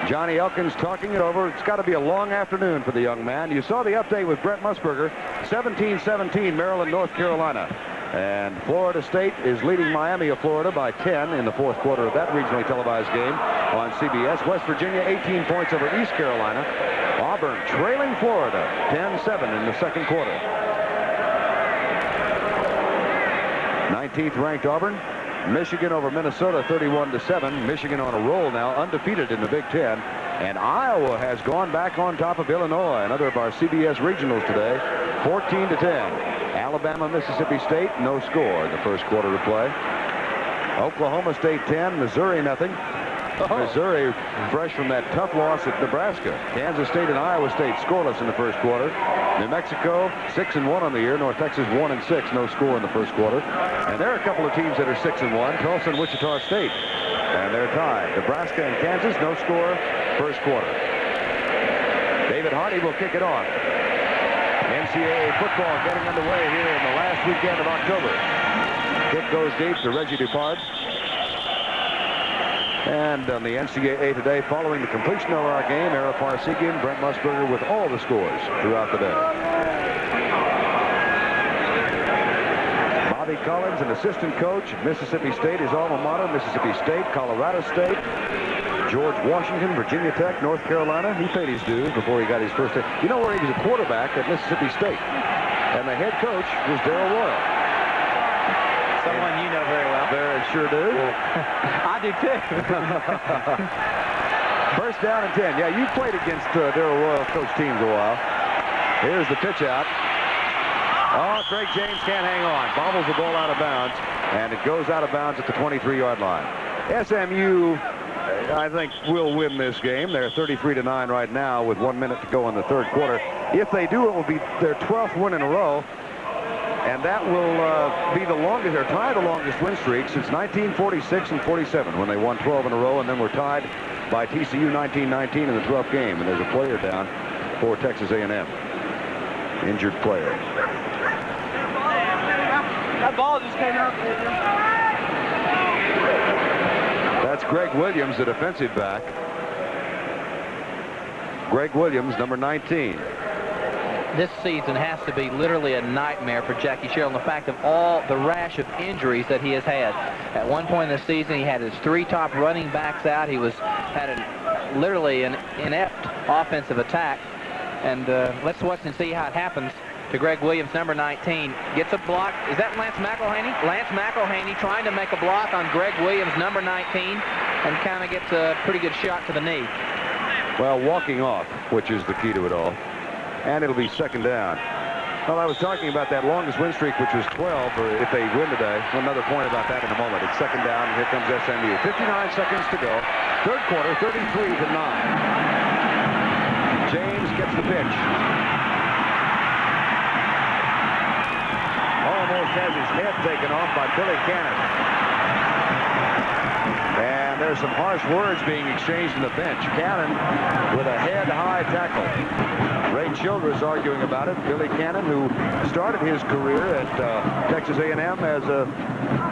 Johnny Elkins talking it over. It's got to be a long afternoon for the young man. You saw the update with Brent Musburger. 17-17 Maryland, North Carolina. And Florida State is leading Miami of Florida by 10 in the 4th quarter of that regionally televised game on CBS. West Virginia 18 points over East Carolina. Auburn trailing Florida 10-7 in the 2nd quarter. 19th ranked Auburn. Michigan over Minnesota 31-7. Michigan on a roll now, undefeated in the Big Ten. And Iowa has gone back on top of Illinois, another of our CBS regionals today, 14-10. Alabama, Mississippi State, no score in the 1st quarter of play. Oklahoma State 10, Missouri nothing. Missouri fresh from that tough loss at Nebraska. Kansas State and Iowa State scoreless in the 1st quarter. New Mexico 6-1 on the year. North Texas 1-6, no score in the 1st quarter. And there are a couple of teams that are 6-1. Tulsa and Wichita State, and they're tied. Nebraska and Kansas, no score, 1st quarter. David Hardy will kick it off. NCAA football getting underway here in the last weekend of October. Kick goes deep to Reggie Dupart. And on the NCAA today, following the completion of our game, Ara Parsegian, Brent Musburger with all the scores throughout the day. Bobby Collins, an assistant coach at Mississippi State, his alma mater, Mississippi State, Colorado State, George Washington, Virginia Tech, North Carolina. He paid his dues before he got his first. You know where he was a quarterback at Mississippi State, and the head coach was Darrell Royal. Someone you know very well. Very sure do. I do too. 1st down and 10. Yeah, you played against Darrell Royal coach teams a while. Here's the pitch out. Oh, Craig James can't hang on. Bobbles the ball out of bounds, and it goes out of bounds at the 23-yard line. SMU, I think, will win this game. They're 33-9 right now with 1 minute to go in the 3rd quarter. If they do, it will be their 12th win in a row. And that will be the longest, or tie the longest win streak since 1946 and 47, when they won 12 in a row and then were tied by TCU 1919 in the 12th game. And there's a player down for Texas A&M. Injured player. That ball just came out. That's Greg Williams, the defensive back. Greg Williams, number 19. This season has to be literally a nightmare for Jackie Sherrill, and the fact of all the rash of injuries that he has had. At one point in the season, he had his 3 top running backs out. He had literally an inept offensive attack. And let's watch and see how it happens to Greg Williams, number 19. Gets a block. Is that Lance McElhaney? Lance McElhaney trying to make a block on Greg Williams, number 19. and kind of gets a pretty good shot to the knee. Well, walking off, which is the key to it all. And it'll be second down. Well, I was talking about that longest win streak, which was 12, or if they win today. Another point about that in a moment. It's second down, and here comes SMU. 59 seconds to go. Third quarter, 33-9. James gets the pitch. Almost has his head taken off by Billy Cannon. And there's some harsh words being exchanged in the bench. Cannon with a head-high tackle. Ray Childress arguing about it. Billy Cannon, who started his career at Texas A&M as a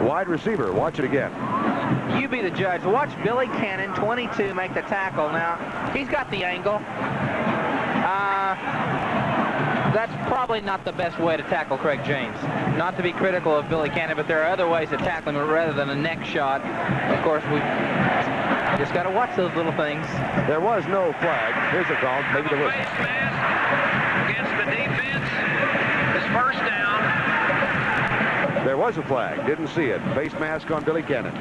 wide receiver. Watch it again. You be the judge. Watch Billy Cannon, 22, make the tackle. Now, he's got the angle. That's probably not the best way to tackle Craig James. Not to be critical of Billy Cannon, but there are other ways to tackle him rather than a neck shot. Of course, we just got to watch those little things. There was no flag. Here's a call. Maybe there was. Face mask against the defense. It's first down. There was a flag. Didn't see it. Face mask on Billy Cannon.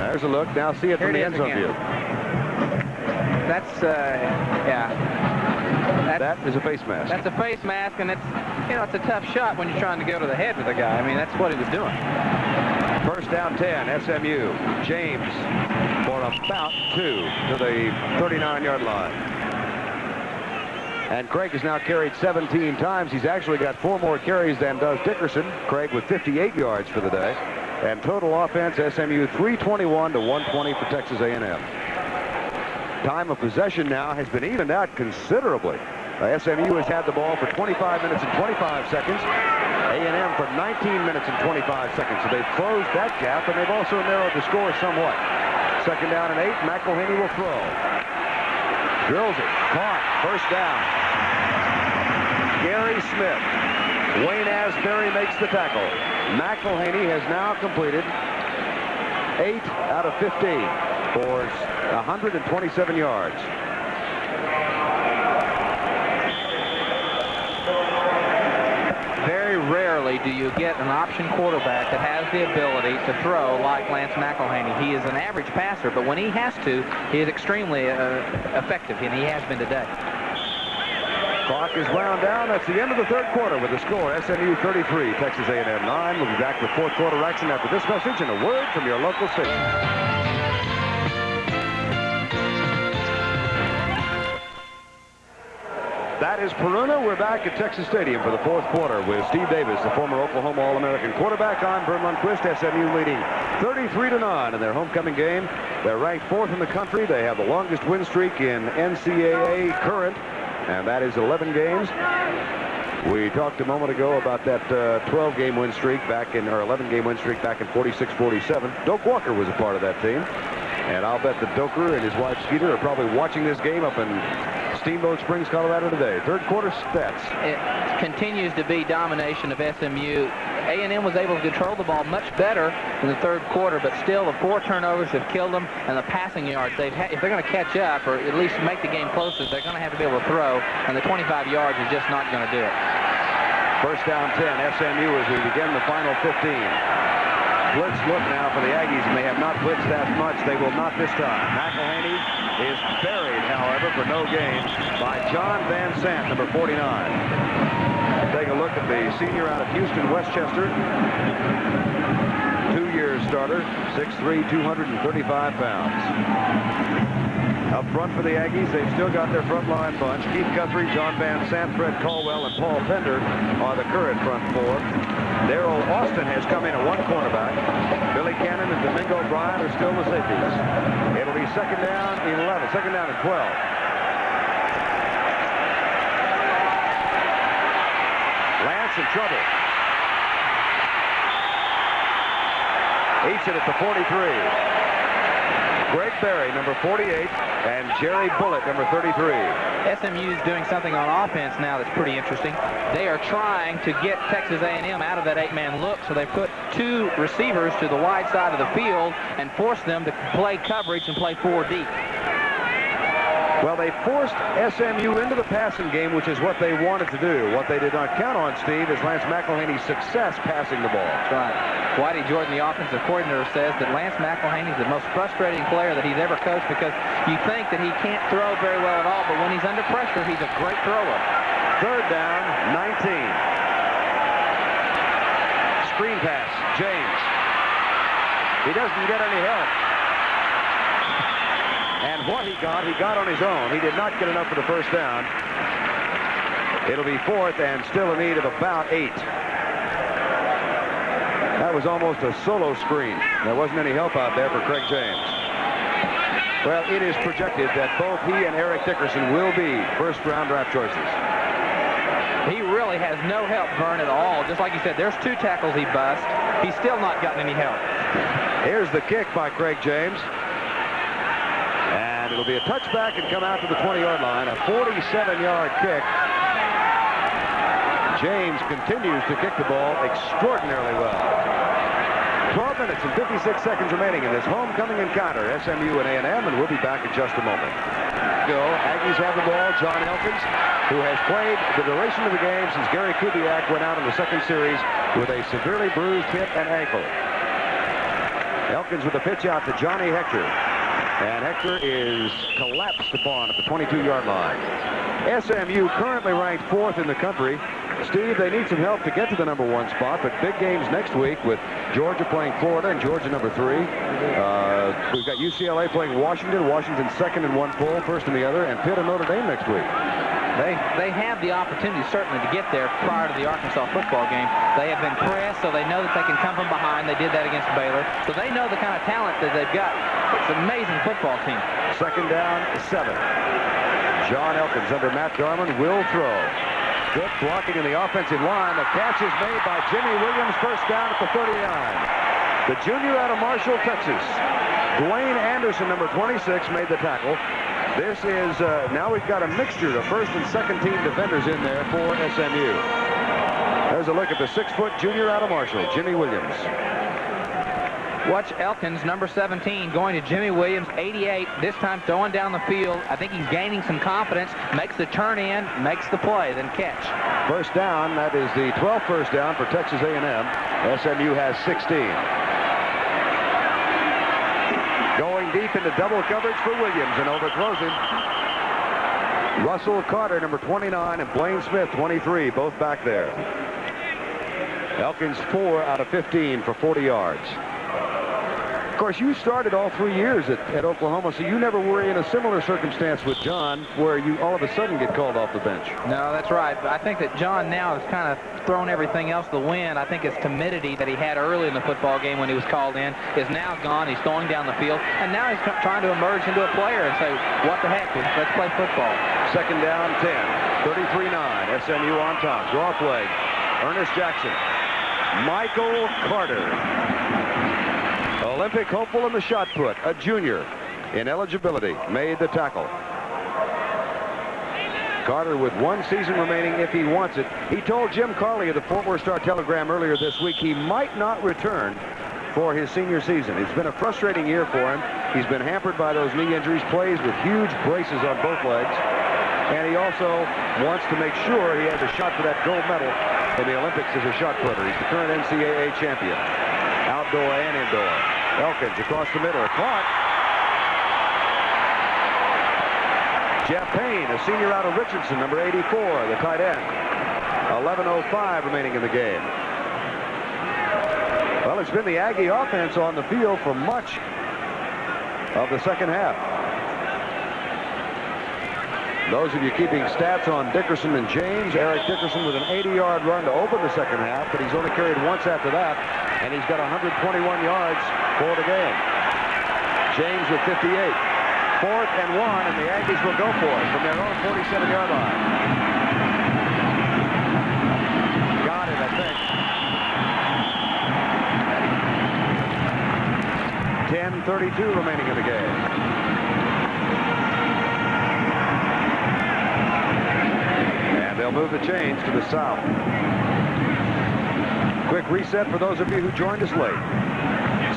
There's a look. Now see it from the end zone view. That's, yeah. That is a face mask. That's a face mask, and it's, you know, it's a tough shot when you're trying to go to the head with a guy. I mean, that's what he was doing. First down 10, SMU. James for about 2 to the 39-yard line. And Craig has now carried 17 times. He's actually got 4 more carries than does Dickerson. Craig with 58 yards for the day. And total offense, SMU 321 to 120 for Texas A&M. Time of possession now has been evened out considerably. SMU has had the ball for 25 minutes and 25 seconds. A&M for 19 minutes and 25 seconds. So they've closed that gap, and they've also narrowed the score somewhat. Second down and 8. McElhaney will throw. Drills it. Caught. First down. Gary Smith. Wayne Asbury makes the tackle. McElhaney has now completed 8 out of 15 for 127 yards. Very rarely do you get an option quarterback that has the ability to throw like Lance McElhaney. He is an average passer, but when he has to, he is extremely effective, and he has been today. Clock is wound down. That's the end of the third quarter with the score, SMU 33, Texas A&M 9. We'll be back with fourth quarter action after this message and a word from your local station. That is Peruna. We're back at Texas Stadium for the fourth quarter with Steve Davis, the former Oklahoma All-American quarterback. I'm Vern Lundquist. SMU leading 33-9 in their homecoming game. They're ranked 4th in the country. They have the longest win streak in NCAA current, and that is 11 games. We talked a moment ago about that 12-game win streak back in, or 11-game win streak back in 46-47. Doak Walker was a part of that team. And I'll bet that Doker and his wife Skeeter are probably watching this game up in Steamboat Springs, Colorado today. Third quarter stats. It continues to be domination of SMU. A&M was able to control the ball much better in the third quarter, but still the 4 turnovers have killed them, and the passing yards, if they're going to catch up or at least make the game closer, they're going to have to be able to throw, and the 25 yards is just not going to do it. First down 10, SMU as we begin the final 15. Blitz look now for the Aggies, and they have not blitzed that much. They will not this time. McElhaney is buried, however, for no gain by John Van Sant, number 49. Take a look at the senior out of Houston, Westchester. 2-year starter, 6'3", 235 pounds. Up front for the Aggies, they've still got their front line bunch. Keith Guthrie, John Van Sant, Fred Caldwell, and Paul Pender are the current front 4. Darrell Austin has come in at 1 cornerback. Billy Cannon and Domingo Bryant are still the safeties. It'll be second down 11, second down and 12. Lance in trouble. Each at the 43. Greg Berry, number 48, and Jerry Bullitt, number 33. SMU is doing something on offense now that's pretty interesting. They are trying to get Texas A&M out of that 8-man look, so they put 2 receivers to the wide side of the field and force them to play coverage and play 4 deep. Well, they forced SMU into the passing game, which is what they wanted to do. What they did not count on, Steve, is Lance McElhaney's success passing the ball. That's right. Whitey Jordan, the offensive coordinator, says that Lance McElhaney is the most frustrating player that he's ever coached because you think that he can't throw very well at all, but when he's under pressure, he's a great thrower. Third down, 19. Screen pass, James. He doesn't get any help. And what he got on his own. He did not get enough for the first down. It'll be fourth and still in need of about 8. That was almost a solo screen. There wasn't any help out there for Craig James. Well, it is projected that both he and Eric Dickerson will be first-round draft choices. He really has no help, Vern, at all. Just like you said, there's 2 tackles he bust. He's still not gotten any help. Here's the kick by Craig James. And it'll be a touchback and come out to the 20-yard line. A 47-yard kick. James continues to kick the ball extraordinarily well. 12 minutes and 56 seconds remaining in this homecoming encounter, SMU and A&M, and we'll be back in just a moment. Go, Aggies have the ball. John Elkins, who has played the duration of the game since Gary Kubiak went out in the second series with a severely bruised hip and ankle. Elkins with a pitch out to Johnny Hector. And Hector is collapsed upon at the 22-yard line. SMU currently ranked 4th in the country. Steve, they need some help to get to the number 1 spot, but big games next week with Georgia playing Florida and Georgia number 3. We've got UCLA playing Washington. Washington's second in one poll, first in the other, and Pitt and Notre Dame next week. They have the opportunity, certainly, to get there prior to the Arkansas football game. They have been pressed, so they know that they can come from behind. They did that against Baylor. So they know the kind of talent that they've got. It's an amazing football team. Second down, 7. John Elkins under Matt Darman will throw. Good blocking in the offensive line. The catch is made by Jimmy Williams, first down at the 39. The junior out of Marshall, Texas. Dwayne Anderson, number 26, made the tackle. This is, now we've got a mixture of first and second team defenders in there for SMU. There's a look at the 6-foot junior out of Marshall, Jimmy Williams. Watch Elkins, number 17, going to Jimmy Williams, 88, this time throwing down the field. I think he's gaining some confidence, makes the turn in, makes the play, then catch. First down, that is the 12th first down for Texas A&M. SMU has 16. Going deep into double coverage for Williams and overthrows him. Russell Carter, number 29, and Blaine Smith, 23, both back there. Elkins 4 out of 15 for 40 yards. Of course, you started all 3 years at Oklahoma, so you never were in a similar circumstance with John where you all of a sudden get called off the bench. No, that's right. But I think that John now has kind of thrown everything else to the wind. I think his timidity that he had early in the football game when he was called in is now gone. He's throwing down the field, and now he's trying to emerge into a player and say, what the heck, let's play football. Second down, 10, 33-9, SMU on top. Draw play, Ernest Jackson. Michael Carter. Olympic hopeful in the shot put, a junior in eligibility, made the tackle. Carter with 1 season remaining if he wants it. He told Jim Carley of the Fort Worth Star-Telegram earlier this week he might not return for his senior season. It's been a frustrating year for him. He's been hampered by those knee injuries, plays with huge braces on both legs, and he also wants to make sure he has a shot for that gold medal in the Olympics as a shot putter. He's the current NCAA champion, outdoor and indoor. Elkins across the middle, caught. Jeff Payne, a senior out of Richardson, number 84, the tight end. 11:05 remaining in the game. Well, it's been the Aggie offense on the field for much of the second half. Those of you keeping stats on Dickerson and James, Eric Dickerson with an 80-yard run to open the second half, but he's only carried once after that, and he's got 121 yards for the game. James with 58. 4th and 1, and the Aggies will go for it from their own 47-yard line. Got it, I think. 10:32 remaining in the game. And they'll move the chains to the south. Quick reset for those of you who joined us late.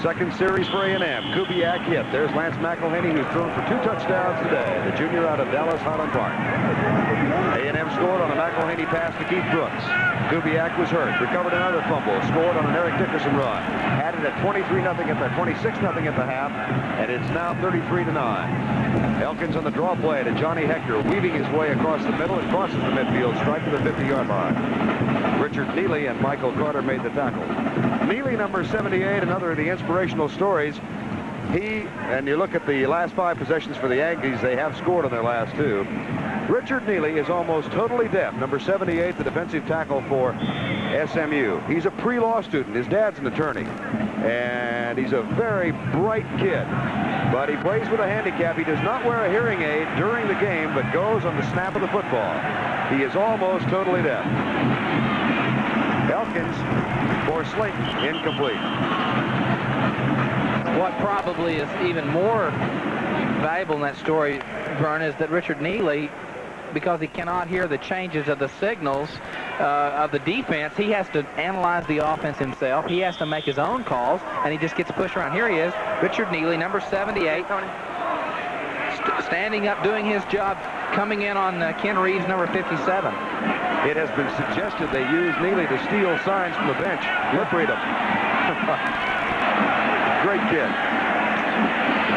Second series for A&M. Kubiak hit. There's Lance McElhaney, who's thrown for 2 touchdowns today. The junior out of Dallas Highland Park. A&M scored on a McElhaney pass to Keith Brooks. Kubiak was hurt. Recovered another fumble. Scored on an Eric Dickerson run. Had it at 23-0 at the 26-0 at the half, and it's now 33-9. Elkins on the draw play to Johnny Hector, weaving his way across the middle and crosses the midfield stripe to the 50-yard line. Richard Neely and Michael Carter made the tackle. Neely, number 78, another of the inspirational stories. And you look at the last 5 possessions for the Aggies, they have scored on their last 2. Richard Neely is almost totally deaf. Number 78, the defensive tackle for SMU. He's a pre-law student. His dad's an attorney. And he's a very bright kid. But he plays with a handicap. He does not wear a hearing aid during the game, but goes on the snap of the football. He is almost totally deaf. Elkins for Slayton, incomplete. What probably is even more valuable in that story, Vern, is that Richard Neely, because he cannot hear the changes of the signals of the defense, he has to analyze the offense himself. He has to make his own calls, and he just gets pushed around. Here he is, Richard Neely, number 78, standing up, doing his job, coming in on Ken Reeves, number 57. It has been suggested they use Neely to steal signs from the bench. Lip read them. Great kid.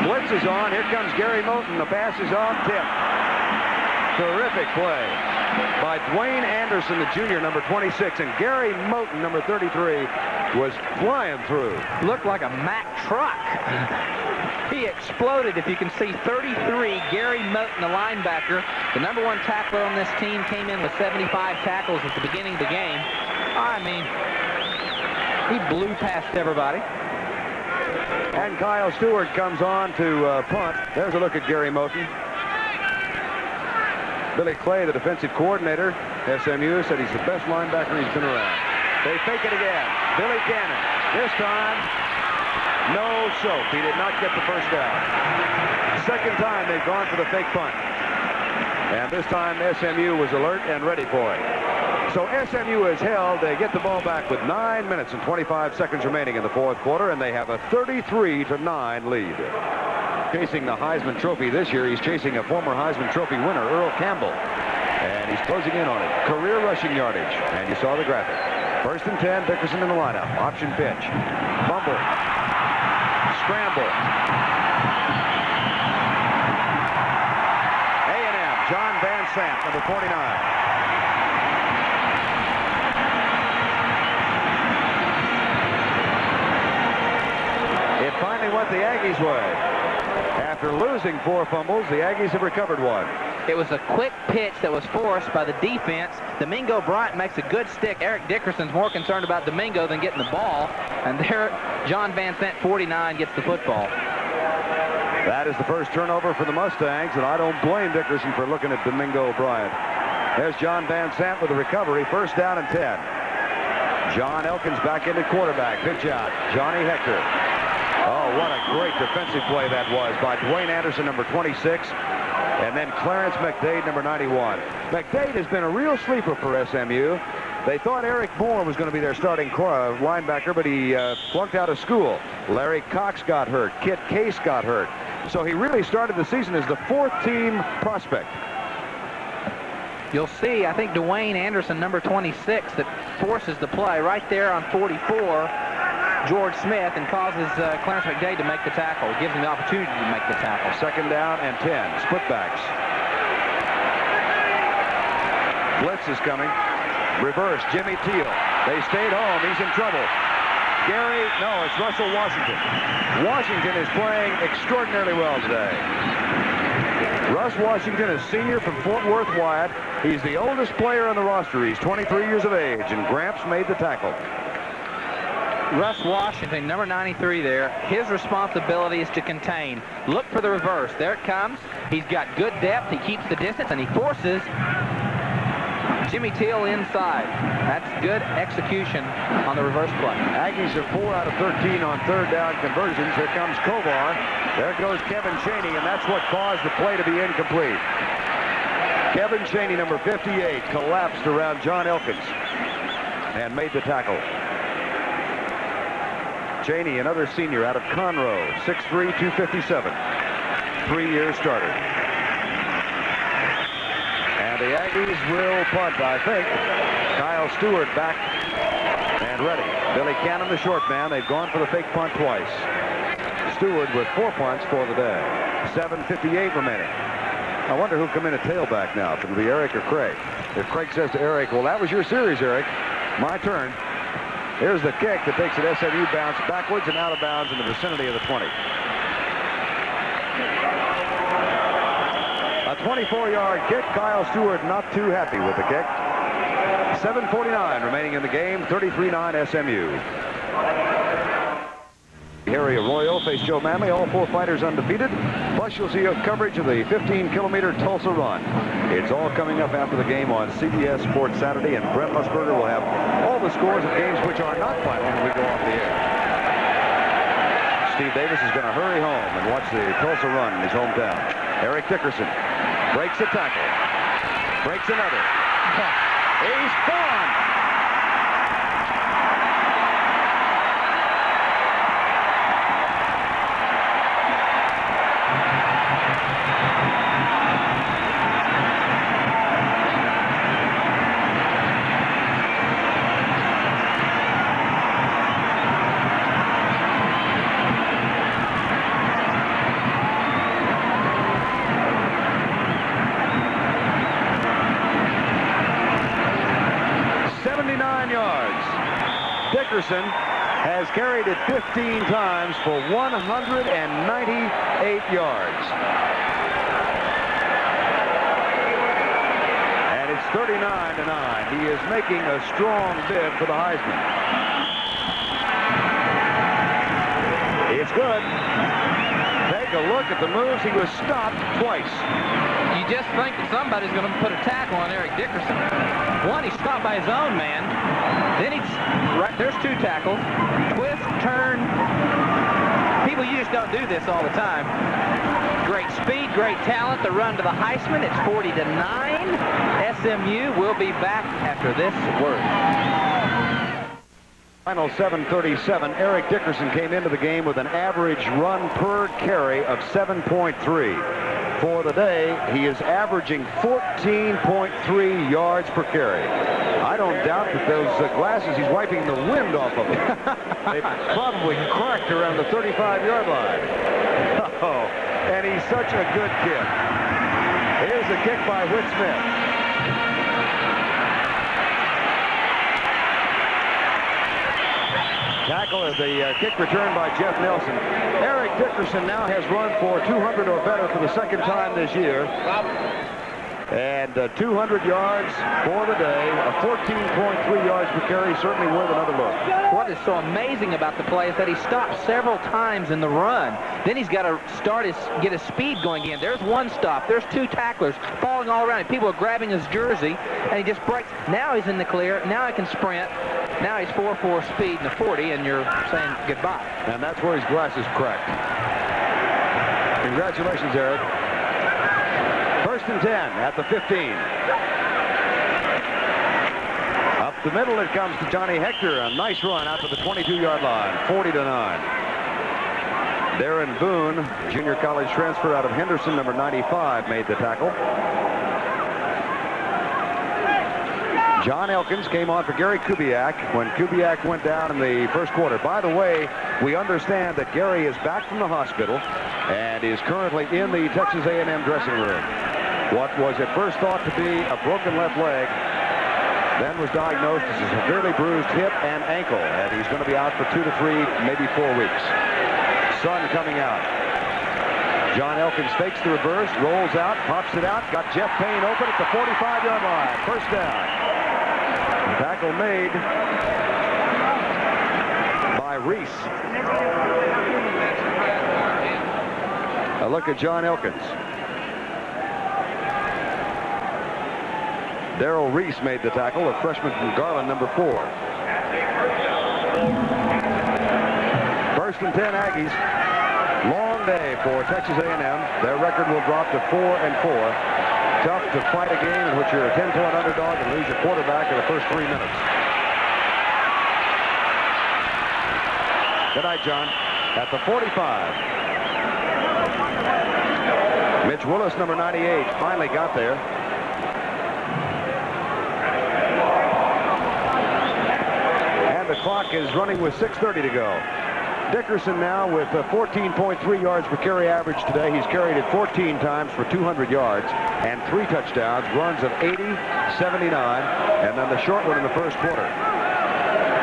Blitz is on. Here comes Gary Moten. The pass is off tip. Terrific play by Dwayne Anderson, the junior, number 26, and Gary Moten, number 33, was flying through. Looked like a Mack truck. He exploded. If you can see, 33, Gary Moten, the linebacker, the number 1 tackler on this team, came in with 75 tackles at the beginning of the game. I mean, he blew past everybody. And Kyle Stewart comes on to punt. There's a look at Gary Moten. Billy Clay, the defensive coordinator, SMU, said he's the best linebacker he's been around. They fake it again. Billy Cannon. This time, no soap. He did not get the first down. Second time they've gone for the fake punt. And this time SMU was alert and ready for it. So SMU is held. They get the ball back with 9 minutes and 25 seconds remaining in the 4th quarter, and they have a 33-9 lead. Chasing the Heisman Trophy this year, he's chasing a former Heisman Trophy winner, Earl Campbell. And he's closing in on it. Career rushing yardage. And you saw the graphic. 1st and 10, Dickerson in the lineup. Option pitch. Fumble. Scramble. A&M, John Van Sant, number 49. It finally went the Aggies' way. After losing 4 fumbles, the Aggies have recovered 1. It was a quick pitch that was forced by the defense. Domingo Bryant makes a good stick. Eric Dickerson's more concerned about Domingo than getting the ball. And there, John Van Sant, 49, gets the football. That is the first turnover for the Mustangs, and I don't blame Dickerson for looking at Domingo Bryant. There's John Van Sant with the recovery. 1st down and 10. John Elkins back into quarterback. Pitch out. Johnny Hector. Oh, what a great defensive play that was by Dwayne Anderson, number 26, and then Clarence McDade, number 91. McDade has been a real sleeper for SMU. They thought Eric Moore was going to be their starting linebacker, but he flunked out of school. Larry Cox got hurt. Kit Case got hurt. So he really started the season as the 4th-team prospect. You'll see, I think, Dwayne Anderson, number 26, that forces the play right there on 44. George Smith, and causes Clarence McDade to make the tackle. Gives him the opportunity to make the tackle. 2nd down and 10. Splitbacks. Blitz is coming. Reverse. Jimmy Teal. They stayed home. He's in trouble. It's Russell Washington. Washington is playing extraordinarily well today. Russ Washington is senior from Fort Worth Wyatt. He's the oldest player on the roster. He's 23 years of age, and Gramps made the tackle. Russ Washington, number 93 there. His responsibility is to contain. Look for the reverse. There it comes. He's got good depth. He keeps the distance, and he forces Jimmy Teal inside. That's good execution on the reverse play. Aggies are 4 out of 13 on 3rd down conversions. Here comes Kovar. There goes Kevin Chaney, and that's what caused the play to be incomplete. Kevin Chaney, number 58, collapsed around John Elkins and made the tackle. Cheney, another senior out of Conroe, 6'3", 257. 3-year starter. And the Aggies will punt, I think. Kyle Stewart back and ready. Billy Cannon, the short man. They've gone for the fake punt twice. Stewart with 4 punts for the day. 7:58 remaining. I wonder who'll come in at tailback now. If it'll be Eric or Craig. If Craig says to Eric, well, that was your series, Eric. My turn. Here's the kick that takes an SMU bounce backwards and out of bounds in the vicinity of the 20. A 24-yard kick. Kyle Stewart not too happy with the kick. 7:49 remaining in the game. 33-9 SMU. Harry Arroyo faced Joe Manley. All 4 fighters undefeated. Plus, you'll see coverage of the 15-kilometer Tulsa run. It's all coming up after the game on CBS Sports Saturday, and Brent Musburger will have all the scores of games which are not final when we go off the air. Steve Davis is going to hurry home and watch the Tulsa run in his hometown. Eric Dickerson breaks a tackle. Breaks another. He's gone. Dickerson has carried it 15 times for 198 yards. And it's 39-9. He is making a strong bid for the Heisman. It's good. Take a look at the moves. He was stopped twice. You just think that somebody's going to put a tackle on Eric Dickerson. One, he's stopped by his own man. Then he's right there's 2 tackles. Twist, turn. People, you just don't do this all the time. Great speed, great talent. The run to the Heisman. It's 40-9. SMU will be back after this word. Final 7:37. Eric Dickerson came into the game with an average run per carry of 7.3. For the day, he is averaging 14.3 yards per carry. I don't doubt that those glasses, he's wiping the wind off of them. They probably cracked around the 35-yard line. Oh, and he's such a good kid. Here's the kick by Whit Smith. Tackle of the kick returned by Jeff Nelson. Eric Dickerson now has run for 200 or better for the second time this year. And 200 yards for the day. A 14.3 yards per carry, certainly worth another look. What is so amazing about the play is that he stopped several times in the run. Then he's got to get his speed going again. There's 1 stop. There's 2 tacklers falling all around him. People are grabbing his jersey, and he just breaks. Now he's in the clear. Now he can sprint. Now he's 4.4 speed in the 40, and you're saying goodbye. And that's where his glasses cracked. Congratulations, Eric. 1st and 10 at the 15. Up the middle it comes to Johnny Hector. A nice run out to the 22-yard line. 40-9. Darren Boone, junior college transfer out of Henderson, number 95, made the tackle. John Elkins came on for Gary Kubiak when Kubiak went down in the first quarter. By the way, we understand that Gary is back from the hospital and is currently in the Texas A&M dressing room. What was at first thought to be a broken left leg then was diagnosed as a severely bruised hip and ankle, and he's going to be out for 2 to 3, maybe 4 weeks. Sun coming out. John Elkins fakes the reverse, rolls out, pops it out, got Jeff Payne open at the 45-yard line. First down. Tackle made by Reese. A look at John Elkins. Darrell Reese made the tackle, a freshman from Garland, number 4. 1st and 10 Aggies. Long day for Texas A&M. Their record will drop to 4-4. Tough to fight a game in which you're a 10-point underdog and lose your quarterback in the first 3 minutes. Good night, John. At the 45. Mitch Willis, number 98, finally got there. And the clock is running with 6:30 to go. Dickerson now with 14.3 yards per carry average today. He's carried it 14 times for 200 yards and 3 touchdowns, runs of 80, 79, and then the short one in the first quarter.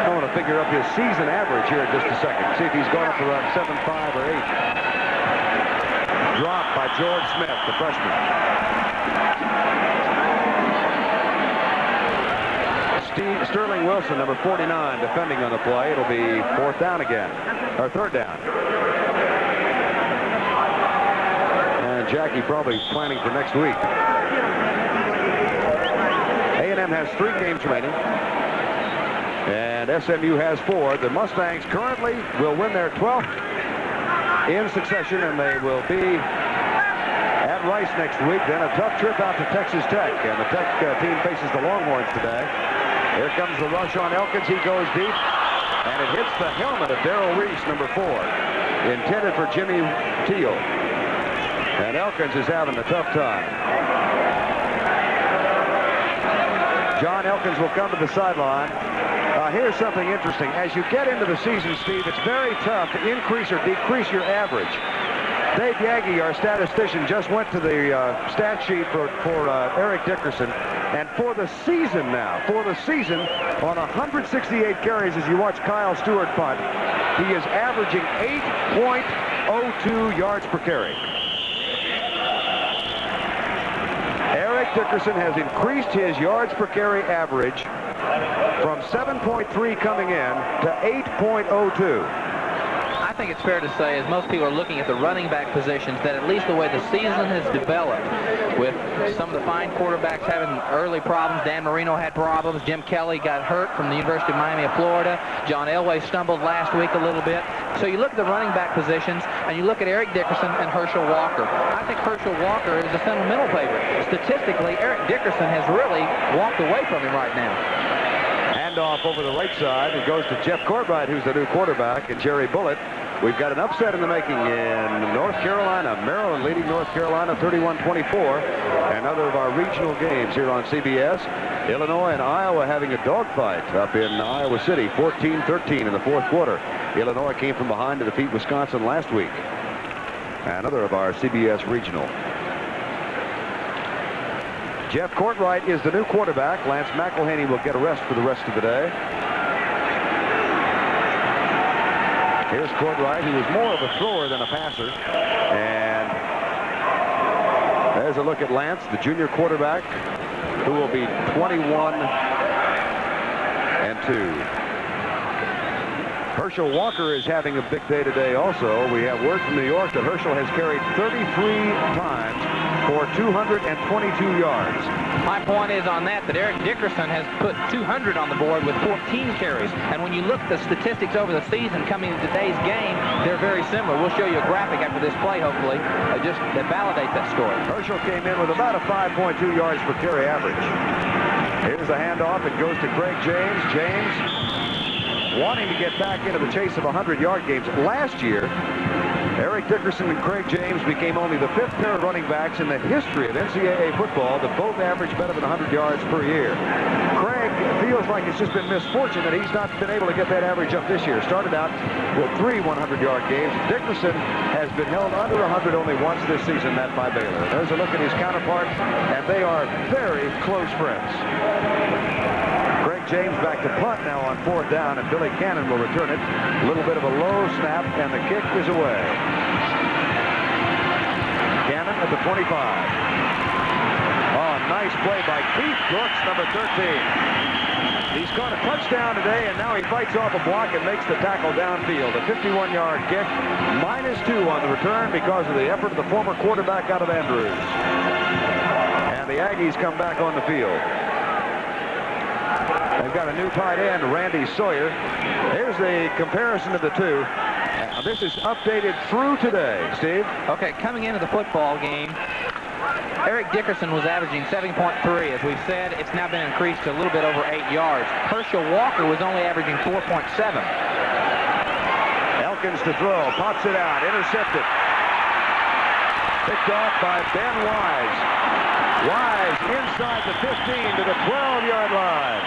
I want to figure up his season average here in just a second. See if he's gone up around 7.5 or 8. Dropped by George Smith, the freshman. Sterling Wilson, number 49, defending on the play. It'll be 4th down again, or 3rd down. And Jackie probably planning for next week. A&M has 3 games remaining, and SMU has 4. The Mustangs currently will win their 12th in succession, and they will be at Rice next week. Then a tough trip out to Texas Tech, and the Tech team faces the Longhorns today. Here comes the rush on Elkins. He goes deep, and it hits the helmet of Darrell Reese, number 4, intended for Jimmy Teal. And Elkins is having a tough time. John Elkins will come to the sideline. Here's something interesting. As you get into the season, Steve, it's very tough to increase or decrease your average. Dave Yaggy, our statistician, just went to the stat sheet for Eric Dickerson. And for the season now, on 168 carries as you watch Kyle Stewart punt, he is averaging 8.02 yards per carry. Eric Dickerson has increased his yards per carry average from 7.3 coming in to 8.02. I think it's fair to say, as most people are looking at the running back positions, that at least the way the season has developed, with some of the fine quarterbacks having early problems. Dan Marino had problems. Jim Kelly got hurt from the University of Miami of Florida. John Elway stumbled last week a little bit. So you look at the running back positions, and you look at Eric Dickerson and Herschel Walker. I think Herschel Walker is a sentimental favorite. Statistically, Eric Dickerson has really walked away from him right now. Handoff over the right side. It goes to Jeff Courtwright, who's the new quarterback, and Jerry Bullitt. We've got an upset in the making in North Carolina. Maryland leading North Carolina 31-24. Another of our regional games here on CBS. Illinois and Iowa having a dogfight up in Iowa City, 14-13 in the 4th quarter. Illinois came from behind to defeat Wisconsin last week. Another of our CBS regional. Jeff Courtwright is the new quarterback. Lance McElhaney will get a rest for the rest of the day. Here's Courtwright, who is more of a thrower than a passer. And there's a look at Lance, the junior quarterback, who will be 21-2. Herschel Walker is having a big day today also. We have word from New York that Herschel has carried 33 times for 222 yards. My point is on that Eric Dickerson has put 200 on the board with 14 carries. And when you look at the statistics over the season coming into today's game, they're very similar. We'll show you a graphic after this play, hopefully, just that validate that story. Herschel came in with about a 5.2 yards per carry average. Here's the handoff. It goes to Craig James. James wanting to get back into the chase of 100-yard games. Last year, Eric Dickerson and Craig James became only the 5th pair of running backs in the history of NCAA football that both averaged better than 100 yards per year. Craig feels like it's just been misfortune that he's not been able to get that average up this year. Started out with 3 100-yard games. Dickerson has been held under 100 only once this season, that by Baylor. There's a look at his counterpart, and they are very close friends. Craig James back to punt now on 4th down, and Billy Cannon will return it. A little bit of a low snap, and the kick is away. Cannon at the 25. Oh, nice play by Keith Brooks, number 13. He's caught a touchdown today, and now he fights off a block and makes the tackle downfield. A 51-yard kick, -2 on the return because of the effort of the former quarterback out of Andrews. And the Aggies come back on the field. They've got a new tight end, Randy Sawyer. Here's the comparison of the two. This is updated through today, Steve. Okay, coming into the football game, Eric Dickerson was averaging 7.3. As we've said, it's now been increased to a little bit over 8 yards. Herschel Walker was only averaging 4.7. seconds to throw. Pops it out. Intercepted. Picked off by Ben Wise. Wise inside the 15 to the 12-yard line.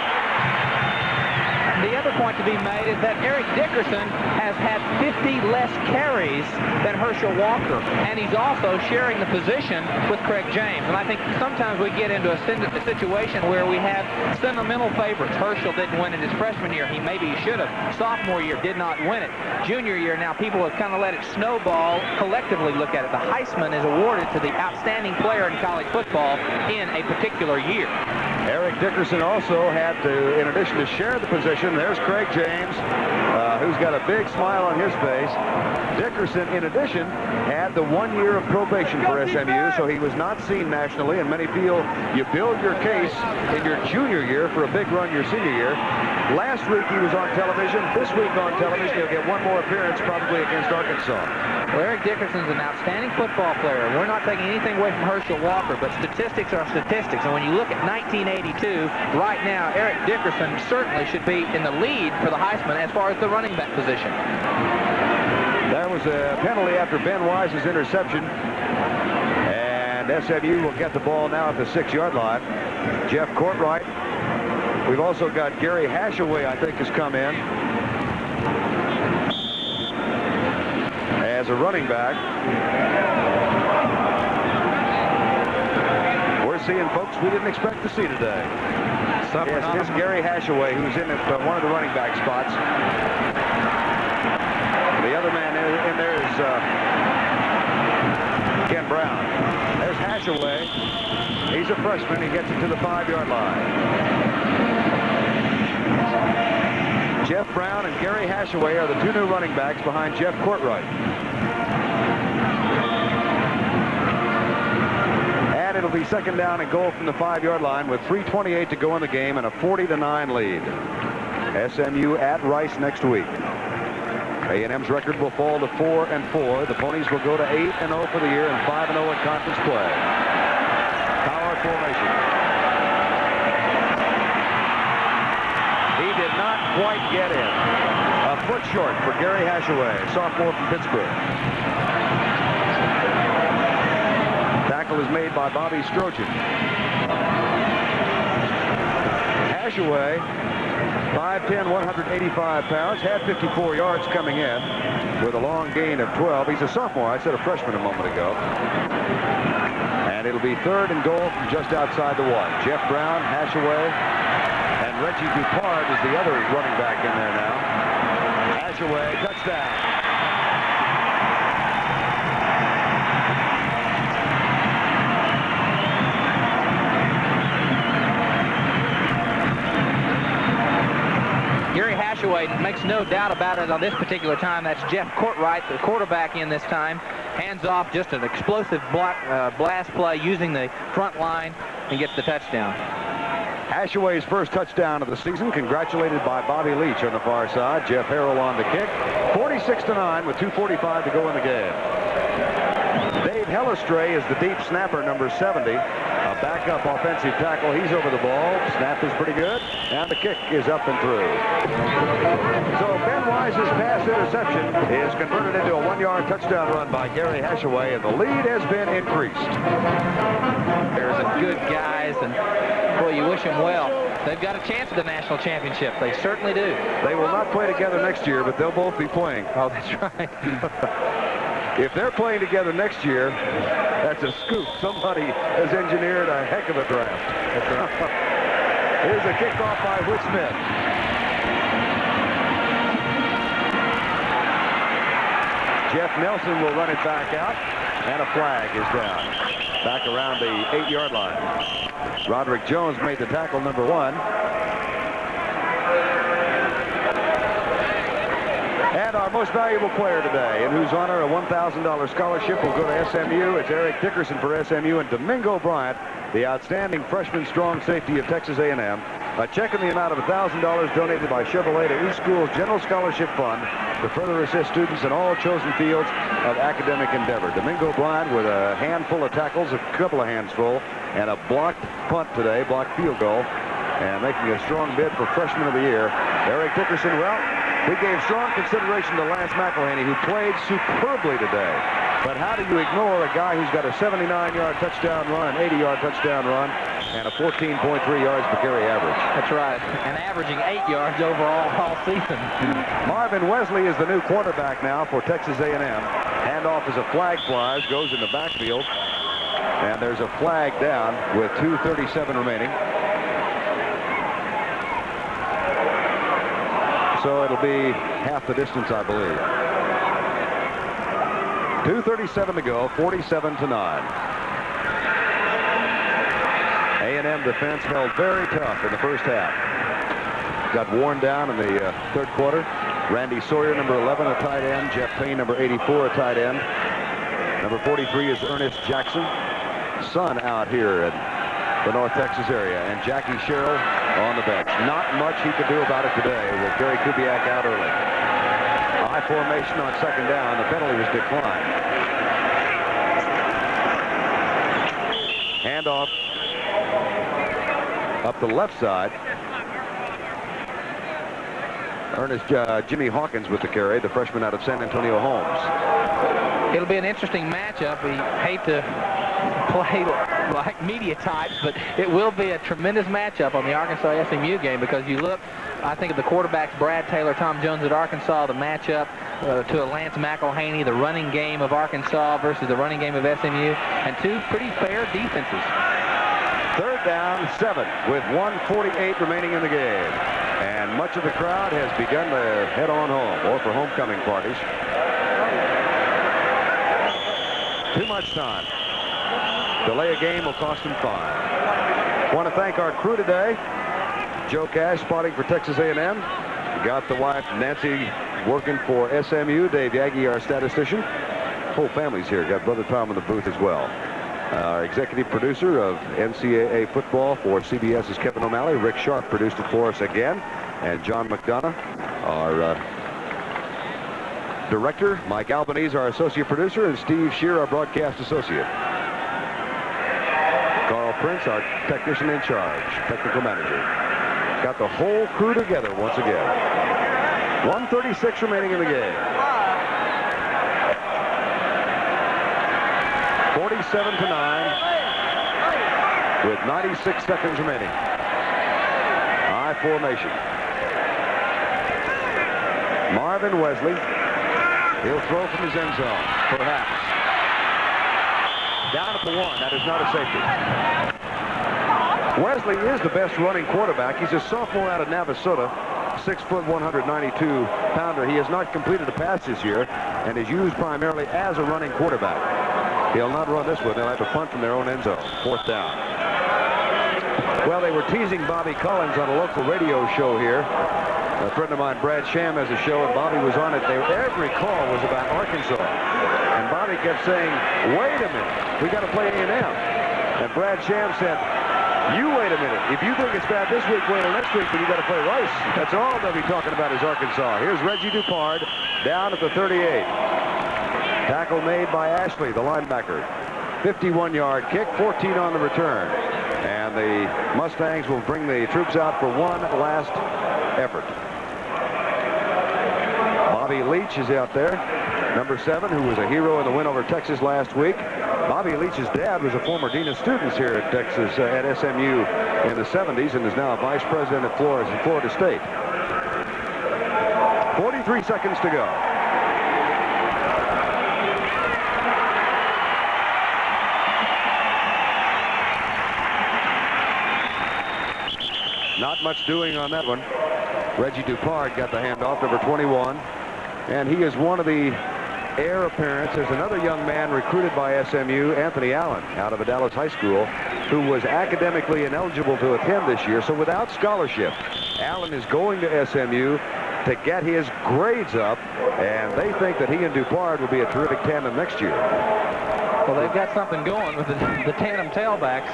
The other point to be made is that Eric Dickerson has had 50 less carries than Herschel Walker, and he's also sharing the position with Craig James. And I think sometimes we get into a situation where we have sentimental favorites. Herschel didn't win it his freshman year. He maybe should have. Sophomore year did not win it. Junior year, now people have kind of let it snowball. Collectively look at it. The Heisman is awarded to the outstanding player in college football in a particular year. Eric Dickerson also had to, in addition to share the position, there's Craig James, who's got a big smile on his face. Dickerson, in addition, had the 1 year of probation for SMU, so he was not seen nationally, and many feel you build your case in your junior year for a big run your senior year. Last week he was on television. This week on television he'll get one more appearance, probably against Arkansas. Well, Eric Dickerson's an outstanding football player. We're not taking anything away from Herschel Walker, but statistics are statistics. And when you look at 1982, right now, Eric Dickerson certainly should be in the lead for the Heisman as far as the running back position. There was a penalty after Ben Wise's interception. And SMU will get the ball now at the 6-yard line. Jeff Courtright. We've also got Gary Hashaway, I think, has come in as a running back. We're seeing folks we didn't expect to see today. Yes, it is Gary Hashaway, who's in at one of the running back spots. The other man in there is Ken Brown. There's Hashaway. He's a freshman. He gets it to the 5-yard line. Jeff Brown and Gary Hashaway are the two new running backs behind Jeff Courtright. And it'll be second down and goal from the 5-yard line with 3:28 to go in the game and a 40-9 lead. SMU at Rice next week. A&M's record will fall to 4-4. The Ponies will go to 8-0 for the year and 5-0 in conference play. Power formation. He did not quite get in. A foot short for Gary Hashaway, sophomore from Pittsburgh. Tackle is made by Bobby Strochin. Hashaway, 5'10", 185 pounds, had 54 yards coming in with a long gain of 12. He's a sophomore. I said a freshman a moment ago. And it'll be third and goal from just outside the 1. Jeff Brown, Hashaway, and Reggie Dupard is the other running back in there now. Hashaway, touchdown. Gary Hashaway makes no doubt about it on this particular time. That's Jeff Courtright, the quarterback in this time. Hands off, just an explosive blast play using the front line and gets the touchdown. Hashaway's first touchdown of the season, congratulated by Bobby Leach on the far side. Jeff Harrell on the kick. 46-9 with 2:45 to go in the game. Dave Hellestray is the deep snapper, number 70. A backup offensive tackle. He's over the ball. Snap is pretty good. And the kick is up and through. So Ben Wise's pass interception is converted into a 1-yard touchdown run by Gary Hashaway, and the lead has been increased. There's some good guys, and boy, you wish them well. They've got a chance at the national championship. They certainly do. They will not play together next year, but they'll both be playing. Oh, that's right. If they're playing together next year, that's a scoop. Somebody has engineered a heck of a draft. Here's a kickoff by Whit Smith. Jeff Nelson will run it back out, and a flag is down. Back around the 8-yard line. Roderick Jones made the tackle, number 1. And our most valuable player today, in whose honor a $1,000 scholarship will go to SMU. It's Eric Dickerson for SMU, and Domingo Bryant, the outstanding freshman strong safety of Texas A&M. A check in the amount of $1,000 donated by Chevrolet to East School's General Scholarship Fund to further assist students in all chosen fields of academic endeavor. Domingo Bryant with a handful of tackles, a couple of hands full, and a blocked punt today, blocked field goal, and making a strong bid for freshman of the year. Eric Dickerson, well, We gave strong consideration to Lance McElhaney, who played superbly today. But how do you ignore a guy who's got a 79-yard touchdown run, an 80-yard touchdown run, and a 14.3 yards per carry average? That's right, and averaging 8 yards overall all season. Marvin Wesley is the new quarterback now for Texas A&M. Handoff as a flag flies, goes in the backfield, and there's a flag down with 2:37 remaining. So it'll be half the distance, I believe. 2:37 to go, 47-9. A&M defense held very tough in the first half. Got worn down in the third quarter. Randy Sawyer, number 11, a tight end. Jeff Payne, number 84, a tight end. Number 43 is Ernest Jackson. Son out here in the North Texas area. And Jackie Sherrill on the bench. Not much he could do about it today with Gary Kubiak out early. High formation on second down. The penalty was declined. Handoff up the left side. Ernest Jimmy Hawkins with the carry, the freshman out of San Antonio Holmes. It'll be an interesting matchup. We hate to play like media types, but it will be a tremendous matchup on the Arkansas SMU game, because you look, I think, of the quarterbacks Brad Taylor, Tom Jones at Arkansas, the matchup to a Lance McElhaney, the running game of Arkansas versus the running game of SMU, and two pretty fair defenses. Third down, 7 with 1:48 remaining in the game. And much of the crowd has begun to head on home, or for homecoming parties. Too much time. Delay a game will cost him fine. Want to thank our crew today. Joe Cash spotting for Texas A&M. Got the wife Nancy working for SMU. Dave Yaggy, our statistician. Whole family's here. Got Brother Tom in the booth as well. Our executive producer of NCAA football for CBS is Kevin O'Malley. Rick Sharp produced it for us again. And John McDonough, our director. Mike Albanese, our associate producer. And Steve Shear, our broadcast associate. Carl Prince, our technician in charge, technical manager. Got the whole crew together once again. 1:36 remaining in the game. 47-9 with 96 seconds remaining. I formation. Marvin Wesley. He'll throw from his end zone, perhaps. Down at the 1. That is not a safety. Wesley is the best running quarterback. He's a sophomore out of Navasota, 6 foot 192 pounder. He has not completed a pass this year and is used primarily as a running quarterback. He'll not run this one. They'll have to punt from their own end zone. 4th down. Well, they were teasing Bobby Collins on a local radio show here. A friend of mine, Brad Sham, has a show, and Bobby was on it. Every call was about Arkansas. And Bobby kept saying, wait a minute, we got to play A&M. And Brad Sham said, you wait a minute. If you think it's bad this week, wait till next week, but you got to play Rice. That's all they'll be talking about is Arkansas. Here's Reggie Dupard down at the 38. Tackle made by Ashley, the linebacker. 51-yard kick, 14 on the return. And the Mustangs will bring the troops out for one last effort. Bobby Leach is out there, number 7, who was a hero in the win over Texas last week. Bobby Leach's dad was a former dean of students here at Texas, at SMU in the 70s, and is now a vice president at Florida State. 43 seconds to go. Not much doing on that one. Reggie Dupard got the handoff, number 21. And he is one of the heir apparents. There's another young man recruited by SMU, Anthony Allen, out of a Dallas high school, who was academically ineligible to attend this year. So without scholarship, Allen is going to SMU to get his grades up, and they think that he and Dupard will be a terrific tandem next year. Well, they've got something going with the tandem tailbacks.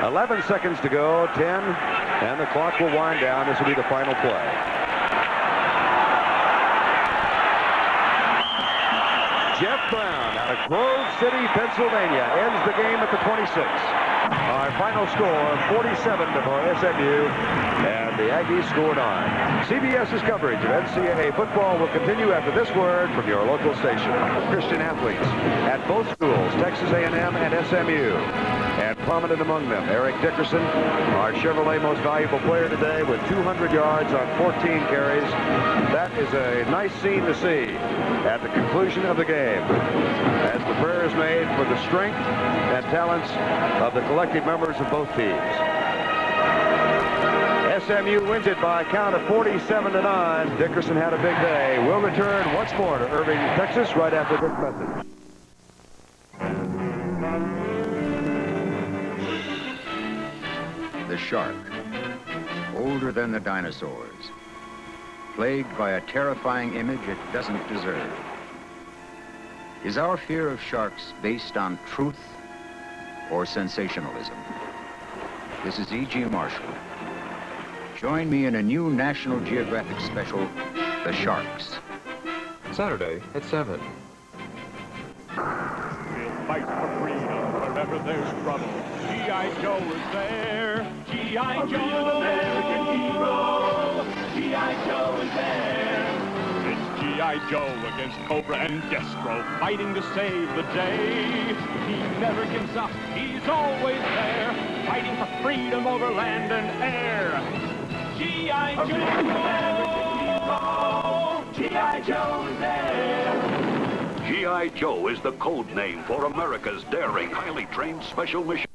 11 seconds to go, 10, and the clock will wind down. This will be the final play. Jeff Brown out of Grove City, Pennsylvania, ends the game at the 26. Our final score, 47 for SMU, and the Aggies score 9. CBS's coverage of NCAA football will continue after this word from your local station. Christian athletes at both schools, Texas A&M and SMU. And prominent among them, Eric Dickerson, our Chevrolet most valuable player today with 200 yards on 14 carries. That is a nice scene to see at the conclusion of the game, as the prayer is made for the strength and talents of the collective members of both teams. SMU wins it by a count of 47-9. Dickerson had a big day. We'll return once more to Irving, Texas, right after this message. The shark, older than the dinosaurs, plagued by a terrifying image it doesn't deserve. Is our fear of sharks based on truth or sensationalism? This is E.G. Marshall. Join me in a new National Geographic special, The Sharks. Saturday at 7. We'll fight for freedom wherever there's trouble. G.I. Joe is there. G.I. Joe, American hero. G.I. Joe is there. It's G.I. Joe against Cobra and Destro, fighting to save the day. He never gives up. He's always there, fighting for freedom over land and air. G.I. Joe, American hero. G.I. Joe is there. G.I. Joe is the code name for America's daring, highly trained special mission.